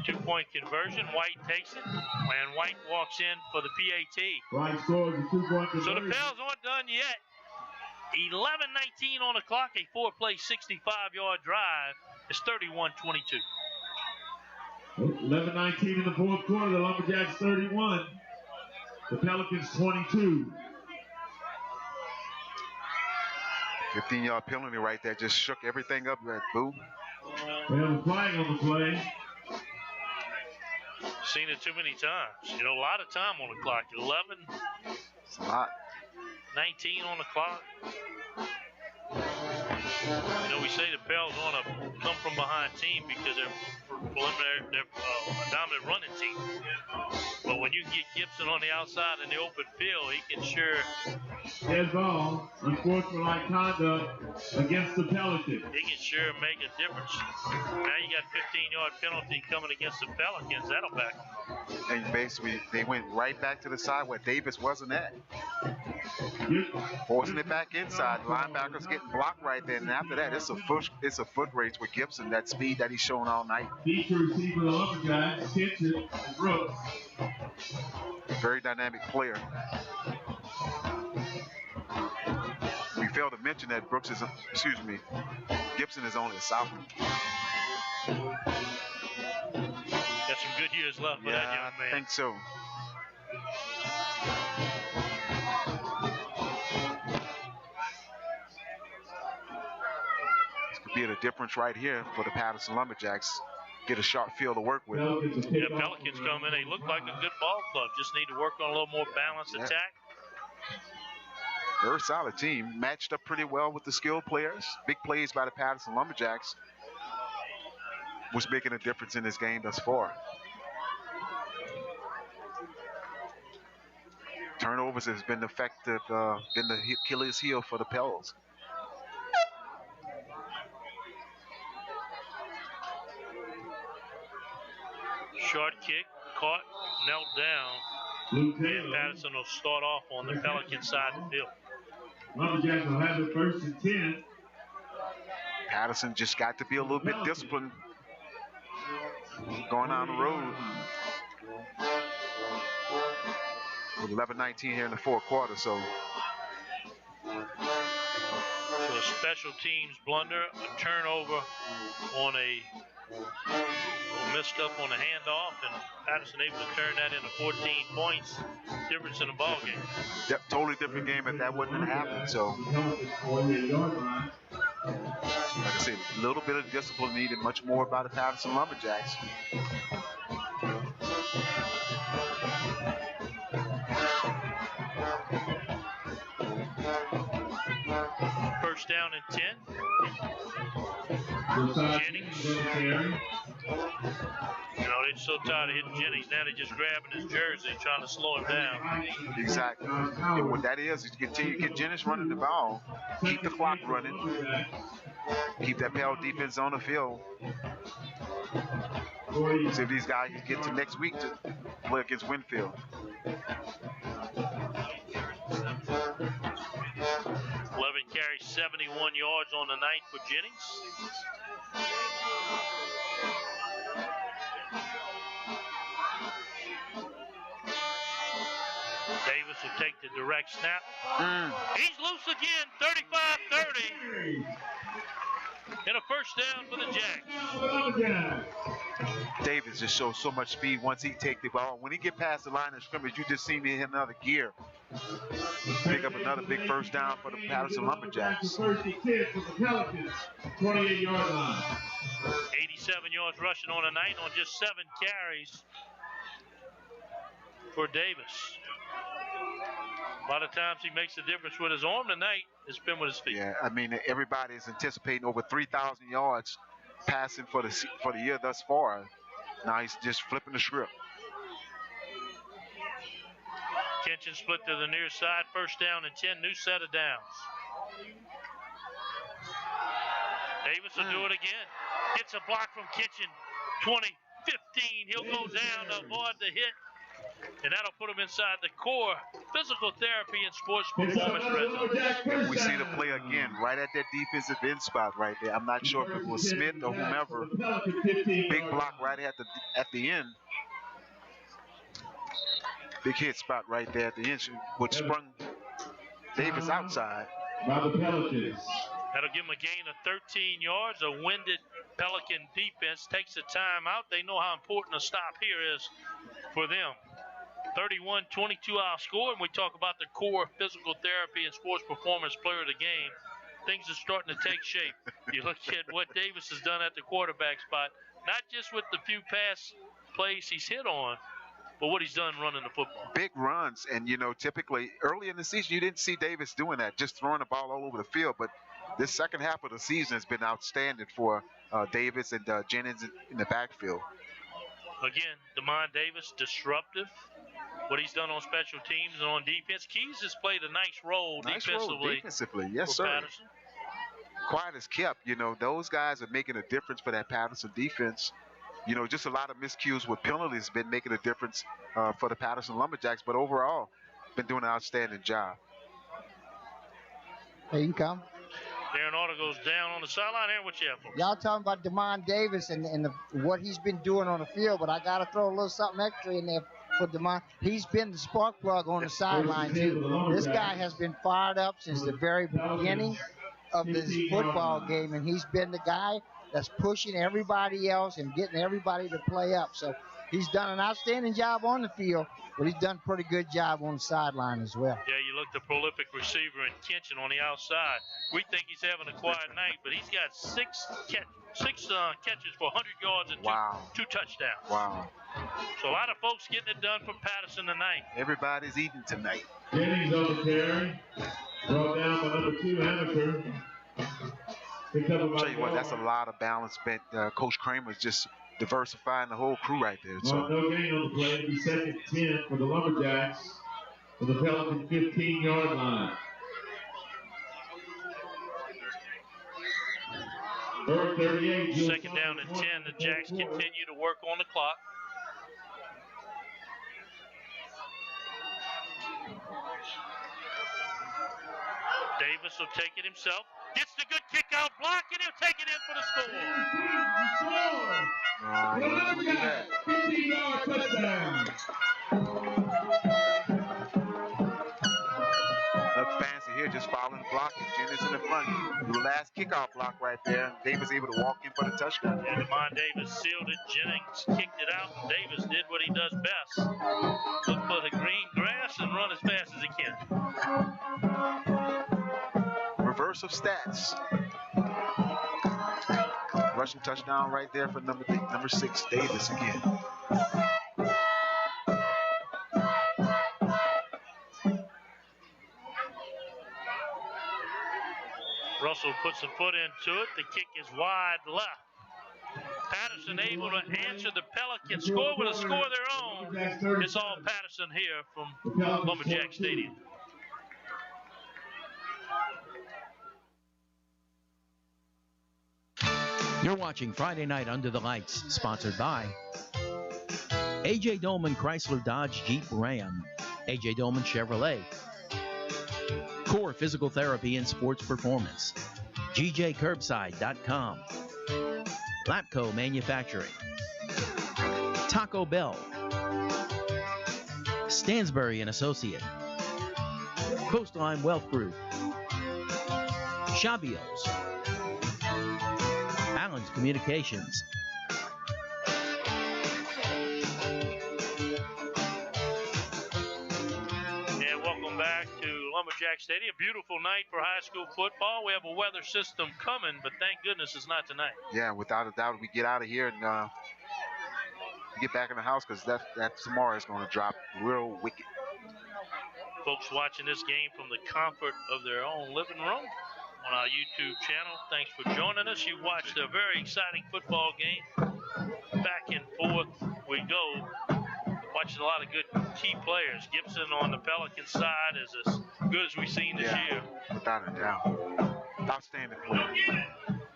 2-point conversion. White takes it, and White walks in for the PAT. White scores a 2-point conversion. So the Pels aren't done yet. 11:19 on the clock. A 4-play, 65-yard drive. It's 31-22. 11:19 in the fourth quarter. The Lumberjacks 31. The Pelicans 22. 15-yard penalty right there. Just shook everything up at Boo. They have a flag on the play. Seen it too many times. You know, a lot of time on the clock. 11. It's a lot. 19 on the clock. You know, we say the Pels want to come from behind team because they're a dominant running team. But when you get Gibson on the outside in the open field, he can sure. Dead ball, unsportsmanlike conduct against the Pelicans. He can sure make a difference. Now you got 15-yard penalty coming against the Pelicans. That'll back them. And basically, they went right back to the side where Davis wasn't at. Forcing it back inside. Linebackers getting blocked right there. And after that, it's a foot race with Gibson, that speed that he's shown all night. Feature receiver the Lumberjacks, Kitchen, Brooks. Very dynamic player. We failed to mention that Gibson is only a sophomore. Got some good years left for that young man. I think so. This could be the difference right here for the Patterson Lumberjacks. get a sharp field to work with. Yeah, Pelicans come in. They look like a good ball club. Just need to work on a little more balanced attack. Very solid team. Matched up pretty well with the skilled players. Big plays by the Patterson Lumberjacks was making a difference in this game thus far. Turnovers has been effective, been the Achilles heel for the Pels. Short kick, caught, knelt down, and Patterson will start off on the Pelican side of the field. Lumberjacks will have it 1st and 10. Patterson just got to be a little bit disciplined going on the road. With 11-19 here in the fourth quarter, so a special teams blunder, a turnover on a messed up on a handoff, and Patterson able to turn that into 14 points. Difference in the ball game. Totally different game if that wouldn't have happened. So, like I said, a little bit of discipline needed, much more by the Patterson Lumberjacks. First down and 10. Jennings. You know, they're so tired of hitting Jennings. Now they're just grabbing his jersey and trying to slow him down. Exactly. And what that is you continue to get Jennings running the ball, keep the clock running, keep that Pell defense on the field. See if these guys can get to next week to play against Winfield. 11 carries, 71 yards on the night for Jennings. Davis will take the direct snap. He's loose again, 35-30. And a first down for the Jacks. Davis just shows so much speed once he takes the ball. When he get past the line of scrimmage, you just see him hit another gear. Pick up another big first down for the Patterson Lumberjacks. 28-yard line. 87 yards rushing on the night on just 7 carries for Davis. A lot of times he makes a difference with his arm. Tonight, it's been with his feet. Yeah, I mean, everybody is anticipating over 3,000 yards passing for the year thus far. Now he's just flipping the script. Kitchen split to the near side. First down and 10. New set of downs. Davis will do it again. Gets a block from Kitchen. 20, 15. He'll go down to avoid the hit. And that'll put him inside the core physical therapy and sports performance residence. If we see the play again, right at that defensive end spot right there. I'm not sure if it was Smith or whomever. Big block right at the end. Big hit spot right there at the end, which sprung Davis outside. That'll give him a gain of 13 yards. A winded Pelican defense takes the time out. They know how important a stop here is for them. 31-22 our score, and we talk about the core physical therapy and sports performance player of the game. Things are starting to take shape. You look at what Davis has done at the quarterback spot, not just with the few pass plays he's hit on, but what he's done running the football. Big runs, and you know, typically early in the season you didn't see Davis doing that, just throwing the ball all over the field, but this second half of the season has been outstanding for Davis and Jennings in the backfield. Again, DeMond Davis, disruptive. What he's done on special teams and on defense. Keys has played a nice role defensively. Yes, sir. Patterson. Quiet as kept. You know, those guys are making a difference for that Patterson defense. You know, just a lot of miscues with penalties been making a difference for the Patterson Lumberjacks, but overall, been doing an outstanding job. Hey, you can come. Darren Auto goes down on the sideline. Aaron, what you have for us? Y'all talking about DeMond Davis and what he's been doing on the field, but I got to throw a little something extra in there for DeMond. He's been the spark plug on the sideline, too. This guy has been fired up since the very beginning of this football game, and he's been the guy that's pushing everybody else and getting everybody to play up. So he's done an outstanding job on the field, but he's done a pretty good job on the sideline as well. Yeah, you looked a prolific receiver in Kitchen on the outside. We think he's having a quiet night, but he's got six catches for 100 yards and two touchdowns. Wow. So a lot of folks getting it done for Patterson tonight. Everybody's eating tonight. Jennings on the carry. Brought down by number 2, Amaker. I'll tell you what, that's a lot of balance. Coach Kramer's just diversifying the whole crew right there. So. No gain on the play. It'll be 2nd and 10 for the Lumberjacks for the Pelican 15-yard line. Third 38. 2nd down and 10. The Jacks continue to work on the clock. Davis will take it himself. Gets the good kick out block, and he'll take it in for the score. 15-yard touchdown. Nothing fancy here, just following the block. Jennings in the front. The last kickoff block right there. Davis able to walk in for the touchdown. And Demond Davis sealed it. Jennings kicked it out. And Davis did what he does best. Look for the green grass and run as fast as he can. Reverse of stats. Rushing touchdown right there for number 6, Davis again. Russell puts a foot into it. The kick is wide left. Patterson able to answer the Pelicans score with a score of their own. It's all Patterson here from Lumberjack Stadium. You're watching Friday Night Under the Lights, sponsored by A.J. Dolman Chrysler Dodge Jeep Ram, A.J. Dolman Chevrolet, Core Physical Therapy and Sports Performance, GJCurbside.com, Lapco Manufacturing, Taco Bell, Stansbury and Associate, Coastline Wealth Group, Shabios, Allen's Communications, and welcome back to Lumberjack Stadium. Beautiful night for high school football. We have a weather system coming, but thank goodness it's not tonight. Yeah, without a doubt, we get out of here and get back in the house, because that tomorrow is going to drop real wicked. Folks watching this game from the comfort of their own living room on our YouTube channel, thanks for joining us. You watched a very exciting football game. Back and forth we go. Watching a lot of good key players. Gibson on the Pelican side is as good as we've seen this year. Without a doubt. Outstanding play.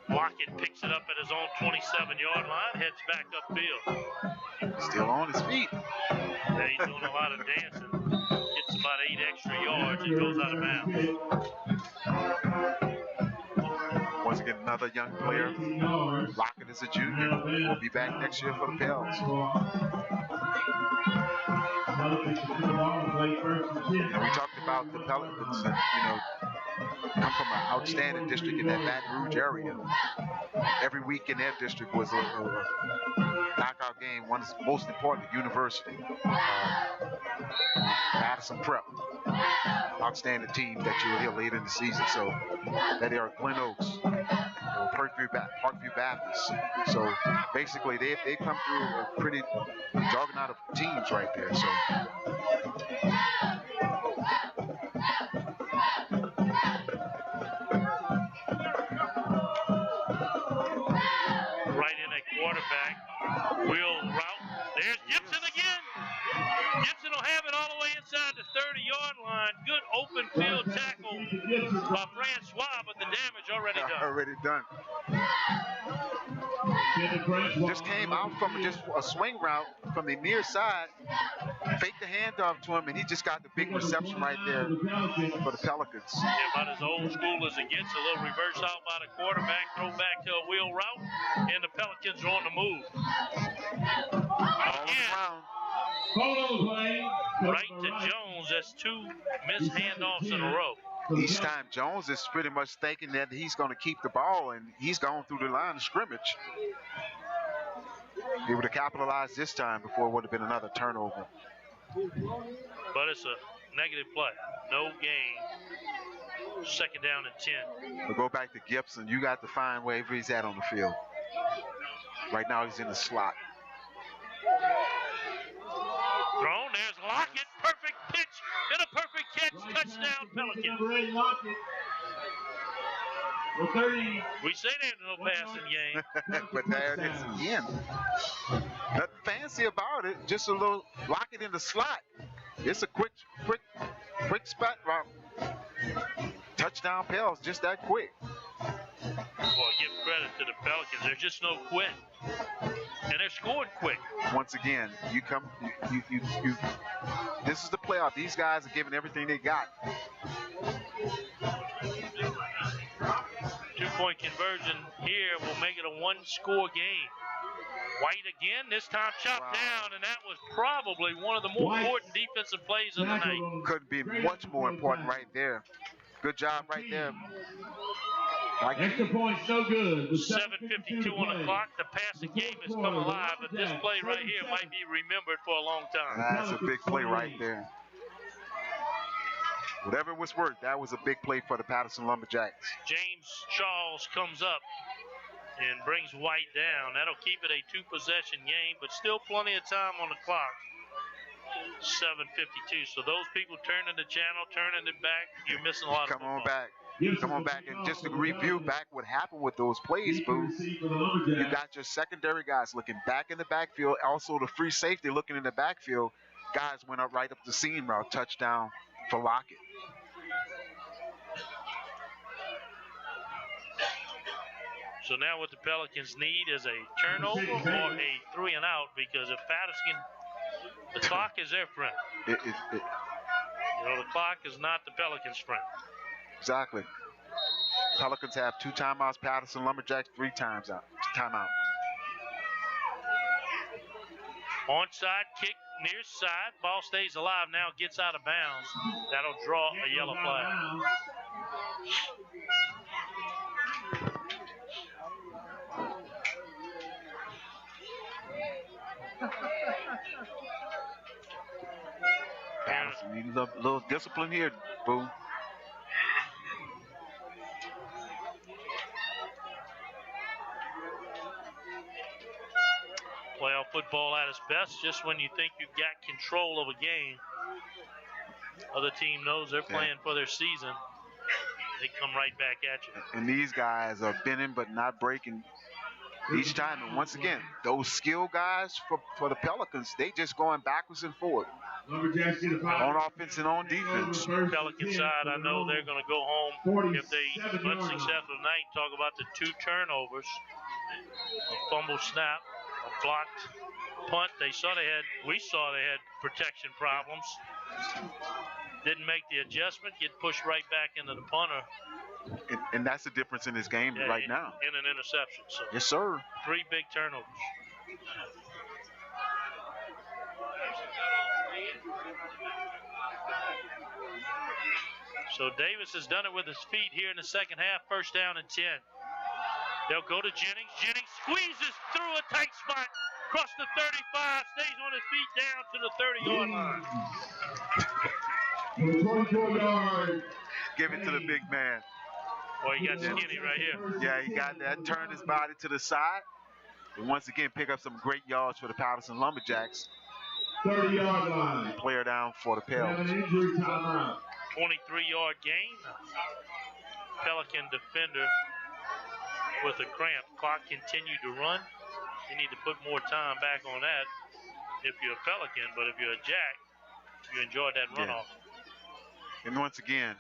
Lockett picks it up at his own 27-yard line, heads back upfield. Still on his feet. Yeah, he's doing a lot of dancing. Gets about 8 extra yards and goes out of bounds. Once again, another young player. Lockett is a junior. Will be back next year for the Pels. And we talked about the Pelicans, and, come from an outstanding district in that Baton Rouge area. Every week in their district was a knockout game. One is most important, university. Madison Prep. Outstanding team that you will hear later in the season. So that are Glen Oaks, Parkview Baptist. So basically they come through a pretty juggernaut of teams right there. So right in at quarterback. Will route. There's Gibson again. Gibson will have it all the way inside the 30-yard line. Good open field tackle by Francois, but the damage already done. Already done. Just came out from just a swing route from the near side, faked the handoff to him, and he just got the big reception right there for the Pelicans. Yeah, about as old school as it gets. A little reverse out by the quarterback, throw back to a wheel route, and the Pelicans are on the move. Right to Jones. That's 2 missed handoffs in a row. Each time Jones is pretty much thinking that he's going to keep the ball, and he's gone through the line of scrimmage. Able to capitalize this time before it would have been another turnover. But it's a negative play. No gain. Second down and 10. We'll go back to Gibson. You got to find wherever he's at on the field. Right now he's in the slot. Thrown. There's Lockett. Perfect pitch and a perfect catch. Touchdown, Pelicans. We say there's no passing game. But there it is again. Nothing fancy about it. Just a little Lockett in the slot. It's a quick spot route. Touchdown Pels, just that quick. Boy, give credit to the Pelicans. There's just no quit. And they're scoring quick. Once again, you this is the playoff. These guys are giving everything they got. 2-point conversion here will make it a one-score game. White again, this time chopped down, and that was probably one of the more important defensive plays of the night. Couldn't be much more important right there. Good job right there. Extra points, no good. 7:52 on the clock. The passing game has come alive, but this play right here might be remembered for a long time. That's a big play right there. Whatever it was worth, that was a big play for the Patterson Lumberjacks. James Charles comes up and brings White down. That'll keep it a two-possession game, but still plenty of time on the clock. 7:52. So those people turning the channel, turning it back, you're missing a lot of football. Come on back. And just to review back what happened with those plays, Boo. You got your secondary guys looking back in the backfield. Also the free safety looking in the backfield. Guys went up right up the seam route. Touchdown for Lockett. So now what the Pelicans need is a turnover or a 3-and-out, because if Patterson, the clock is their friend. You know, the clock is not the Pelicans' friend. Exactly. Pelicans have 2 timeouts. Patterson Lumberjacks 3 timeout. Onside kick near side. Ball stays alive now, gets out of bounds. That'll draw a yellow flag. Patterson needs a little discipline here, Boo. Playoff football at its best, just when you think you've got control of a game. Other team knows they're playing for their season. They come right back at you. And these guys are bending but not breaking each time. And once again, those skill guys for the Pelicans, they just going backwards and forward. On offense and on defense. Pelican side, I know they're going to go home if they unsuccessful tonight. Talk about the 2 turnovers, a fumble snap, a blocked punt. We saw they had protection problems. Didn't make the adjustment, get pushed right back into the punter. And that's the difference in this game right now. In an interception. So yes, sir. 3 big turnovers. So Davis has done it with his feet here in the second half. First down and 10. They'll go to Jennings. Jennings squeezes through a tight spot. Across the 35. Stays on his feet down to the 30-yard line. Give it to the big man. Boy, he got skinny right here. Yeah, he got that. Turned his body to the side. And once again, pick up some great yards for the Patterson Lumberjacks. 30-yard line. Player down for the Pels. 23-yard gain. Pelican defender with a cramp. Clock continued to run. You need to put more time back on that if you're a Pelican, but if you're a Jack, you enjoyed that runoff. And once again,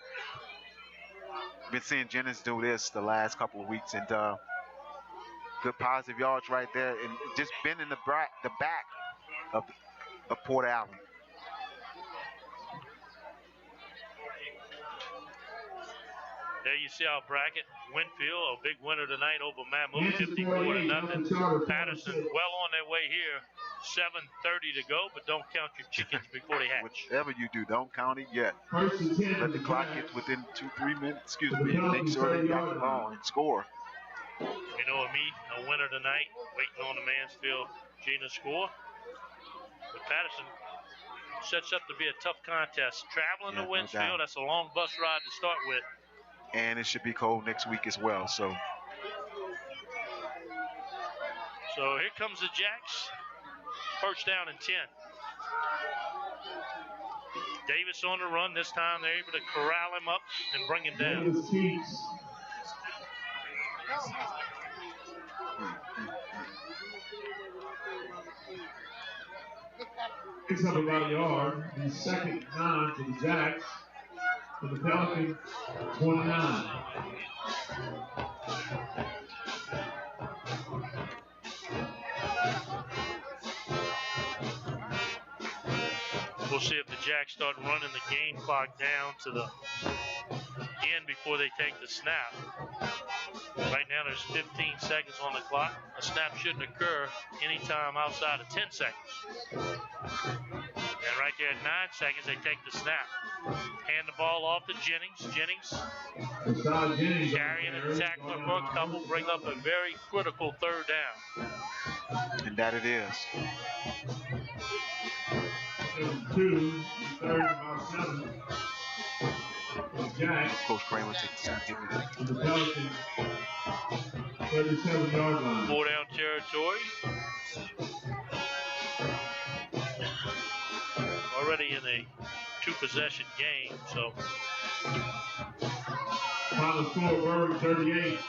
been seeing Jennings do this the last couple of weeks, and good positive yards right there, and just been in the back of Port Allen. There you see our bracket. Winfield, a big winner tonight over Mammoth, 54-0. Patterson well on their way here. 7:30 to go, but don't count your chickens before they hatch. Whichever you do, don't count it yet. Let the clock get within 2-3 minutes, make sure they got the ball and score. You know a winner tonight, waiting on the Mansfield Gina score. But Patterson sets up to be a tough contest. Traveling to no Winsfield, doubt. that's a long bus ride to start with. And it should be cold next week as well. So here comes the Jacks. First down and 10. Davis on the run. This time they're able to corral him up and bring him down. Picks up about a yard. And second down to the Jacks. For the Pelicans, 29. We'll see if the Jacks start running the game clock down to the end before they take the snap. Right now there's 15 seconds on the clock. A snap shouldn't occur anytime outside of 10 seconds. And right there at 9 seconds, they take the snap. Hand the ball off to Jennings. Jennings carrying and tackling for a couple, bring up a very critical third down. and that it is. 2, third and about 7. Jacks. Coach Kramer takes the snap. The Pelicans, 37-yard line. 4 down territory. Already in a 2-possession game, so. Final score, Berg 38.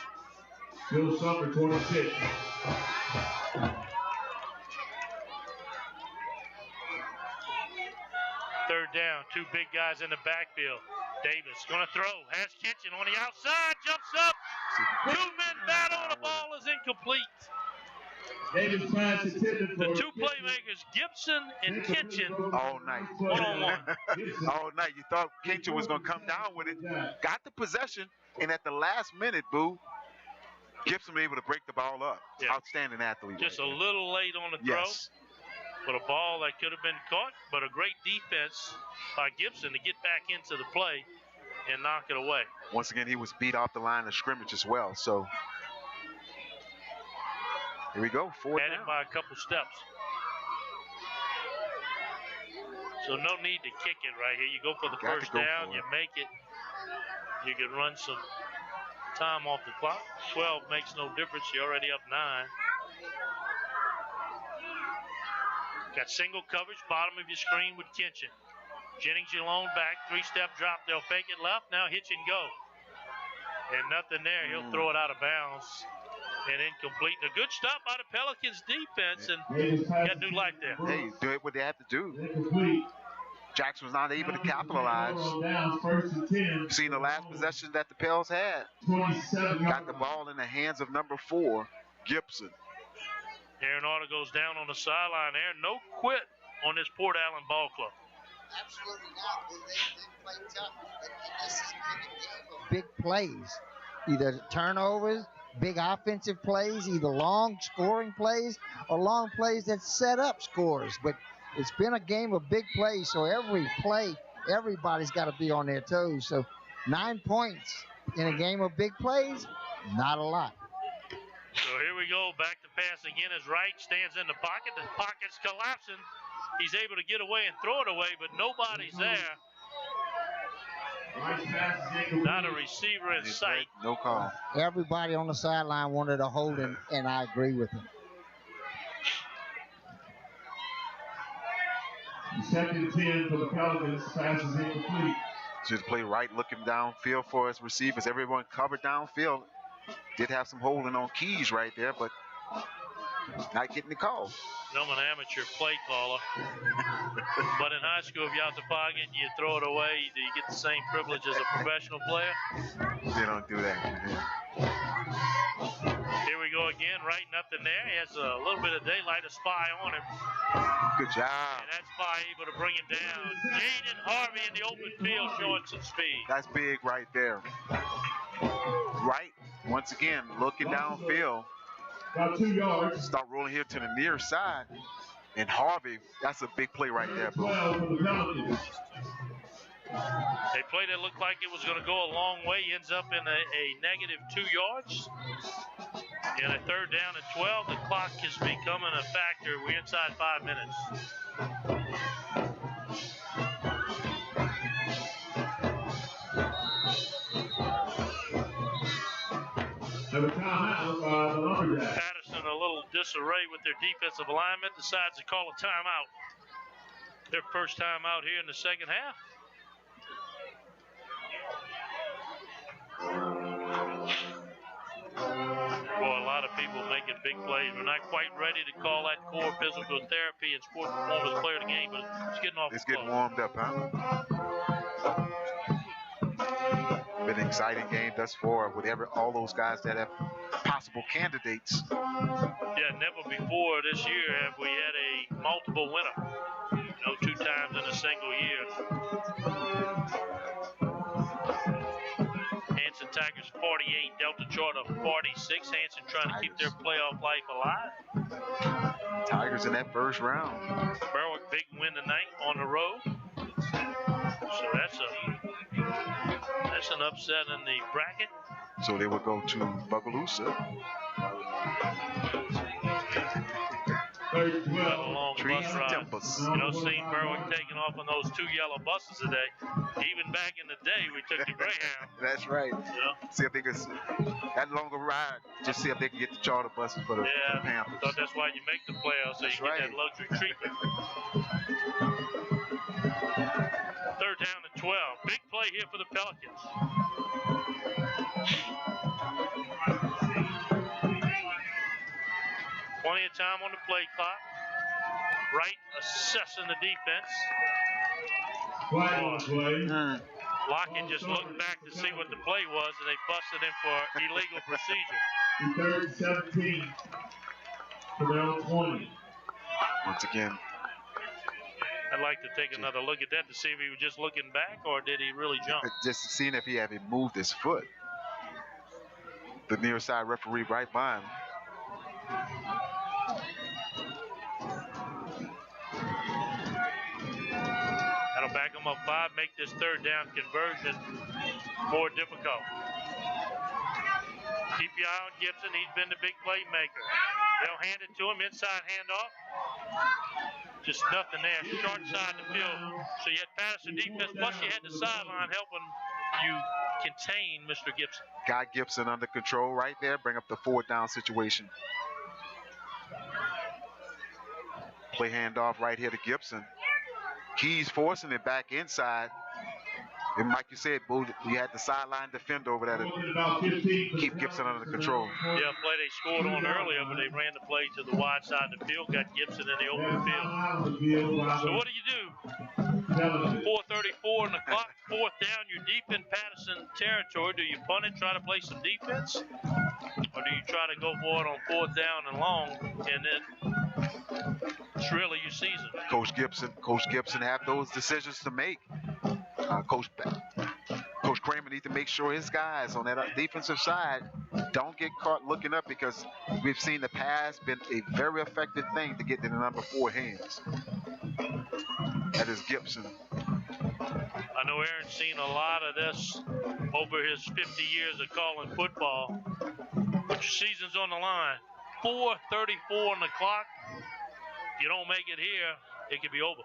Bill Sumner 26. Third down, 2 big guys in the backfield. Davis gonna throw, has Kitchen on the outside, jumps up. 2-man battle, and the ball is incomplete. Davis pass intended for The 2 playmakers, Gibson and Kitchen, All night. one-on-one. All night. You thought Kitchen was going to come down with it. Got the possession, and at the last minute, Gibson was able to break the ball up. Yeah. Outstanding athlete. Just a right there. little late on the throw. Yes. But a ball that could have been caught, but a great defense by Gibson to get back into the play and knock it away. Once again, he was beat off the line of scrimmage as well. So here we go. 4 Had him down. by a couple steps. So no need to kick it right here. You go for the Got to first go down, for you it. make it. You can run some time off the clock. 12 makes no difference. You're already up 9. Got single coverage, bottom of your screen with Kitchen. Jennings, your lone back, 3-step drop. They'll fake it left. Now hitch and go. And nothing there. He'll throw it out of bounds. And incomplete. A good stop by the Pelicans defense, and got new life there. Hey, do it what they have to do. Incomplete. Jackson was not able to capitalize. Down, first and 10. Seen the last possession that the Pels had. 27. Got the ball in the hands of number 4, Gibson. Aaron Arter goes down on the sideline there. No quit on this Port Allen ball club. Absolutely not. They play tough. This has been a game of big plays. Either turnovers, big offensive plays, either long scoring plays or long plays that set up scores. But it's been a game of big plays, so every play, everybody's got to be on their toes. So 9 points in a game of big plays, not a lot. So here we go, back to pass again as Wright stands in the pocket. The pocket's collapsing. He's able to get away and throw it away, but nobody's there. Not a receiver in sight. No call. Everybody on the sideline wanted a holding, and I agree with him. Second and 10 for the Pelicans. Pass is incomplete. Just play right, looking downfield for his receivers. Everyone covered downfield. Did have some holding on Keys right there, but not getting the call. I'm an amateur play caller. But in high school, if you're out the pocket, you throw it away, do you get the same privilege as a professional player? They don't do that. Here we go again, right, nothing there. He has a little bit of daylight, a spy on him. Good job. And that spy able to bring him down. Jaden Harvey in the open field showing some speed. That's big right there. Right, once again, looking downfield. About 2 yards. Start rolling here to the near side. And Harvey, that's a big play right there, bro. 12 for the Pelicans. A play that looked like it was going to go a long way ends up in a negative 2 yards. And a third down at 12. The clock is becoming a factor. We're inside 5 minutes. Have a timeout by the Lumberjacks. Patterson a little disarray with their defensive alignment, decides to call a timeout. Their first time out here in the second half. Boy, a lot of people making big plays. We're not quite ready to call that core physical therapy and sports performance player of the game, but it's getting off. It's getting warmed up, huh? Been an exciting game thus far with all those guys that have possible candidates. Yeah, never before this year have we had a multiple winner. 2 times in a single year. Hanson Tigers 48, Delta Charter 46. Hanson trying to keep their playoff life alive. Tigers in that first round. Berwick big win tonight on the road. So that's an upset in the bracket. So they would go to Bogalusa. Got a long Trees bus and ride. temples. Seen Berwick taking off on those 2 yellow buses today. Even back in the day, we took the Greyhound. That's right. See if they can, that longer ride, just see if they can get the charter buses for the Panthers. So that's why you make the playoffs, so you get that luxury treatment. 3rd down and 12. Big play here for the Pelicans. Plenty of time on the play clock. Wright assessing the defense. Lockett just looked back to see what the play was, and they busted him for illegal procedure. 3rd and 17. For their own 20. Once again. I'd like to take another look at that to see if he was just looking back or did he really jump. Just seeing if he had moved his foot. The near side referee right by him. That'll back him up 5, make this 3rd down conversion more difficult. Keep your eye on Gibson. He's been the big playmaker. They'll hand it to him, inside handoff. Just nothing there, short side of the field. So you had Patterson defense, plus you had the sideline helping you contain Mr. Gibson. Got Gibson under control right there. Bring up the 4th down situation. Play handoff right here to Gibson. Keys forcing it back inside. And like you said, Boo, you had the sideline defender over there to keep Gibson under control. Yeah, play they scored on earlier, but they ran the play to the wide side of the field, got Gibson in the open field. So what do you do? 4:34 on the clock, 4th down, you're deep in Patterson territory. Do you punt it, try to play some defense? Or do you try to go for it on 4th down and long, and then it's really your season? Coach Gibson have those decisions to make. Coach Kramer needs to make sure his guys on that defensive side don't get caught looking up, because we've seen the pass been a very effective thing to get to the number 4 hands. That is Gibson. I know Aaron's seen a lot of this over his 50 years of calling football, but your season's on the line. 4:34 on the clock. If you don't make it here, it could be over.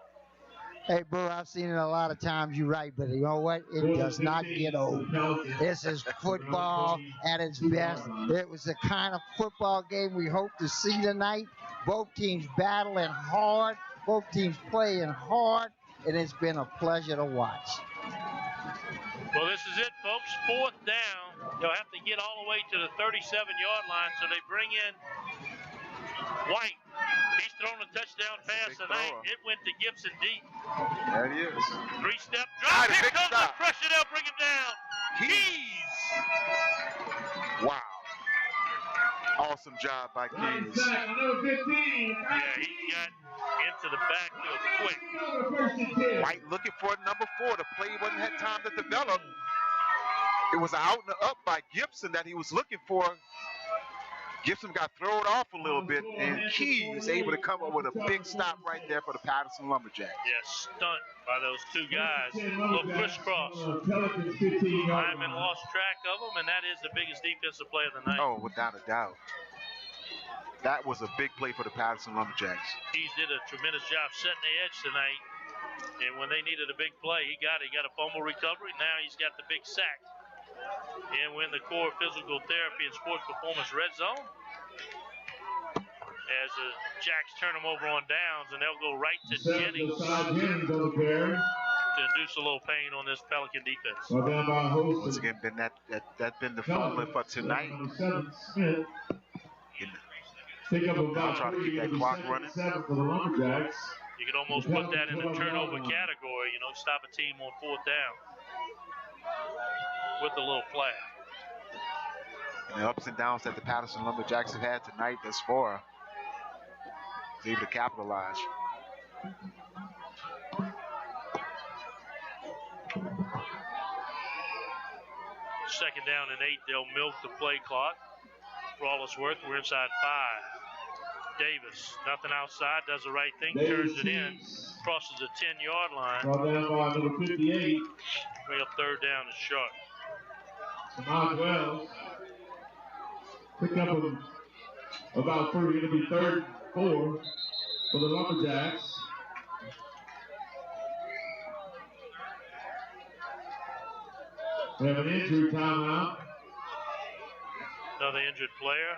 Hey, Boo, I've seen it a lot of times. You're right, but you know what? It does not get old. This is football at its best. It was the kind of football game we hope to see tonight. Both teams battling hard, both teams playing hard, and it's been a pleasure to watch. Well, this is it, folks. 4th down. They'll have to get all the way to the 37-yard line, so they bring in White. He's thrown a touchdown pass tonight. It went to Gibson deep. There he is. 3-step drop. Here comes the pressure. They'll bring him down. Keys. Wow. Awesome job by Keys. Yeah, he got into the backfield quick. White looking for number 4. The play wasn't had time to develop. It was an out and up by Gibson that he was looking for. Gibson got thrown off a little bit, and Keys able to come up with a big stop right there for the Patterson Lumberjacks. Yeah, stunt by those 2 guys. A little crisscross. Lyman lost track of them, and that is the biggest defensive play of the night. Oh, without a doubt. That was a big play for the Patterson Lumberjacks. Keys did a tremendous job setting the edge tonight, and when they needed a big play, he got it. He got a fumble recovery. Now he's got the big sack. And we're in the core physical therapy and sports performance red zone. As the Jacks turn them over on downs, and they'll go right to Jennings to induce a little pain on this Pelican defense. Once again, that's been the formula for tonight. I'll try to keep that clock running. You can almost put that in the turnover category, you know, stop a team on 4th down with a little flag. And the ups and downs that the Patterson Lumberjacks have had tonight thus far, is able to capitalize. Second down and 8, they'll milk the play clock. For all it's worth, we're inside 5. Davis, nothing outside, does the right thing, turns it in, crosses the 10-yard line. Number 58. Bring up 3rd down and short. Wells. Pick up about 30. It'll be 3rd and 4 for the Lumberjacks. We have an injury timeout. Another injured player.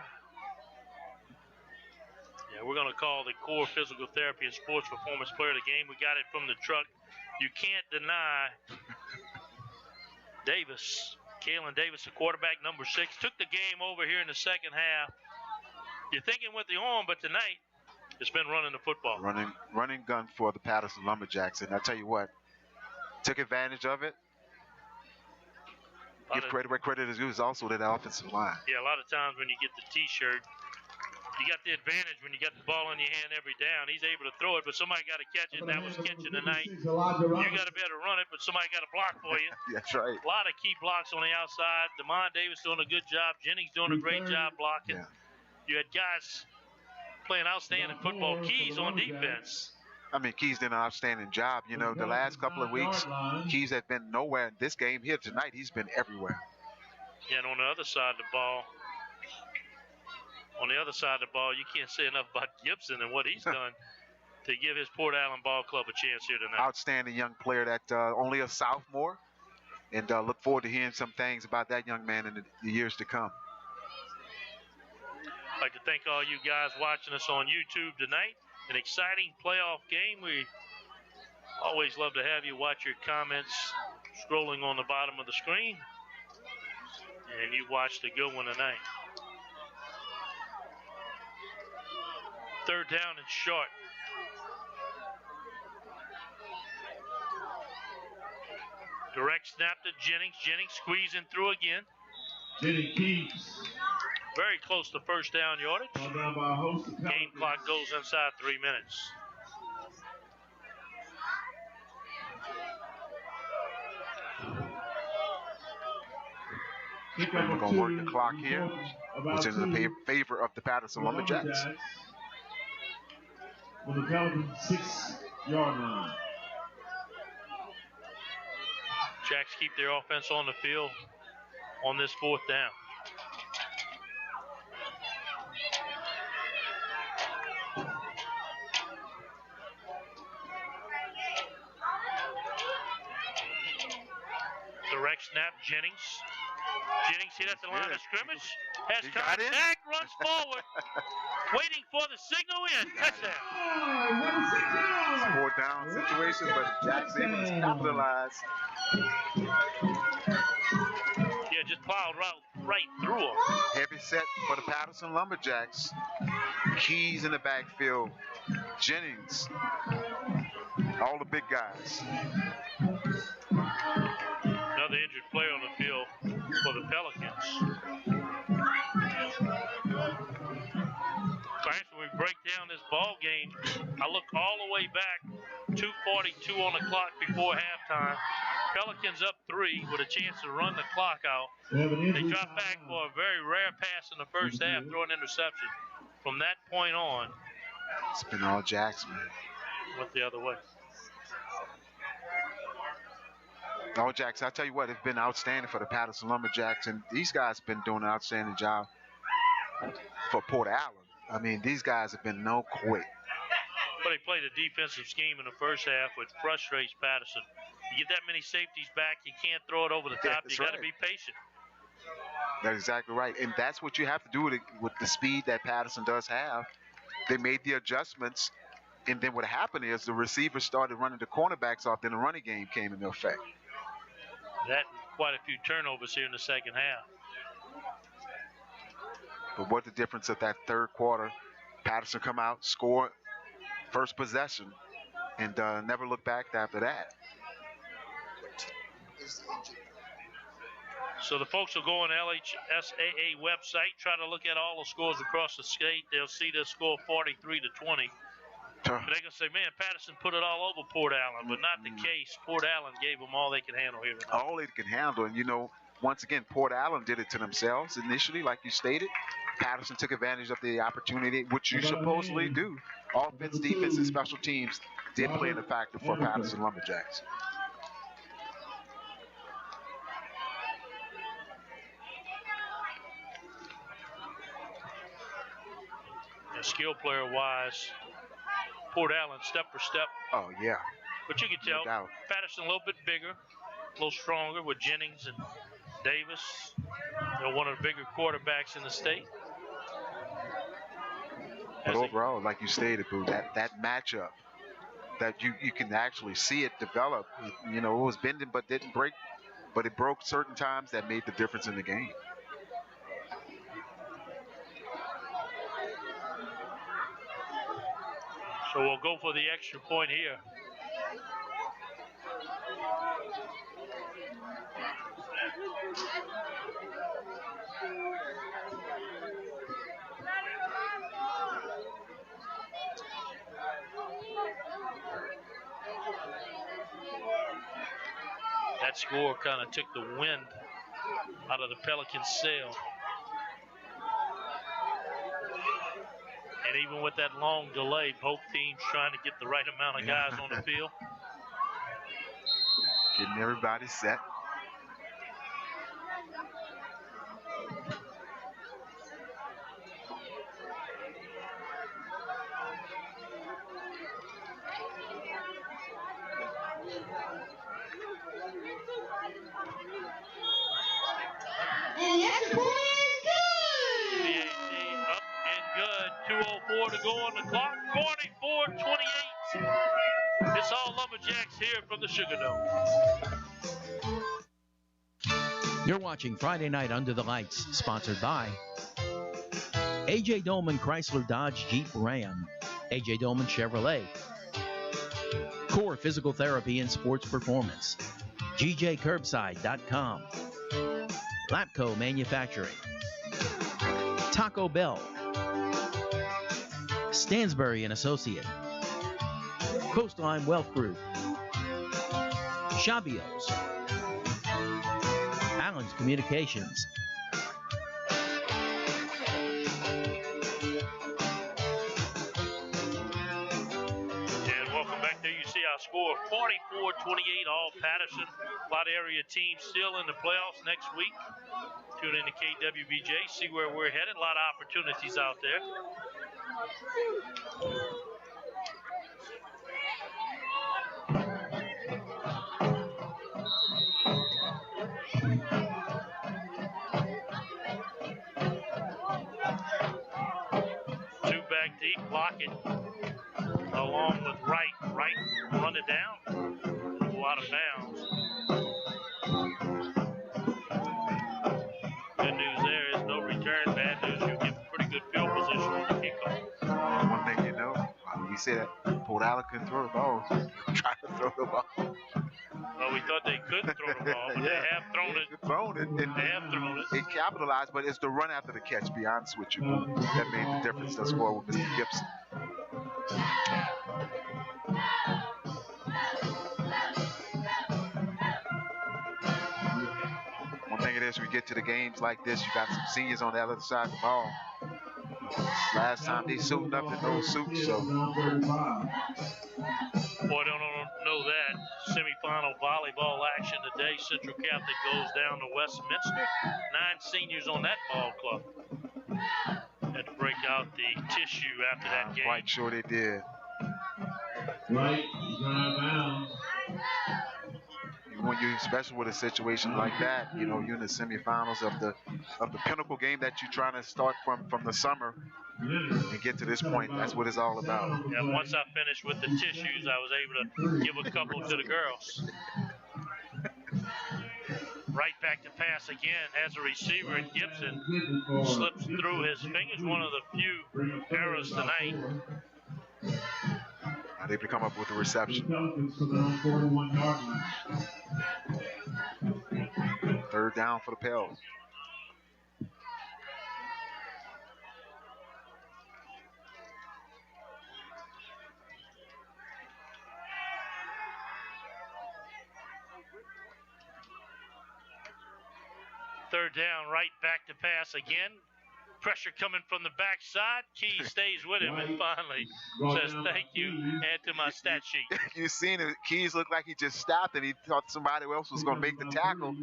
Yeah, we're going to call the core physical therapy and sports performance player of the game. We got it from the truck. You can't deny Davis. Kalen Davis, the quarterback, number 6, took the game over here in the second half. You're thinking with the arm, but tonight it's been running the football. Running gun for the Patterson Lumberjacks. And I tell you what, took advantage of it. Give credit where credit is due, is also to the offensive line. Yeah, a lot of times when you get the T-shirt, you got the advantage when you got the ball in your hand every down. He's able to throw it, but somebody got to catch it. That was catching tonight. You got to be able to run it, but somebody got to block for you. That's right. A lot of key blocks on the outside. Demond Davis doing a good job. Jennings doing a great job blocking. Yeah. You had guys playing outstanding football. Keys on defense. I mean, Keys did an outstanding job. You know, the last couple of weeks, Keys has been nowhere. In this game here tonight, he's been everywhere. And on the other side of the ball, you can't say enough about Gibson and what he's done to give his Port Allen Ball Club a chance here tonight. Outstanding young player that only a sophomore. And look forward to hearing some things about that young man in the years to come. I'd like to thank all you guys watching us on YouTube tonight. An exciting playoff game. We always love to have you watch your comments scrolling on the bottom of the screen. And you watched a good one tonight. 3rd down and short. Direct snap to Jennings. Jennings squeezing through again. Jennings keeps. Very close to 1st down yardage. Game clock goes inside 3 minutes. And we're going to work the clock here, which is in the favor of the Patterson Lumberjacks. On the Pelican 6-yard line. Jacks keep their offense on the field on this 4th down. Direct snap, Jennings. Jennings hit at the line of scrimmage. Has contact, runs forward. Waiting for the signal in. Touchdown. It's a 4th down situation, but Jacks able to capitalize. Yeah, just plowed right through him. Heavy set for the Patterson Lumberjacks. Keys in the backfield. Jennings. All the big guys. Another injured player on the field for the Pelicans. When we break down this ball game, I look all the way back, 2:42 on the clock before halftime. Pelicans up 3 with a chance to run the clock out. They drop back for a very rare pass in the first half, throw an interception. From that point on, it's been all Jacks, man. Went the other way. All Jacks, I tell you what, it's been outstanding for the Patterson Lumberjacks, and these guys have been doing an outstanding job for Port Allen. I mean, these guys have been no quit. But they played a defensive scheme in the first half, which frustrates Patterson. You get that many safeties back, you can't throw it over the top. You got to be patient. That's exactly right. And that's what you have to do with the speed that Patterson does have. They made the adjustments, and then what happened is the receivers started running the cornerbacks off, then the running game came into effect. That quite a few turnovers here in the second half. But what the difference of that third quarter? Patterson come out, score first possession, and never look back after that. So the folks will go on the LHSAA website, try to look at all the scores across the state. They'll see the score 43-20. But they're going to say, man, Patterson put it all over Port Allen, but not the case. Port Allen gave them all they could handle here tonight. All they can handle, and once again, Port Allen did it to themselves initially, like you stated. Patterson took advantage of the opportunity, which you supposedly do. Offense, defense, and special teams did play in a factor for Patterson Lumberjacks. And skill player-wise, Port Allen step for step. Oh, yeah. But you can tell No Patterson a little bit bigger, a little stronger with Jennings and Davis. One of the bigger quarterbacks in the state. But overall, like you stated, Boo, that matchup, that you can actually see it develop. It was bending but didn't break, but it broke certain times that made the difference in the game. So we'll go for the extra point here. That score kind of took the wind out of the Pelicans' sail. And even with that long delay, both teams trying to get the right amount of guys on the field. Getting everybody set. And the extra point is good. PAT up and good. 2:04 to go on the clock. 44-28. It's all Lumberjacks here from the Sugar Dome. You're watching Friday Night Under the Lights, sponsored by A.J. Dolman Chrysler Dodge Jeep Ram, A.J. Dolman Chevrolet, Core Physical Therapy and Sports Performance, GJCurbside.com, Lapco Manufacturing, Taco Bell, Stansbury and Associate, Coastline Wealth Group, Shabios, Allen's Communications, and welcome back. There you see our score, 44-28, all Patterson. A lot of area teams still in the playoffs next week. Tune in to KWBJ, see where we're headed. A lot of opportunities out there. Two back deep, Lockett along with Wright. Wright run it down, go out of bounds. Good news there is no return. Bad news, you get pretty good field position on the kickoff. One thing we said Port Allen couldn't throw the ball. Try to throw the ball. Well, we thought they couldn't throw the ball, but they have thrown it. They have thrown it. They capitalized, but it's the run after the catch, be honest with you, that made the difference. The score with Mr. Gibson. One thing it is, we get to the games like this, you got some seniors on the other side of the ball. Last time they suited up in those suits, so. Boy, don't know that. Semifinal volleyball action today. Central Catholic goes down to Westminster. 9 seniors on that ball club. Had to break out the tissue after that game. Quite sure they did. Right, he's out of bounds. when you, especially with a situation like that, you know, you're in the semifinals of the pinnacle game that you're trying to start from the summer and get to this point. That's what it's all about. Yeah, once I finished with the tissues, I was able to give a couple to the girls. Right back to pass again, has a receiver, and Gibson slips through his fingers. One of the few errors tonight. Now they come up with the reception. 3rd down for the Pels. Third down, right back to pass again. Pressure coming from the backside. Key stays with him and finally says thank you, add to my stat sheet. You seen it. Keys looked like he just stopped and he thought somebody else was going to make the tackle.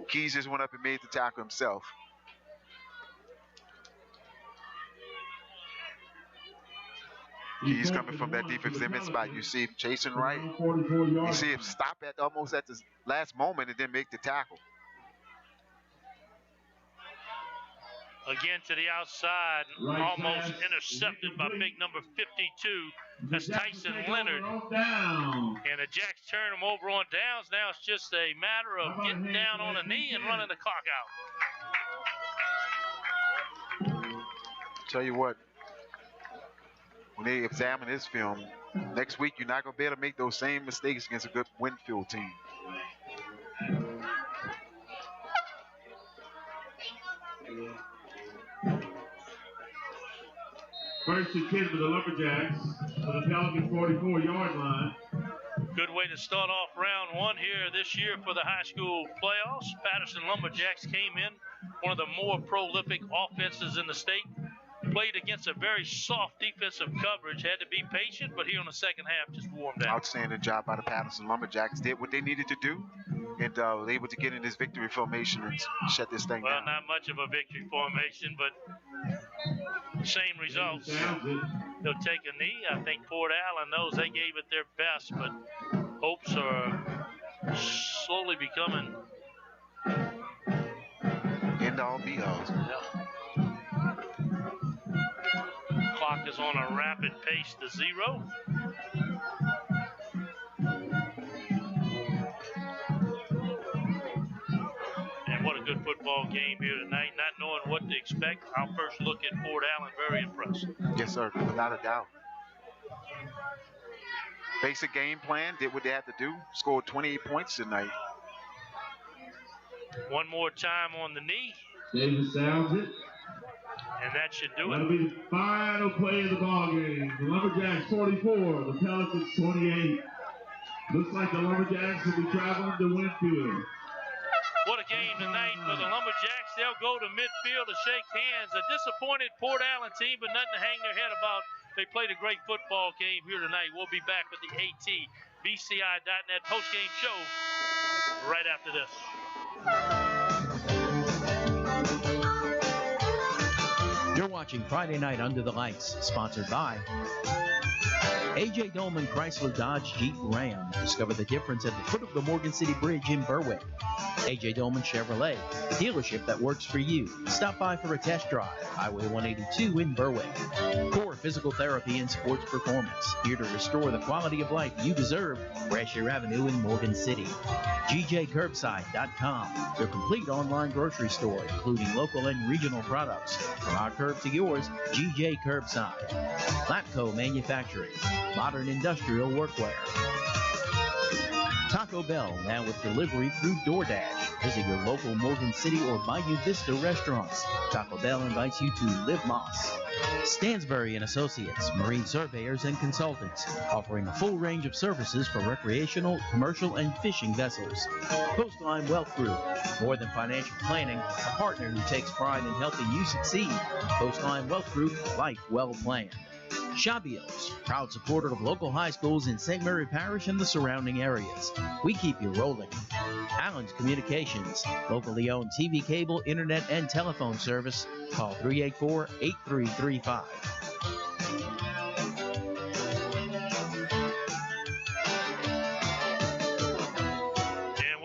Keys just went up and made the tackle himself. Keys coming from that defensive end spot. You see him chasing right. You see him stop almost at the last moment and then make the tackle. Again to the outside, almost intercepted by big number 52. That's Tyson Leonard. And the Jacks turn him over on downs. Now it's just a matter of getting down on a knee and running the clock out. Tell you what, when they examine this film, next week you're not going to be able to make those same mistakes against a good Winfield team. First and 10 for the Lumberjacks for the Pelican 44-yard line. Good way to start off round one here this year for the high school playoffs. Patterson Lumberjacks came in, one of the more prolific offenses in the state. Played against a very soft defensive coverage. Had to be patient, but here in the second half just warmed out. Outstanding job by the Patterson Lumberjacks. Did what they needed to do and was able to get in this victory formation and shut this thing down. Well, not much of a victory formation, but same results. They'll take a knee. I think Port Allen knows they gave it their best, but hopes are slowly becoming end all be all. Yeah. Clock is on a rapid pace to 0. And what a good football game here tonight. Not knowing what to expect, our first look at Port Allen, very impressive. Yes, sir, without a doubt. Basic game plan, did what they had to do, scored 28 points tonight. One more time on the knee. Davis sounds it. And that should do That'll it. be the final play of the ball game. The Lumberjacks 44, the Pelicans 28. Looks like the Lumberjacks will be traveling to Winfield. What a game tonight for the Lumberjacks. They'll go to midfield to shake hands. A disappointed Port Allen team, but nothing to hang their head about. They played a great football game here tonight. We'll be back with the ATBCI.net postgame show right after this. You're watching Friday Night Under the Lights, sponsored by A.J. Dolman Chrysler Dodge Jeep Ram. Discover the difference at the foot of the Morgan City Bridge in Berwick. A.J. Dolman Chevrolet, the dealership that works for you. Stop by for a test drive. Highway 182 in Berwick. Core Physical Therapy and Sports Performance. Here to restore the quality of life you deserve. Brashear Avenue in Morgan City. GJCurbside.com, your complete online grocery store, including local and regional products. From our curb to yours, GJ Curbside. Lapco Manufacturing. Modern Industrial Workwear. Taco Bell, now with delivery through DoorDash. Visit your local Morgan City or Bayou Vista restaurants. Taco Bell invites you to Live Moss. Stansbury & Associates, marine surveyors and consultants, offering a full range of services for recreational, commercial, and fishing vessels. Coastline Wealth Group, more than financial planning, a partner who takes pride in helping you succeed. Coastline Wealth Group, life well planned. Shabios, proud supporter of local high schools in St. Mary Parish and the surrounding areas. We keep you rolling. Allen's Communications, locally owned TV, cable, internet, and telephone service. Call 384-8335.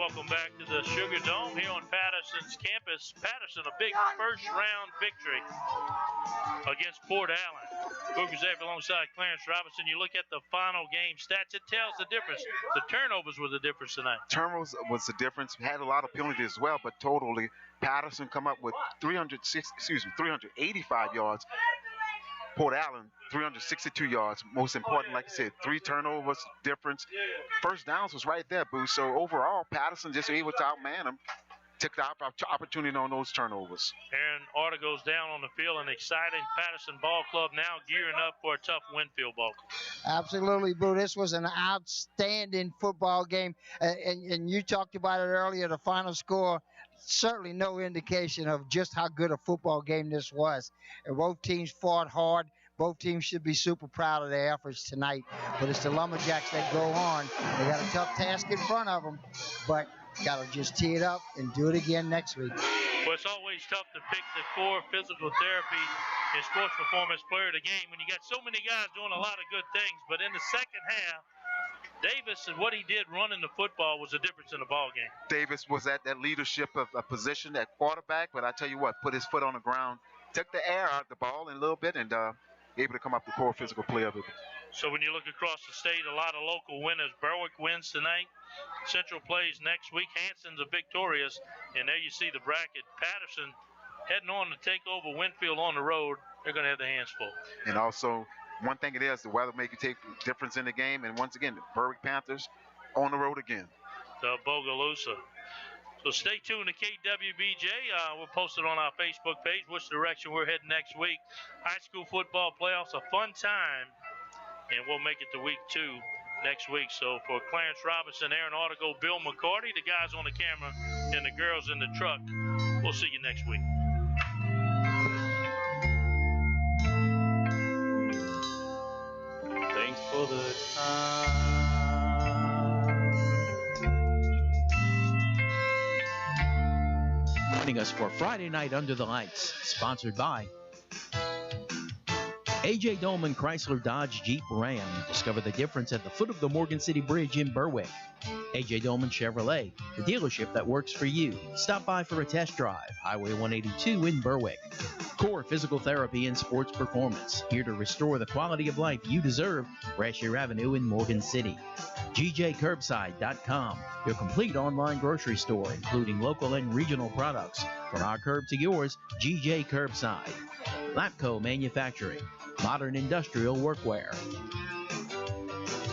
welcome back to the Sugar Dome here on Patterson's campus. Patterson, a big first-round victory against Port Allen. Cougars there alongside Clarence Robinson. You look at the final game stats, it tells the difference. The turnovers were the difference tonight. Turnovers was the difference. We had a lot of penalties as well, but totally Patterson come up with 385 yards. Port Allen, 362 yards. Most important, like I said, 3 turnovers difference. First downs was right there, Boo. So overall, Patterson just able to outman them. Took the opportunity on those turnovers. Aaron Arter goes down on the field. An exciting Patterson ball club now gearing up for a tough Winfield ball club. Absolutely, Boo. This was an outstanding football game. And you talked about it earlier, the final score. Certainly no indication of just how good a football game this was. And both teams fought hard. Both teams should be super proud of their efforts tonight. But it's the Lumberjacks that go on. They got a tough task in front of them, but got to just tee it up and do it again next week. Well, it's always tough to pick the core physical therapy and sports performance player of the game when you got so many guys doing a lot of good things. But in the second half, Davis and what he did running the football was the difference in the ball game. Davis was at that leadership of a position at quarterback, but I tell you what, put his foot on the ground, took the air out of the ball in a little bit, and able to come up with the core physical play of it. So when you look across the state, a lot of local winners. Berwick wins tonight. Central plays next week. Hanson's are victorious. And there you see the bracket. Patterson heading on to take over Winfield on the road. They're going to have their hands full. And also, one thing it is, the weather make you take a difference in the game. And once again, the Berwick Panthers on the road again. The Bogalusa. So stay tuned to KWBJ. We'll post it on our Facebook page, which direction we're heading next week. High school football playoffs, a fun time. And we'll make it to week 2 next week. So for Clarence Robinson, Aaron Artigo, Bill McCarty, the guys on the camera, and the girls in the truck, we'll see you next week. Thanks for the time. Joining us for Friday Night Under the Lights, sponsored by A.J. Dolman Chrysler Dodge Jeep Ram. Discover the difference at the foot of the Morgan City Bridge in Berwick. A.J. Dolman Chevrolet, the dealership that works for you. Stop by for a test drive. Highway 182 in Berwick. Core Physical Therapy and Sports Performance. Here to restore the quality of life you deserve. Brashear Avenue in Morgan City. GJCurbside.com, your complete online grocery store, including local and regional products. From our curb to yours, GJ Curbside. Lapco Manufacturing. Modern Industrial Workwear.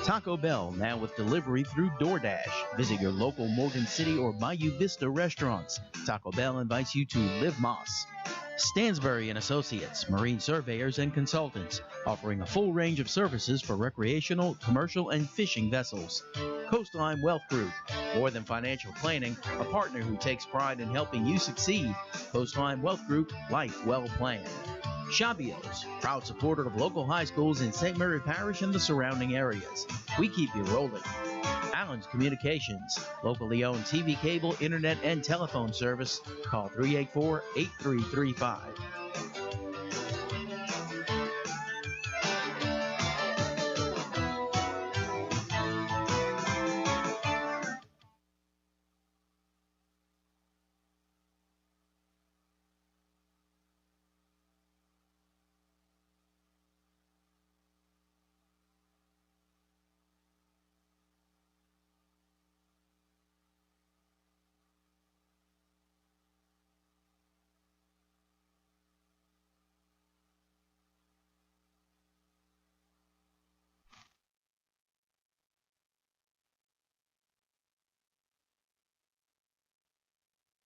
Taco Bell, now with delivery through DoorDash. Visit your local Morgan City or Bayou Vista restaurants. Taco Bell invites you to Live Moss. Stansbury & Associates, marine surveyors and consultants, offering a full range of services for recreational, commercial, and fishing vessels. Coastline Wealth Group, more than financial planning, a partner who takes pride in helping you succeed. Coastline Wealth Group, life well planned. Shabios, proud supporter of local high schools in St. Mary Parish and the surrounding areas. We keep you rolling. Allen's Communications, locally owned TV, cable, internet, and telephone service. Call 384-8335.